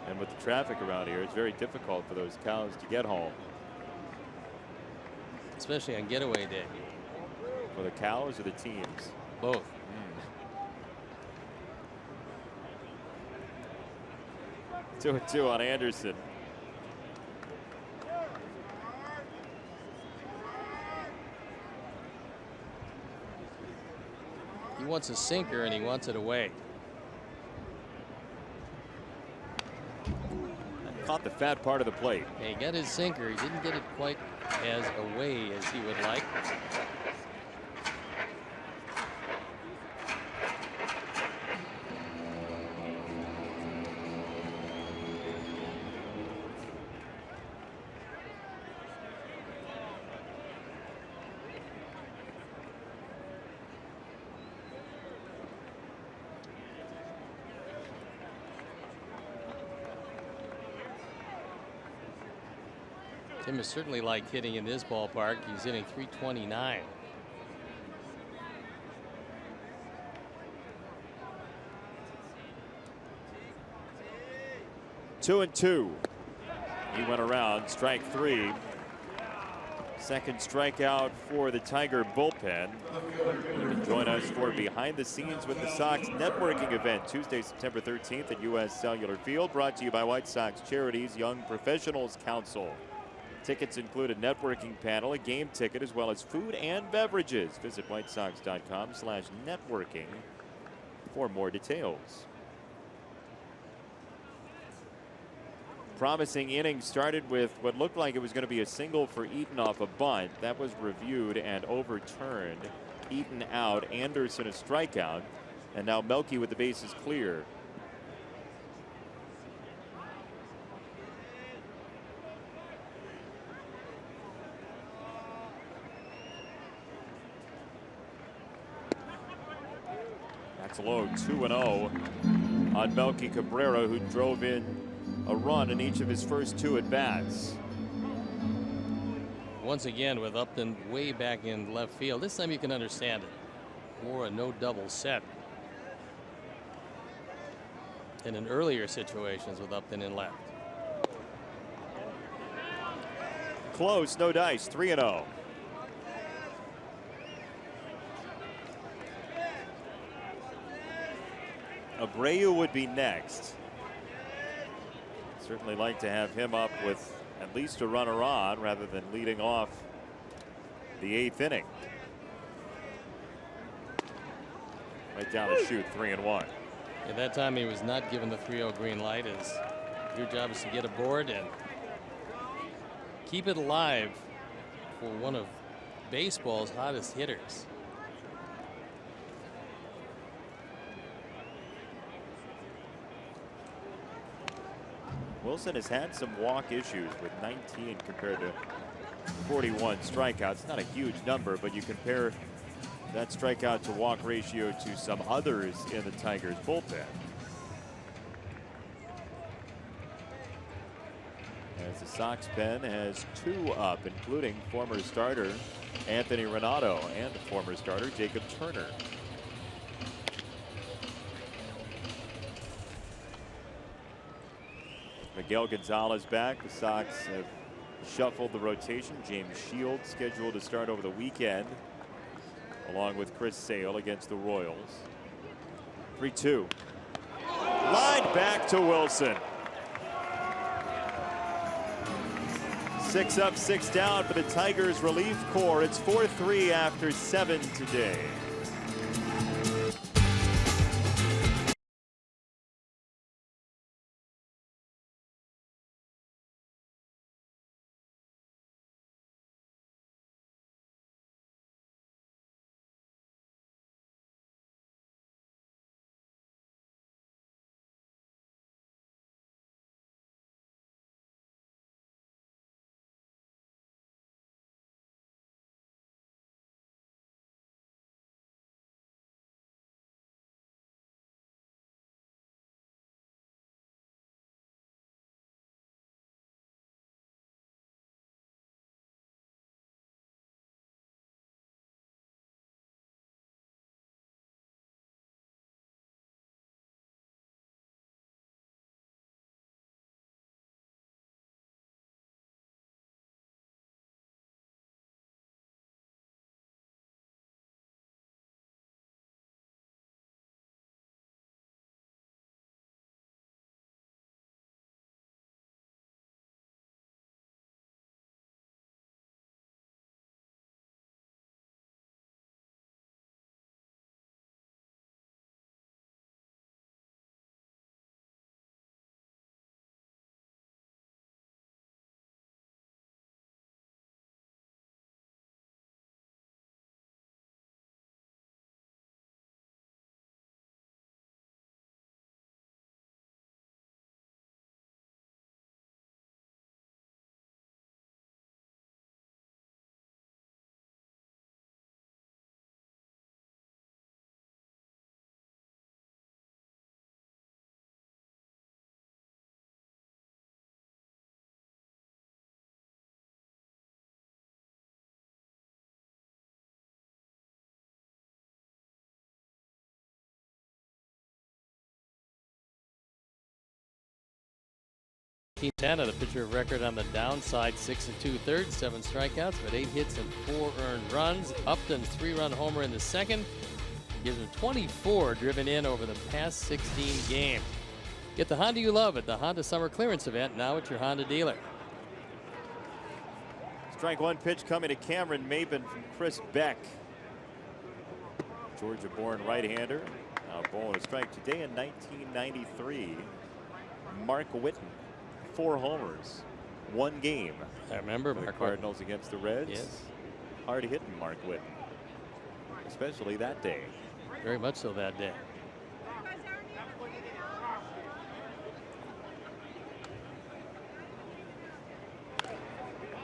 And with the traffic around here, it's very difficult for those cows to get home. Especially on getaway day. For the cows or the teams? Both. 2-2 on Anderson. He wants a sinker and he wants it away. Caught the fat part of the plate. Yeah, he got his sinker. He didn't get it quite as away as he would like. Tim is certainly like hitting in this ballpark. He's hitting .329. Two and two. He went around, strike three. Second strikeout for the Tiger bullpen. You can join us for Behind the Scenes with the Sox networking event Tuesday, September 13th at U.S. Cellular Field, brought to you by White Sox Charities Young Professionals Council. Tickets include a networking panel, a game ticket, as well as food and beverages. Visit whitesox.com/networking for more details. Promising inning started with what looked like it was going to be a single for Eaton off a bunt. That was reviewed and overturned. Eaton out, Anderson a strikeout, and now Melky with the bases clear. That's low, 2-0 on Melky Cabrera, who drove in a run in each of his first two at bats. Once again with Upton way back in left field. This time you can understand it. More a no double set than in earlier situations with Upton in left. Close, no dice, 3-0. Abreu would be next. Certainly like to have him up with at least a runner on rather than leading off the eighth inning. Right down the chute, 3-1. At that time he was not given the 3-0 green light, as your job is to get aboard and keep it alive for one of baseball's hottest hitters. Wilson has had some walk issues with 19 compared to 41 strikeouts. Not a huge number, but you compare that strikeout to walk ratio to some others in the Tigers bullpen. As the Sox pen has two up, including former starter Anthony Renato and former starter Jacob Turner. Miguel Gonzalez back. The Sox have shuffled the rotation. James Shields scheduled to start over the weekend, along with Chris Sale against the Royals. 3-2. Line back to Wilson. 6 up, 6 down for the Tigers relief corps. It's 4-3 after 7 today. Quintana, the pitcher of record on the downside, 6 2/3, 7 strikeouts, but 8 hits and 4 earned runs. Upton's 3-run homer in the second gives him 24 driven in over the past 16 games. Get the Honda you love at the Honda Summer Clearance Event, now at your Honda dealer. Strike one pitch coming to Cameron Maybin from Chris Beck. Georgia-born right-hander. Now ball and a strike today in 1993. Mark Whitten, 4 homers, 1 game. I remember the Cardinals against the Reds. Yes. Hard hitting Mark Whitten, especially that day. Very much so that day.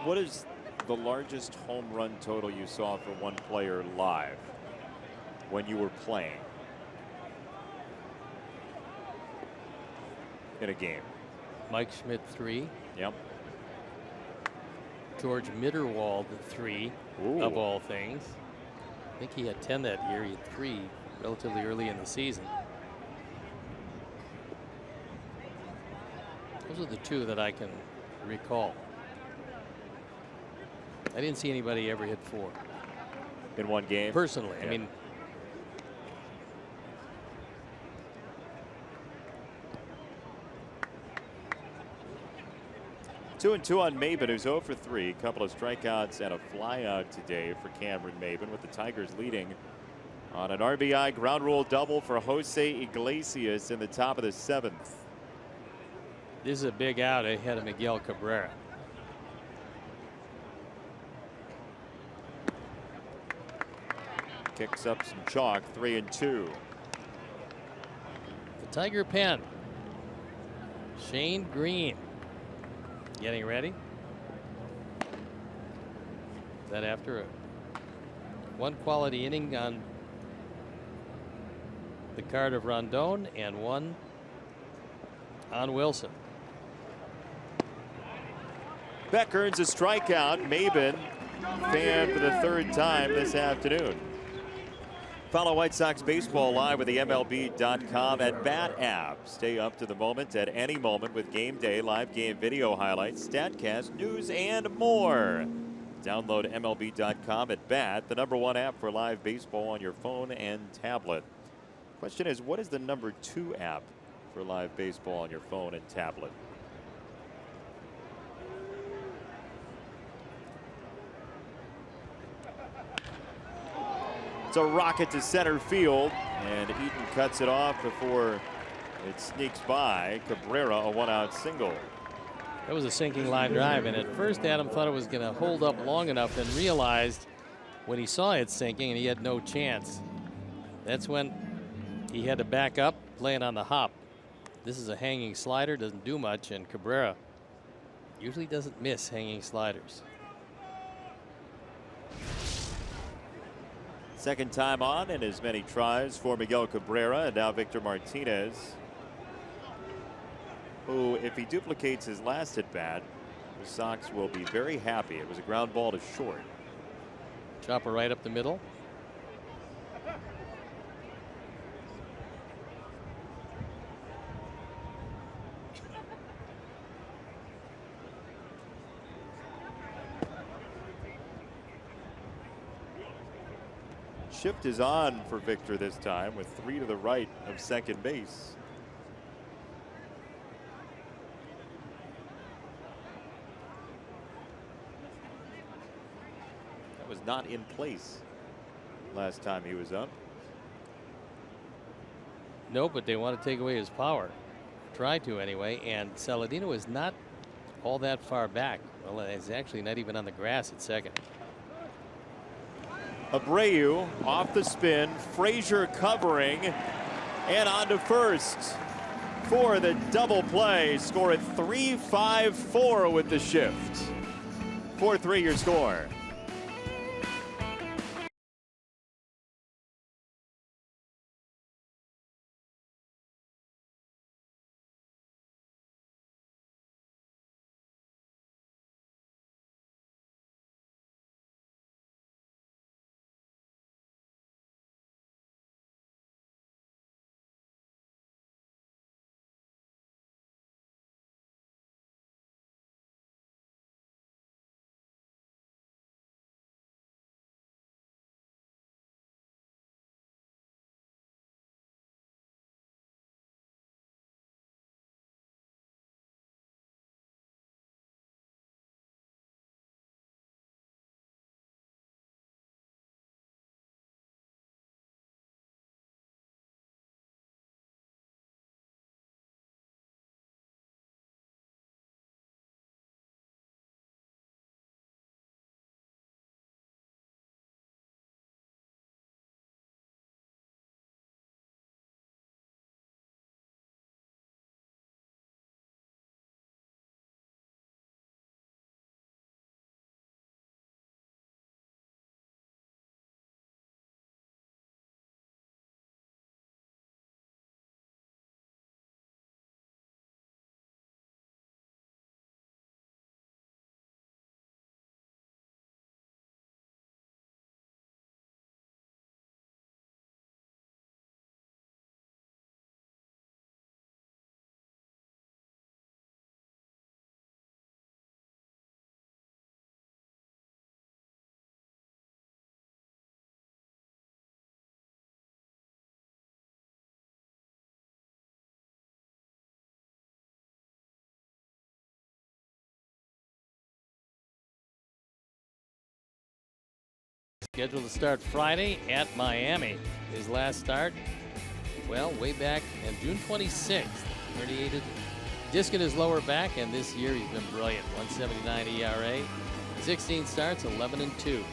What is the largest home run total you saw for one player live when you were playing in a game? Mike Schmidt, 3. Yep. George Mitterwald, 3. Ooh. Of all things. I think he had 10 that year. He had 3 relatively early in the season. Those are the 2 that I can recall. I didn't see anybody ever hit 4 in one game personally. Yeah. I mean, Two and 2 on Maybin, who's 0 for 3. A couple of strikeouts and a flyout today for Cameron Maybin, with the Tigers leading on an RBI ground rule double for Jose Iglesias in the top of the 7th. this is a big out ahead of Miguel Cabrera. Kicks up some chalk, 3 and 2. The Tiger pen. Shane Green getting ready. Is that after one quality inning on the card of Rondon and 1 on Wilson. Beck earns a strikeout. Maybin fanned for the 3rd time this afternoon. Follow White Sox baseball live with the MLB.com at Bat app. Stay up to the moment at any moment with game day, live game video highlights, StatCast, news, and more. Download MLB.com at Bat, the #1 app for live baseball on your phone and tablet. Question is, what is the #2 app for live baseball on your phone and tablet? It's a rocket to center field, and Eaton cuts it off before it sneaks by. Cabrera, a 1-out single. That was a sinking line drive, and at first Adam thought it was going to hold up long enough, and realized when he saw it sinking and he had no chance, that's when he had to back up, playing on the hop. This is a hanging slider, doesn't do much, and Cabrera usually doesn't miss hanging sliders. Second time on and as many tries for Miguel Cabrera, and now Victor Martinez, who, if he duplicates his last at bat, the Sox will be very happy. It was a ground ball to short. Chopper right up the middle. Shift is on for Victor this time, with 3 to the right of second base. That was not in place last time he was up. No, but they want to take away his power. Try to anyway, and Saladino is not all that far back. Well, it's actually not even on the grass at second. Abreu off the spin, Frazier covering, and on to first for the double play. Score at 3-5-4 with the shift. 4-3 your score. scheduled to start Friday at Miami. His last start, well, way back on June 26th. Herniated disc in his lower back, and this year he's been brilliant. 1.79 ERA, 16 starts, 11-2.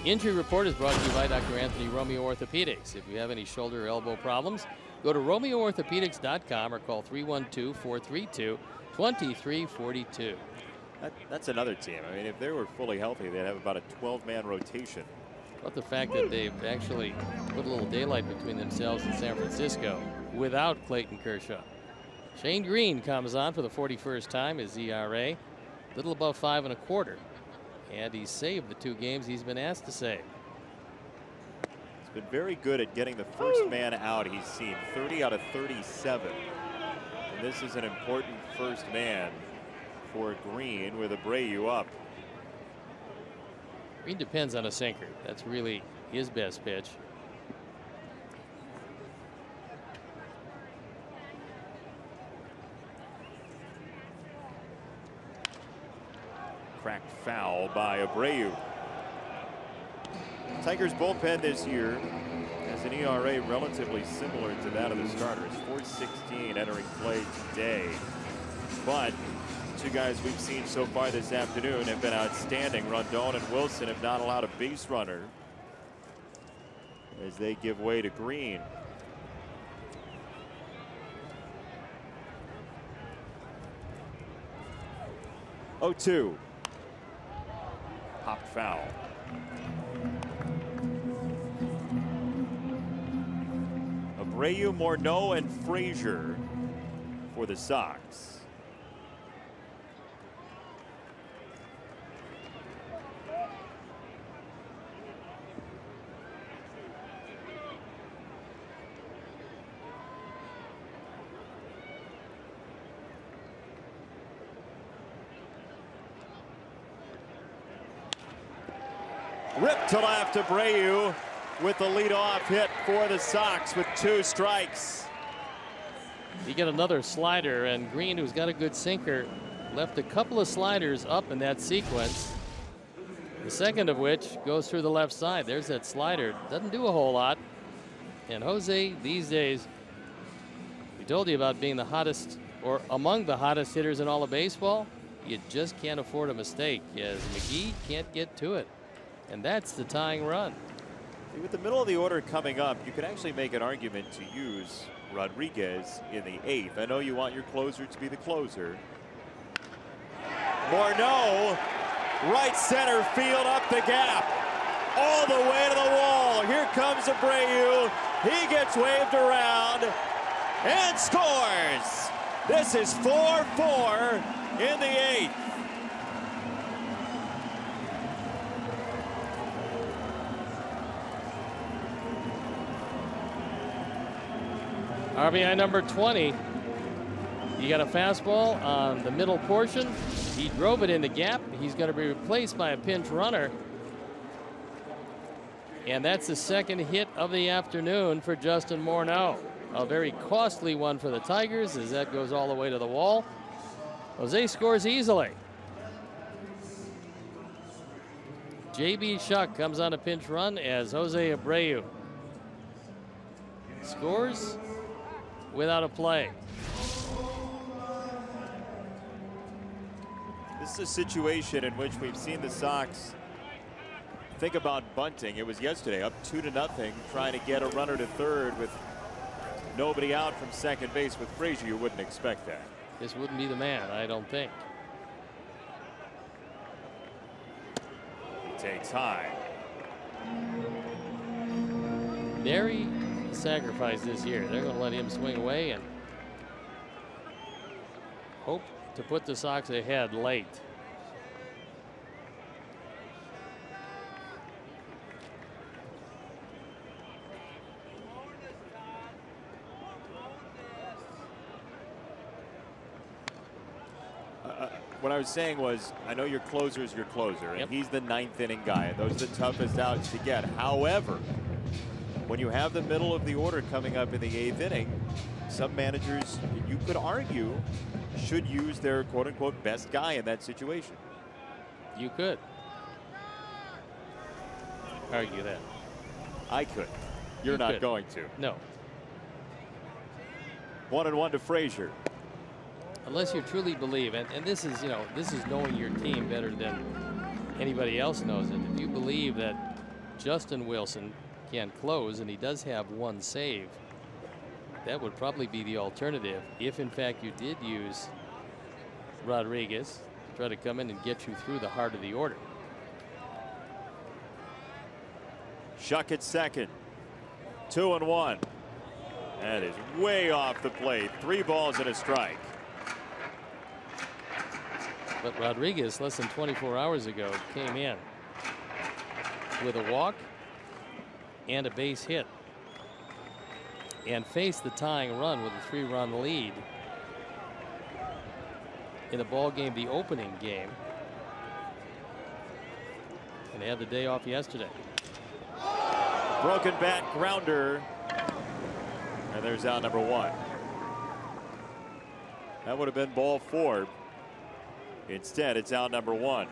Injury report is brought to you by Dr. Anthony Romeo Orthopedics. If you have any shoulder or elbow problems, go to RomeoOrthopedics.com or call 312-432-2342. That's another team. I mean, if they were fully healthy, they'd have about a 12-man rotation. But the fact that they've actually put a little daylight between themselves and San Francisco without Clayton Kershaw. Shane Green comes on for the 41st time. His ERA a little above 5 1/4. And he saved the 2 games he's been asked to save. He's been very good at getting the first man out he's seen. 30 out of 37. And this is an important first man for Green with Abreu up. Green depends on a sinker. That's really his best pitch. Cracked foul by Abreu. Tigers bullpen this year has an ERA relatively similar to that of the starters. 4.16 entering play today. But the 2 guys we've seen so far this afternoon have been outstanding. Rondon and Wilson have not allowed a base runner as they give way to Green. Oh, 2. Popped foul. Abreu, Morneau, and Frazier for the Sox. Ripped to left, Abreu with the leadoff hit for the Sox with 2 strikes. You get another slider, and Green, who's got a good sinker, left a couple of sliders up in that sequence. The second of which goes through the left side. There's that slider. Doesn't do a whole lot. And Jose, these days, we told you about being the hottest or among the hottest hitters in all of baseball. You just can't afford a mistake, as McGee can't get to it. And that's the tying run. With the middle of the order coming up, you could actually make an argument to use Rodriguez in the 8th. I know you want your closer to be the closer. Morneau, right center field, up the gap, all the way to the wall. Here comes Abreu. He gets waved around and scores. This is 4-4 in the 8th. RBI number 20. You got a fastball on the middle portion. He drove it in the gap. He's going to be replaced by a pinch runner. And that's the second hit of the afternoon for Justin Morneau. A very costly one for the Tigers as that goes all the way to the wall. Jose scores easily. J.B. Shuck comes on a pinch run as Jose Abreu scores without a play. This is a situation in which we've seen the Sox think about bunting. It was yesterday, up 2-0, trying to get a runner to third with nobody out from second base with Frazier. You wouldn't expect that. This wouldn't be the man, I don't think. He takes high. Nary sacrifice this year. They're going to let him swing away and hope to put the Sox ahead late. What I was saying was, I know your closer is your closer, and he's the 9th inning guy, and those are the toughest outs to get. However, when you have the middle of the order coming up in the 8th inning, some managers, you could argue, should use their quote-unquote best guy in that situation. You could. argue that. I could. You're not going to. No. 1-1 to Frazier. Unless you truly believe, and this is, this is knowing your team better than anybody else knows it. If you believe that Justin Wilson can close, and he does have one save, that would probably be the alternative if in fact you did use Rodriguez to try to come in and get you through the heart of the order. Shuck at second. 2-1. That is way off the plate. 3 balls and a strike. But Rodriguez, less than 24 hours ago, came in with a walk and a base hit and faced the tying run with a 3-run lead in a ball game, the opening game, and they had the day off yesterday. Broken bat grounder, and there's out number 1. That would have been ball 4. Instead, it's out number 1.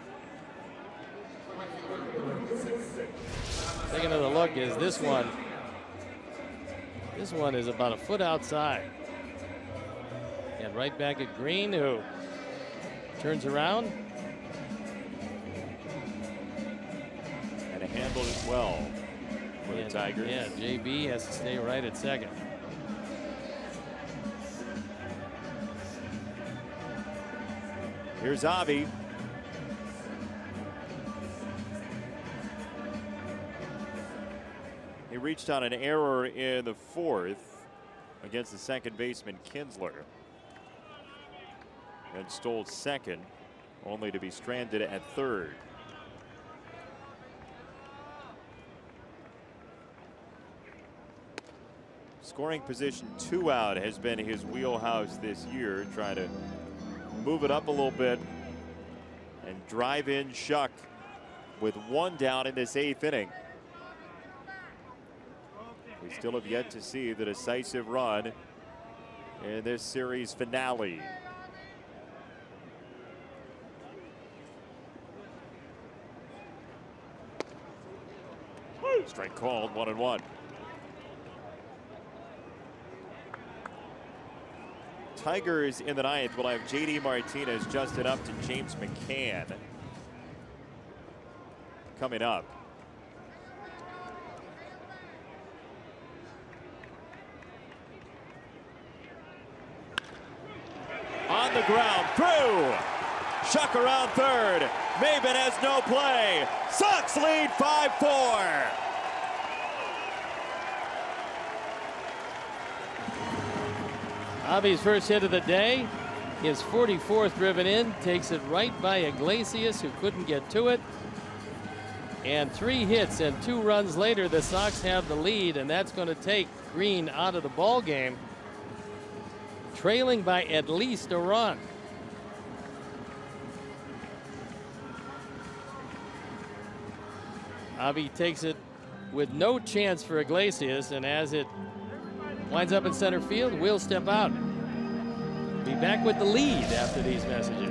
Taking another look is this one. This one is about a foot outside. And right back at Green, who turns around. And handled it well for the Tigers. Yeah, JB has to stay right at second. Here's Avi. He reached on an error in the 4th against the second baseman Kinsler and stole second, only to be stranded at third. Scoring position 2 out has been his wheelhouse this year, trying to move it up a little bit and drive in Shuck with 1 down in this 8th inning. We still have yet to see the decisive run in this series finale. Strike called, 1-1. Tigers in the 9th will have J.D. Martinez justed up to James McCann coming up. On the ground, through. Shuck around third. Maben has no play. Sox lead 5-4. Avi's first hit of the day, his 44th driven in, takes it right by Iglesias, who couldn't get to it. And 3 hits and 2 runs later, the Sox have the lead, and that's going to take Green out of the ball game, trailing by at least a run. Avi takes it with no chance for Iglesias, and as it winds up in center field, will step out. Be back with the lead after these messages.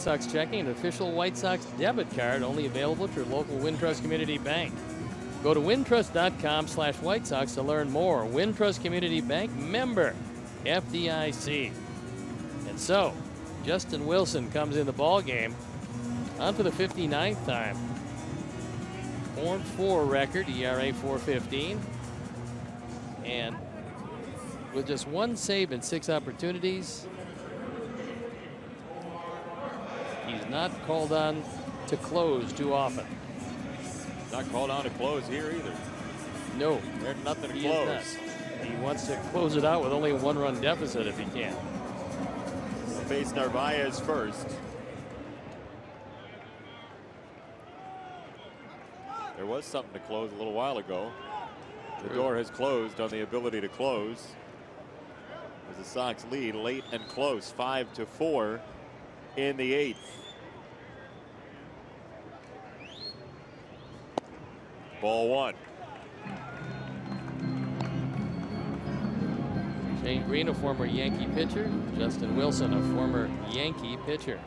Sox checking, an official White Sox debit card, only available at your local Wintrust Community Bank. Go to wintrust.com/White Sox to learn more. Wintrust Community Bank, member FDIC. And so, Justin Wilson comes in the ball game on for the 59th time. 4-4 record, ERA 4.15. And with just one save and 6 opportunities, he's not called on to close too often. Not called on to close here either. No. There's nothing to He close. is not. He wants to close it out with only a 1-run deficit if he can. Face Narvaez first. There was something to close a little while ago. The door has closed on the ability to close. As the Sox lead late and close, 5-4 in the 8th. Ball 1. Shane Green, a former Yankee pitcher. Justin Wilson, a former Yankee pitcher.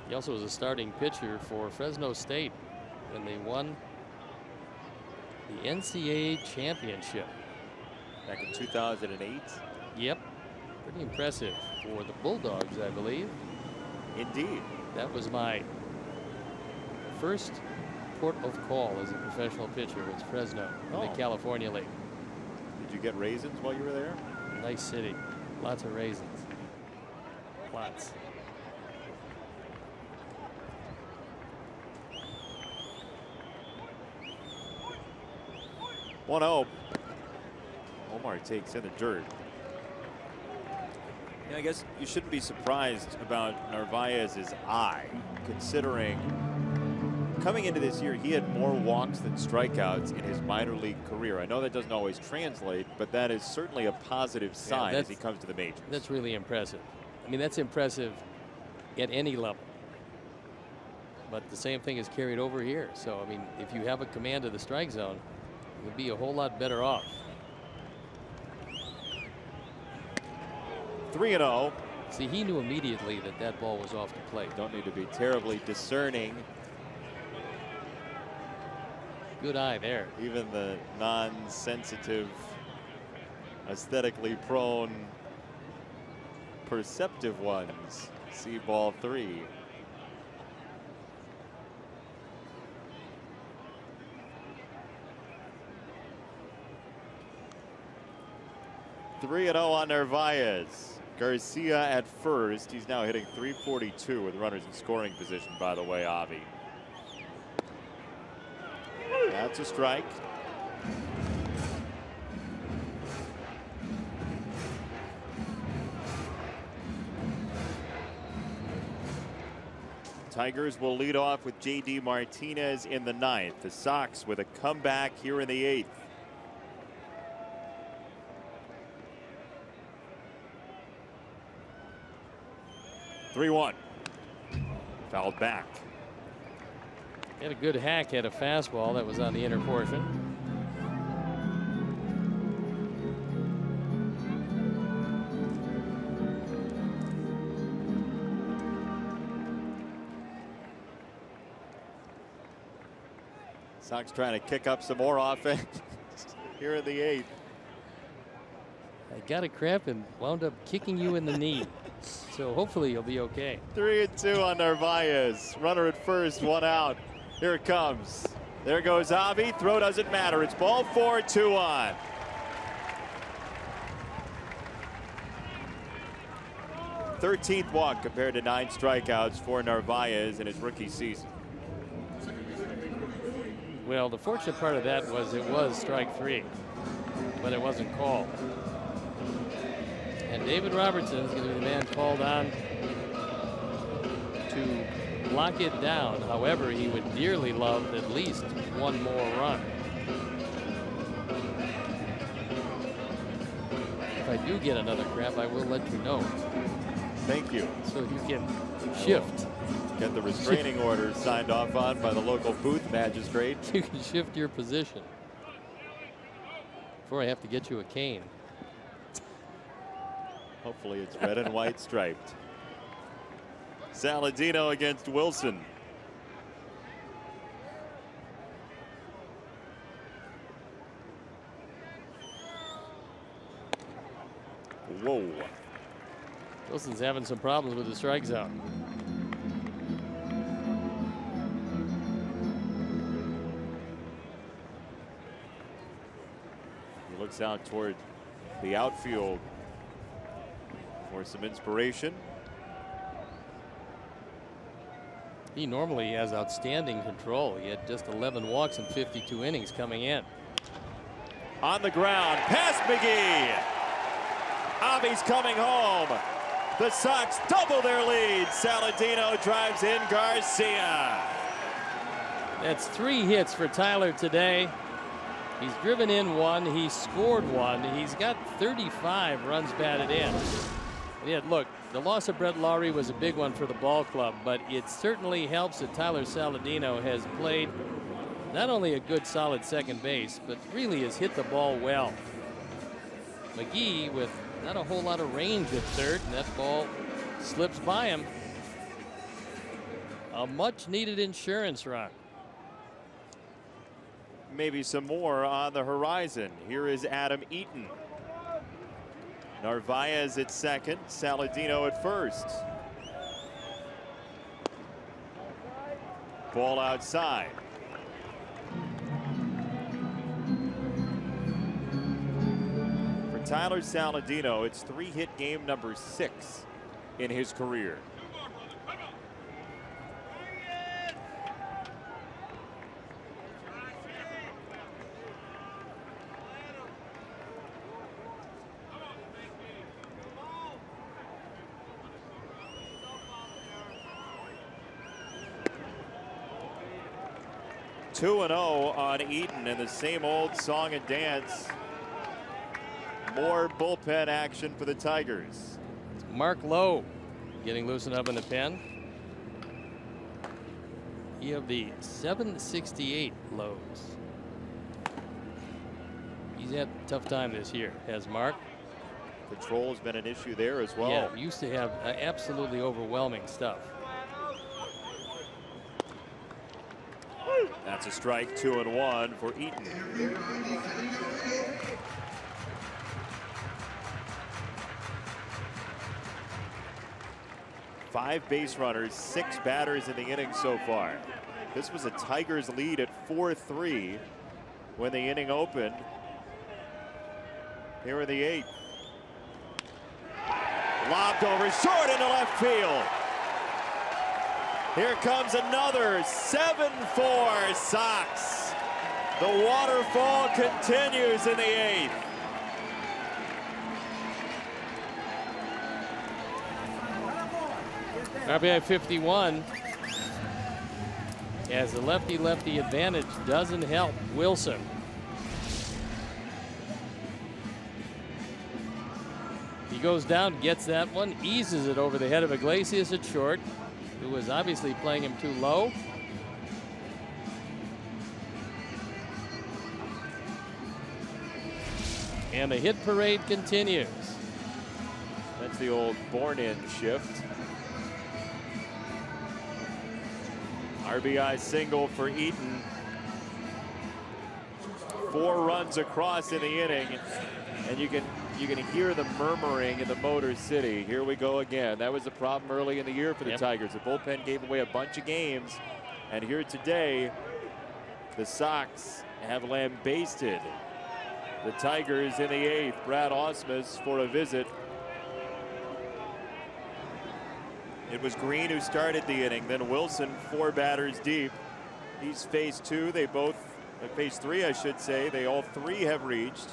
He also was a starting pitcher for Fresno State when they won the NCAA championship. Back in 2008. Yep. Pretty impressive for the Bulldogs, I believe. Indeed. That was my first port of call as a professional pitcher, was Fresno in the California League. Did you get raisins while you were there? Nice city. Lots of raisins. Lots. One 0. Omar takes in the dirt. Yeah, I guess you shouldn't be surprised about Narvaez's eye, considering coming into this year he had more walks than strikeouts in his minor league career. I know that doesn't always translate, but that is certainly a positive sign as he comes to the majors. That's really impressive. I mean, that's impressive at any level. But the same thing is carried over here. So, I mean, if you have a command of the strike zone, you'll be a whole lot better off. 3-0. See, he knew immediately that that ball was off the plate. Don't need to be terribly discerning. Good eye there. Even the non-sensitive, aesthetically prone, perceptive ones see ball 3. Three and 0 on Narvaez. Garcia at first. He's now hitting .342 with runners in scoring position, by the way, Avi. That's a strike. Tigers will lead off with J.D. Martinez in the 9th. The Sox with a comeback here in the 8th. (3-1). Fouled back. Had a good hack at a fastball that was on the inner portion. Sox trying to kick up some more offense here in the 8th. I got a cramp and wound up kicking you in the knee. So hopefully you'll be okay. 3-2 on Narvaez. Runner at first, 1 out. Here it comes. There goes Avi. Throw doesn't matter. It's ball 4, 2-1. Thirteenth walk compared to 9 strikeouts for Narvaez in his rookie season. Well, the fortunate part of that was it was strike 3, but it wasn't called. And David Robertson is going to be the man called on to lock it down. However, he would dearly love at least one more run. If I do get another cramp, I will let you know. Thank you. So you can shift. Get the restraining order signed off on by the local booth magistrate. You can shift your position. before I have to get you a cane. Hopefully it's red and white striped. Saladino against Wilson. Whoa. Wilson's having some problems with the strike zone. He looks out toward the outfield for some inspiration. He normally has outstanding control. He had just 11 walks in 52 innings coming in. On the ground, past McGee. Avi's coming home. The Sox double their lead. Saladino drives in Garcia. That's 3 hits for Tyler today. He's driven in 1. He scored 1. He's got 35 runs batted in. And yet, look, the loss of Brett Lawrie was a big one for the ball club, but it certainly helps that Tyler Saladino has played not only a good, solid second base, but really has hit the ball well. McGee with not a whole lot of range at third, and that ball slips by him. A much-needed insurance run. Maybe some more on the horizon. Here is Adam Eaton. Narvaez at second, Saladino at first. Ball outside. For Tyler Saladino, it's 3-hit game number 6 in his career. Two and 0 on Eaton, and the same old song and dance. More bullpen action for the Tigers. Mark Lowe getting loosened up in the pen. He of the 768 lows. He's had a tough time this year, has Mark. Control has been an issue there as well. Yeah, used to have absolutely overwhelming stuff. That's a strike, 2-1 for Eaton. Five base runners, 6 batters in the inning so far. This was a Tigers lead at 4-3 when the inning opened. Here in the 8th. Lobbed over short into left field. Here comes another 7-4 Sox. The waterfall continues in the 8th. RBI 51. As the lefty-lefty advantage doesn't help Wilson. He goes down, gets that one, eases it over the head of Iglesias at short, who was obviously playing him too low. And the hit parade continues. That's the old born-in shift. RBI single for Eaton. 4 runs across in the inning, and you can hear the murmuring in the Motor City. Here we go again. That was the problem early in the year for the Tigers. The bullpen gave away a bunch of games, and here today, the Sox have lambasted the Tigers in the 8th. Brad Ausmus for a visit. It was Green who started the inning, then Wilson 4 batters deep. He's phase 2. They both, phase 3, I should say. They all 3 have reached.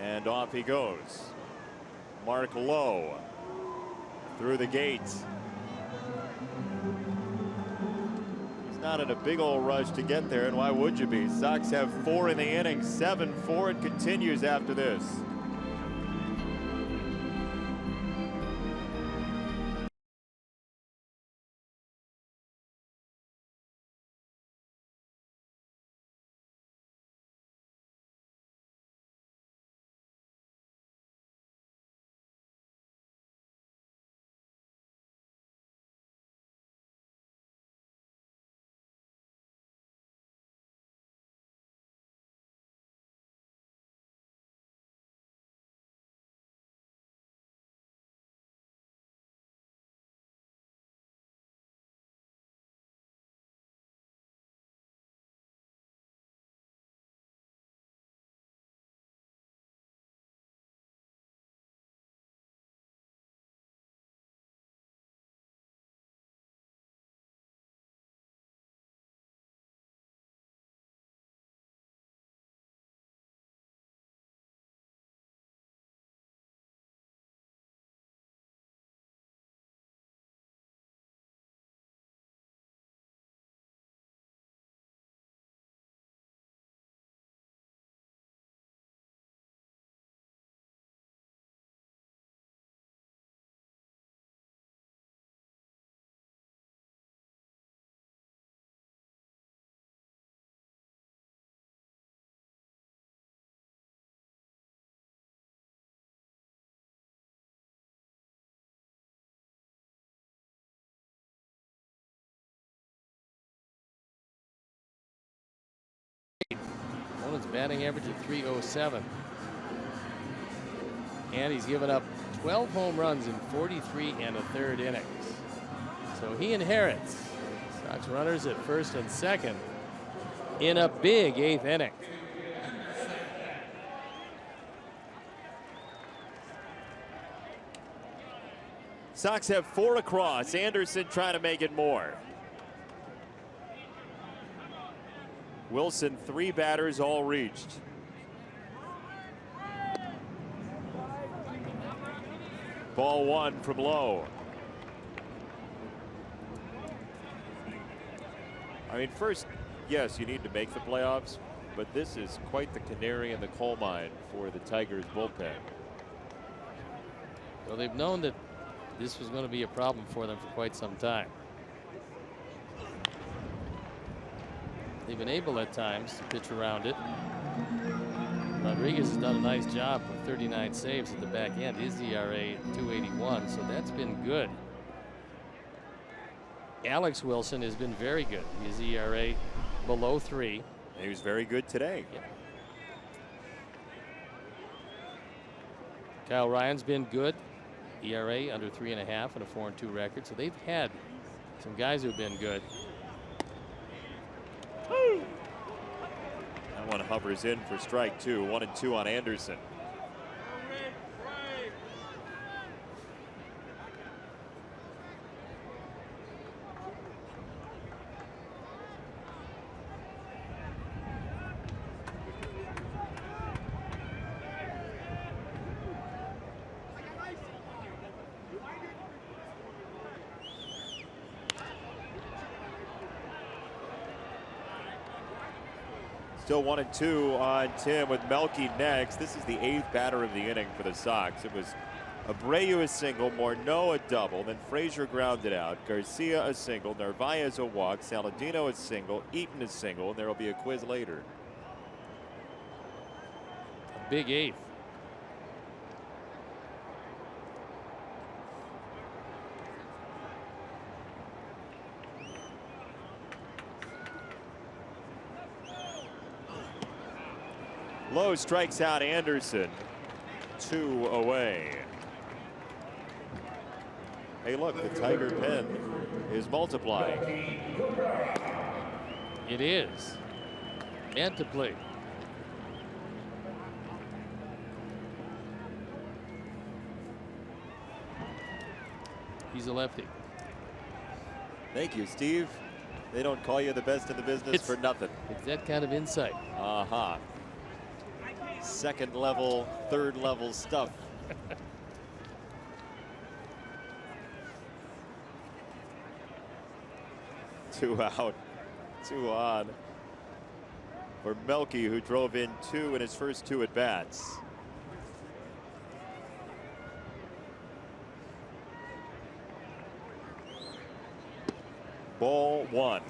And off he goes. Mark Lowe through the gates. He's not in a big old rush to get there, and why would you be? Sox have 4 in the inning, 7-4. It continues after this. batting average of .307. And he's given up 12 home runs in 43 1/3 innings. So he inherits Sox runners at first and second in a big 8th inning. Sox have 4 across. Anderson trying to make it more. Wilson, 3 batters, all reached. Ball 1 from Lowe. I mean, first, yes, you need to make the playoffs, but this is quite the canary in the coal mine for the Tigers bullpen. Well, they've known that this was going to be a problem for them for quite some time. They've been able at times to pitch around it. Rodriguez has done a nice job with 39 saves at the back end. His ERA .281, so that's been good. Alex Wilson has been very good. His ERA below 3. He was very good today. Yeah. Kyle Ryan's been good. ERA under 3.5 and a 4-2 record. So they've had some guys who've been good. That one hovers in for strike 2. 1-2 on Anderson. Still 1-2 on Tim with Melky next. This is the 8th batter of the inning for the Sox. It was Abreu a single, Morneau a double, then Frazier grounded out, Garcia a single, Narvaez a walk, Saladino a single, Eaton a single, and there will be a quiz later. A big 8th. Lowe strikes out Anderson. 2 away. Hey, look, the Tiger pen is multiplying. It is. And to play. He's a lefty. Thank you, Steve. They don't call you the best in the business for nothing. It's that kind of insight. Uh-huh. Second level, third level stuff. 2 out, 2 on for Melky, who drove in 2 in his first 2 at bats. Ball 1.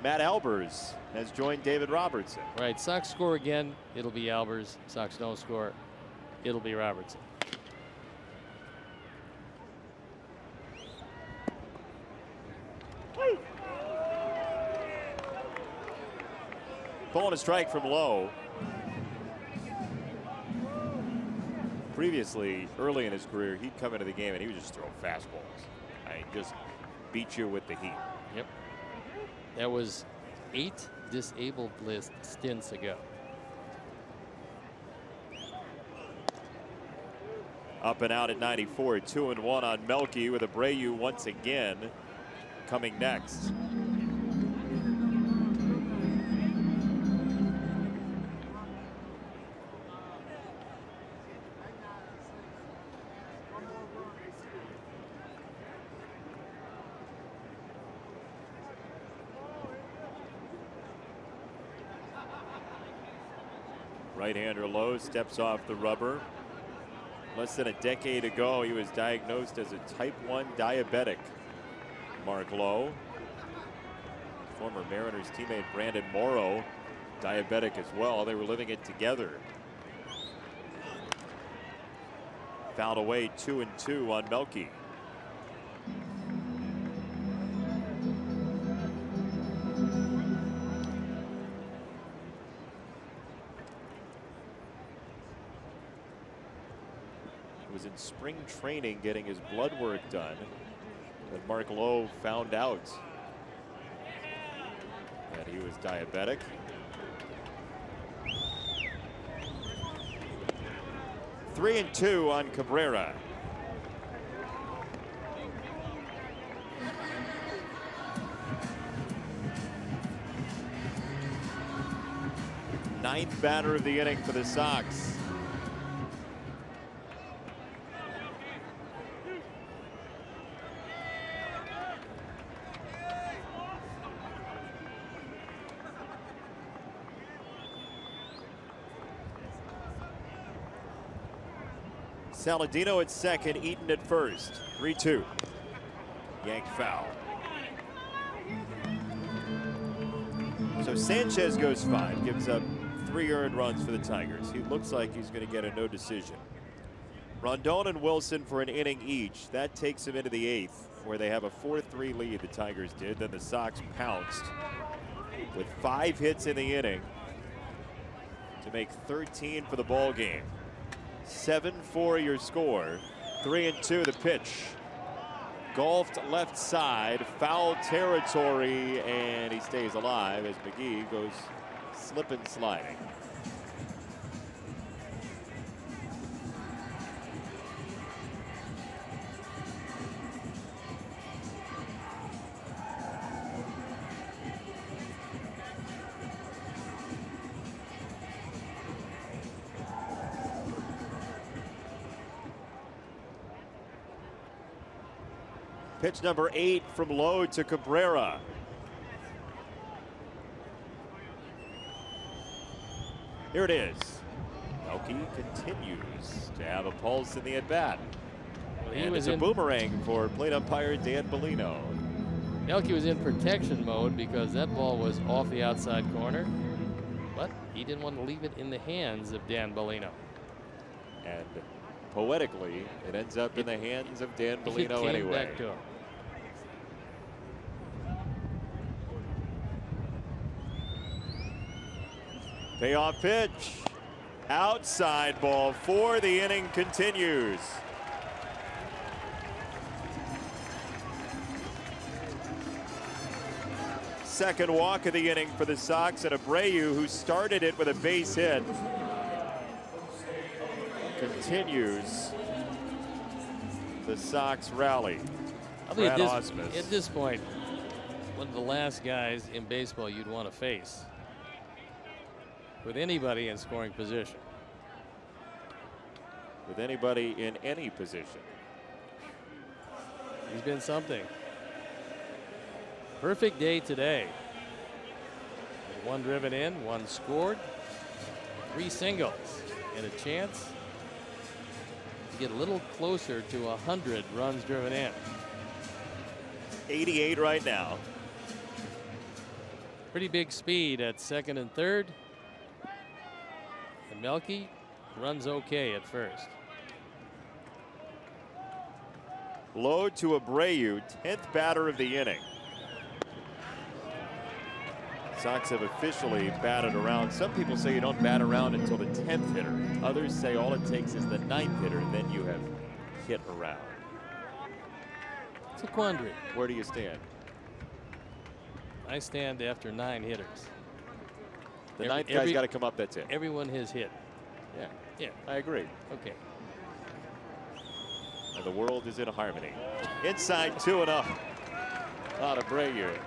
Matt Albers has joined David Robertson. Right, Sox score again, it'll be Albers. Sox don't score, it'll be Robertson. Ball and a strike from Lowe. Previously, early in his career, he'd come into the game and he would just throw fastballs. I mean, just beat you with the heat. Yep. That was 8 disabled list stints ago. Up and out at 94. 2-1 on Melky, with Abreu once again coming next. Right-hander Lowe steps off the rubber. Less than a decade ago, he was diagnosed as a type 1 diabetic. Mark Lowe. Former Mariners teammate Brandon Morrow, diabetic as well. They were living it together. Fouled away 2-2 on Melky. He was in spring training getting his blood work done, and Mark Lowe found out that he was diabetic. Three and 2 on Cabrera. Ninth batter of the inning for the Sox. Saladino at second, Eaton at first. 3-2. Yank foul. So Sanchez goes 5, gives up 3 earned runs for the Tigers. He looks like he's going to get a no decision. Rondon and Wilson for an inning each. That takes him into the 8th, where they have a 4-3 lead. The Tigers did. Then the Sox pounced with 5 hits in the inning to make 13 for the ball game. 7-4 your score. 3-2 the pitch. Golfed left side, foul territory, and he stays alive as McGee goes slipping sliding. Pitch number 8 from Lowe to Cabrera. Here it is. Melky continues to have a pulse in the at-bat. Well, and it's a boomerang for plate umpire Dan Bellino. Melky was in protection mode because that ball was off the outside corner, but he didn't want to leave it in the hands of Dan Bellino. And poetically, it ends up in the hands of Dan Bellino anyway. Back to him. Payoff pitch. Outside ball 4. The inning continues. Second walk of the inning for the Sox, and Abreu, who started it with a base hit, continues the Sox rally. I think at this point, one of the last guys in baseball you'd want to face with anybody in scoring position. With anybody in any position. He's been something. Perfect day today. With 1 driven in, 1 scored, 3 singles, and a chance to get a little closer to 100 runs driven in. 88 right now. Pretty big speed at second and third. And Melky runs okay at first. Low to Abreu, 10th batter of the inning. Sox have officially batted around. Some people say you don't bat around until the 10th hitter. Others say all it takes is the 9th hitter, and then you have hit around. It's a quandary. Where do you stand? I stand after 9 hitters. The 9th guy's got to come up, that's it. Everyone has hit. Yeah. Yeah. I agree. Okay. And the world is in harmony. Inside 2-0. Out of Abreu.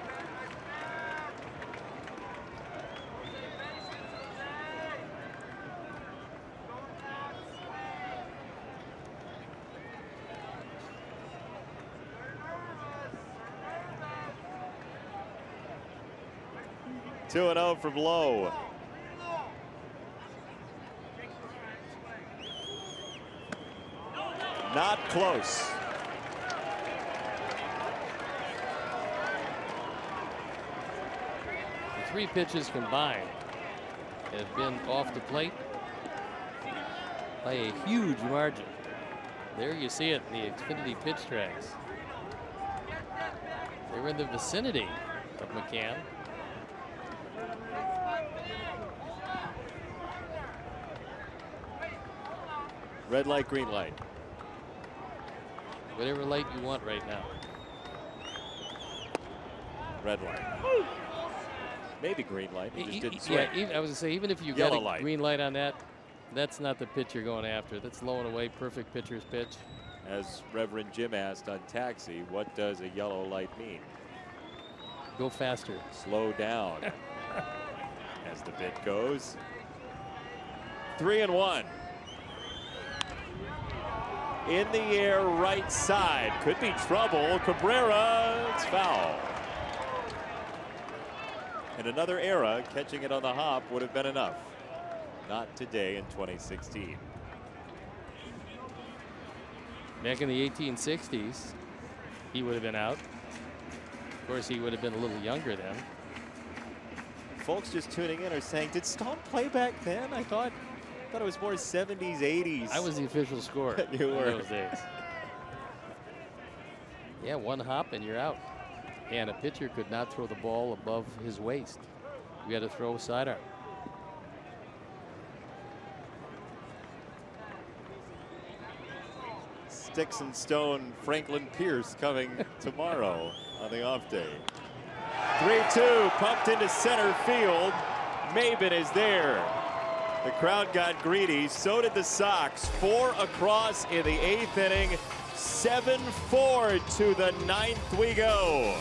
Two and 0 from Lowe. Not close. The 3 pitches combined have been off the plate by a huge margin. There you see it in the Xfinity pitch tracks. They were in the vicinity of McCann. Red light, green light. Whatever light you want right now. Red light. Maybe green light. He just didn't swing. Yeah, I was going to say, even if you Yellow got a light. green light on that, that's not the pitch you're going after. That's low and away, perfect pitcher's pitch. As Reverend Jim asked on Taxi, what does a yellow light mean? Go faster. Slow down. As the bit goes. 3-1. In the air, right side. Could be trouble. Cabrera, it's foul. In another era, catching it on the hop would have been enough. Not today in 2016. Back in the 1860s, he would have been out. Of course, he would have been a little younger then. Folks just tuning in are saying, did Stomp play back then? I thought it was more 70s, 80s. I was the official scorer. You were. In those days. Yeah, one hop and you're out. And a pitcher could not throw the ball above his waist. You had to throw sidearm. Sticks and Stone, Franklin Pierce coming tomorrow on the off day. 3-2, pumped into center field. Maben is there. The crowd got greedy. So did the Sox. 4 across in the 8th inning. 7-4 to the 9th we go.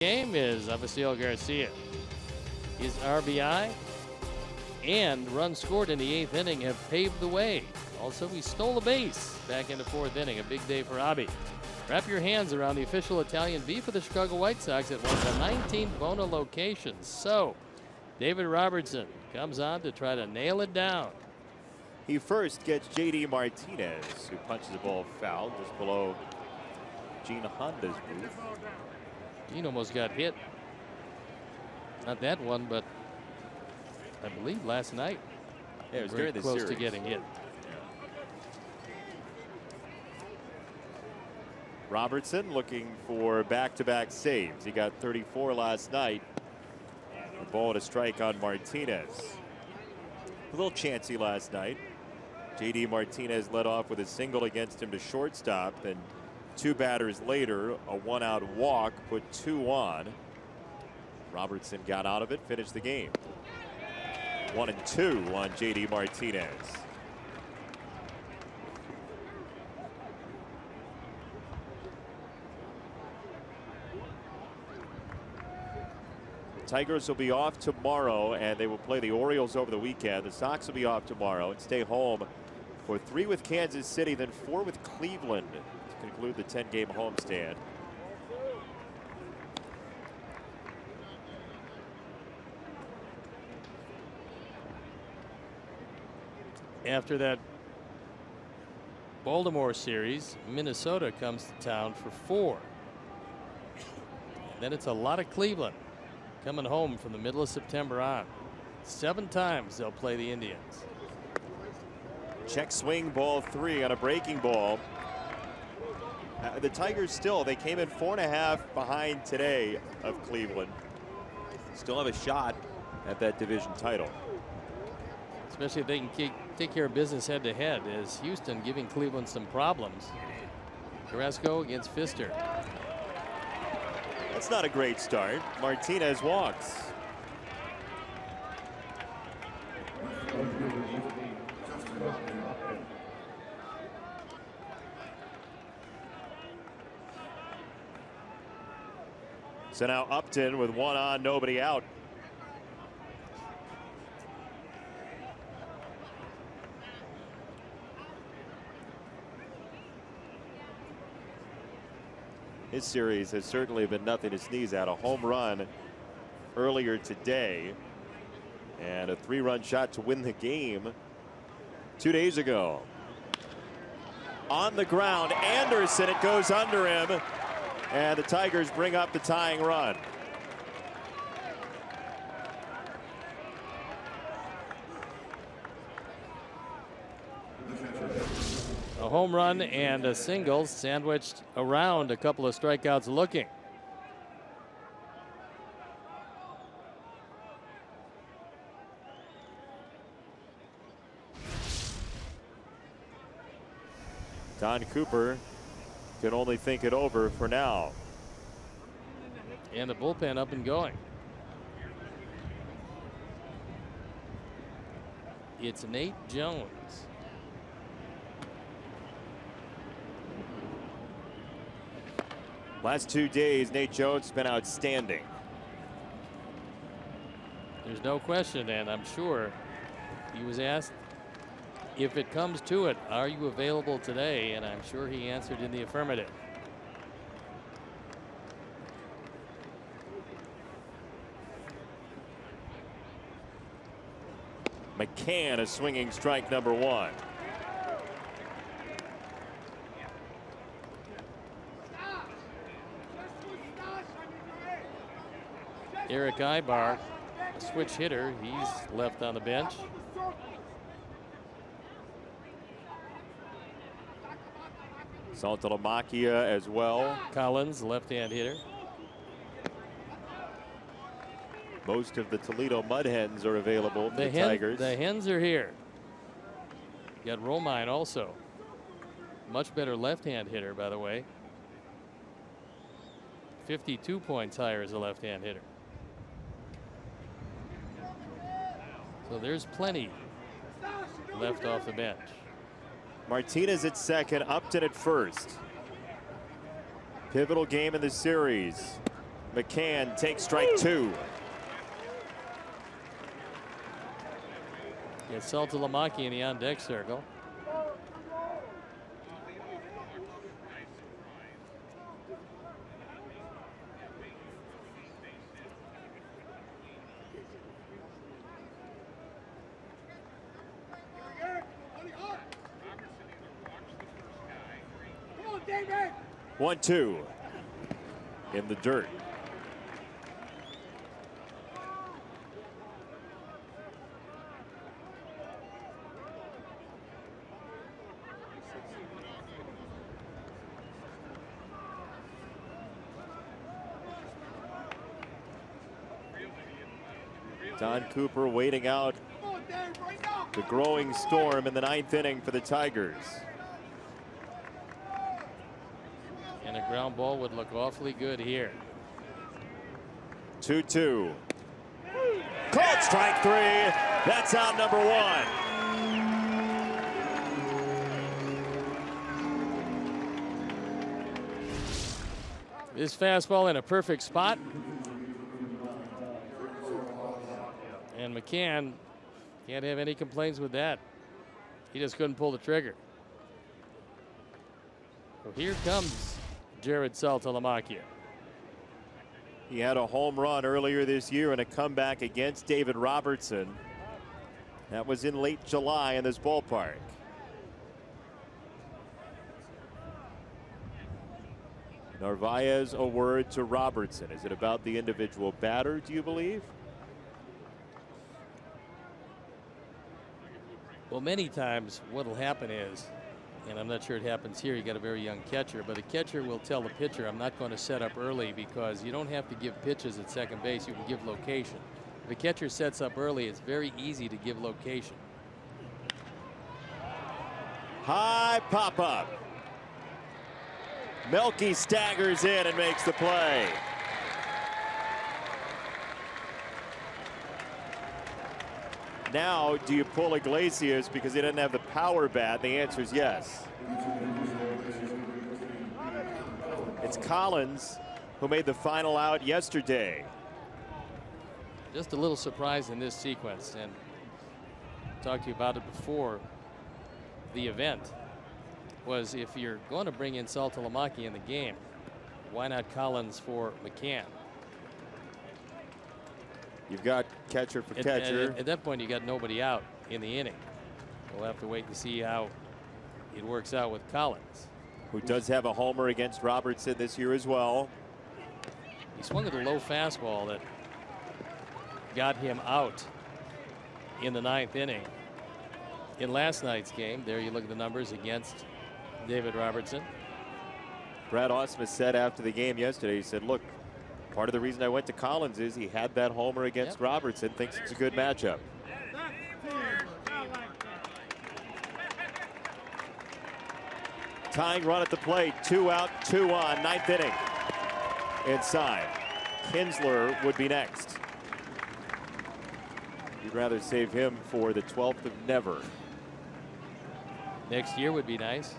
Game is Avisail Garcia. His RBI and runs scored in the 8th inning have paved the way. Also, he stole a base back in the 4th inning. A big day for Abby. Wrap your hands around the official Italian beef of the Chicago White Sox at one of the 19 Bona locations. So, David Robertson comes on to try to nail it down. He first gets J.D. Martinez, who punches the ball foul just below Gene Honda's booth. Gene almost got hit. Not that one, but I believe last night. Yeah, it was very during the close series. to getting hit. Robertson looking for back-to-back saves. He got 34 last night. The ball to strike on Martinez. A little chancy last night. J.D. Martinez led off with a single against him to shortstop, and 2 batters later, a 1-out walk put 2 on. Robertson got out of it, finished the game. 1-2 on JD Martinez. Tigers will be off tomorrow, and they will play the Orioles over the weekend. The Sox will be off tomorrow and stay home for 3 with Kansas City, then 4 with Cleveland to conclude the 10-game homestand. After that Baltimore series, Minnesota comes to town for 4. And then it's a lot of Cleveland coming home from the middle of September on. 7 times they'll play the Indians. Check swing, ball 3 on a breaking ball. The Tigers still, they came in 4.5 behind today of Cleveland. Still have a shot at that division title. Especially if they can take care of business head to head, as Houston giving Cleveland some problems. Carrasco against Pfister. That's not a great start. Martinez walks. So now Upton with 1 on, nobody out. His series has certainly been nothing to sneeze at. A home run earlier today and a 3-run shot to win the game 2 days ago. On the ground, Anderson, it goes under him, and the Tigers bring up the tying run. A home run and a single sandwiched around a couple of strikeouts looking. Don Cooper can only think it over for now. And the bullpen up and going. It's Nate Jones. Last 2 days, Nate Jones has been outstanding. There's no question, and I'm sure he was asked if it comes to it, are you available today? And I'm sure he answered in the affirmative. McCann is swinging strike number 1. Eric Ibar, a switch hitter, he's left on the bench. Saltalamacchia as well. Collins, left-hand hitter. Most of the Toledo Mud Hens are available for the Tigers. The Hens are here. You got Romine also. Much better left-hand hitter, by the way. 52 points higher as a left-hand hitter. So there's plenty left off the bench. Martinez at second, Upton at first. Pivotal game in the series. McCann takes strike 2. Yeah, Saltalamacchia in the on-deck circle. David! 1-2 in the dirt. Don Cooper waiting out the growing storm in the 9th inning for the Tigers. And a ground ball would look awfully good here. 2-2. Called strike 3. That's out number 1. This fastball in a perfect spot. And McCann can't have any complaints with that. He just couldn't pull the trigger. So here comes Jared Saltalamacchia. He had a home run earlier this year in a comeback against David Robertson. That was in late July in this ballpark. Narvaez, a word to Robertson. Is it about the individual batter, do you believe? Well, many times what will happen is, and I'm not sure it happens here, you got a very young catcher, but a catcher will tell the pitcher, I'm not going to set up early, because you don't have to give pitches at second base, you can give location. If a catcher sets up early, it's very easy to give location. High pop-up. Melky staggers in and makes the play. Now, do you pull Iglesias because he doesn't have the power bat? The answer is yes. It's Collins who made the final out yesterday. Just a little surprise in this sequence, and I talked to you about it before the event, was if you're going to bring in Saltalamacchia in the game, why not Collins for McCann? You've got catcher for catcher. At that point, you got nobody out in the inning. We'll have to wait and see how it works out with Collins, who does have a homer against Robertson this year as well. He swung at a low fastball that got him out in the 9th inning. In last night's game, there you look at the numbers against David Robertson. Brad Ausmus said after the game yesterday, he said, look, part of the reason I went to Collins is he had that homer against Robertson, thinks it's a good matchup. Tying run at the plate, 2 out, 2 on, 9th inning. Inside. Kinsler would be next. You'd rather save him for the 12th of never. Next year would be nice.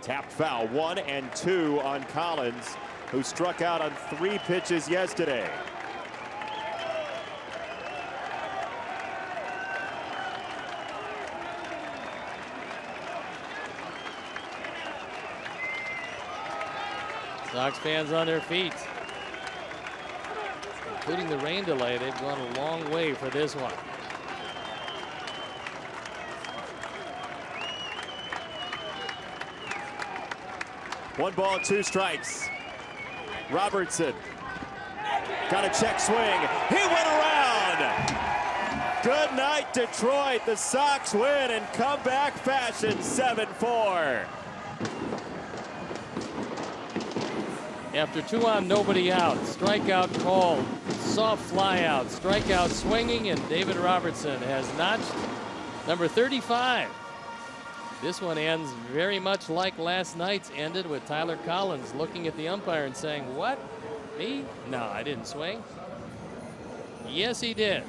Tapped foul, 1 and 2 on Collins, who struck out on 3 pitches yesterday. Sox fans on their feet, including the rain delay. They've gone a long way for this one. One ball, 2 strikes. Robertson got a check swing. He went around. Good night, Detroit. The Sox win in comeback fashion, 7-4. After 2 on, nobody out. Strikeout called. Soft fly out. Strikeout swinging, and David Robertson has notched number 35. This one ends very much like last night's ended, with Tyler Collins looking at the umpire and saying, what? Me? No, I didn't swing. Yes, he did.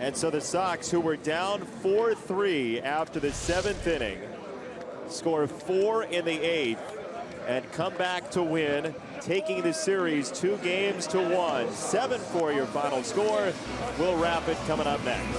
And so the Sox, who were down 4-3 after the 7th inning, score 4 in the 8th and come back to win, taking the series 2-1. 7-4 your final score. We'll wrap it coming up next.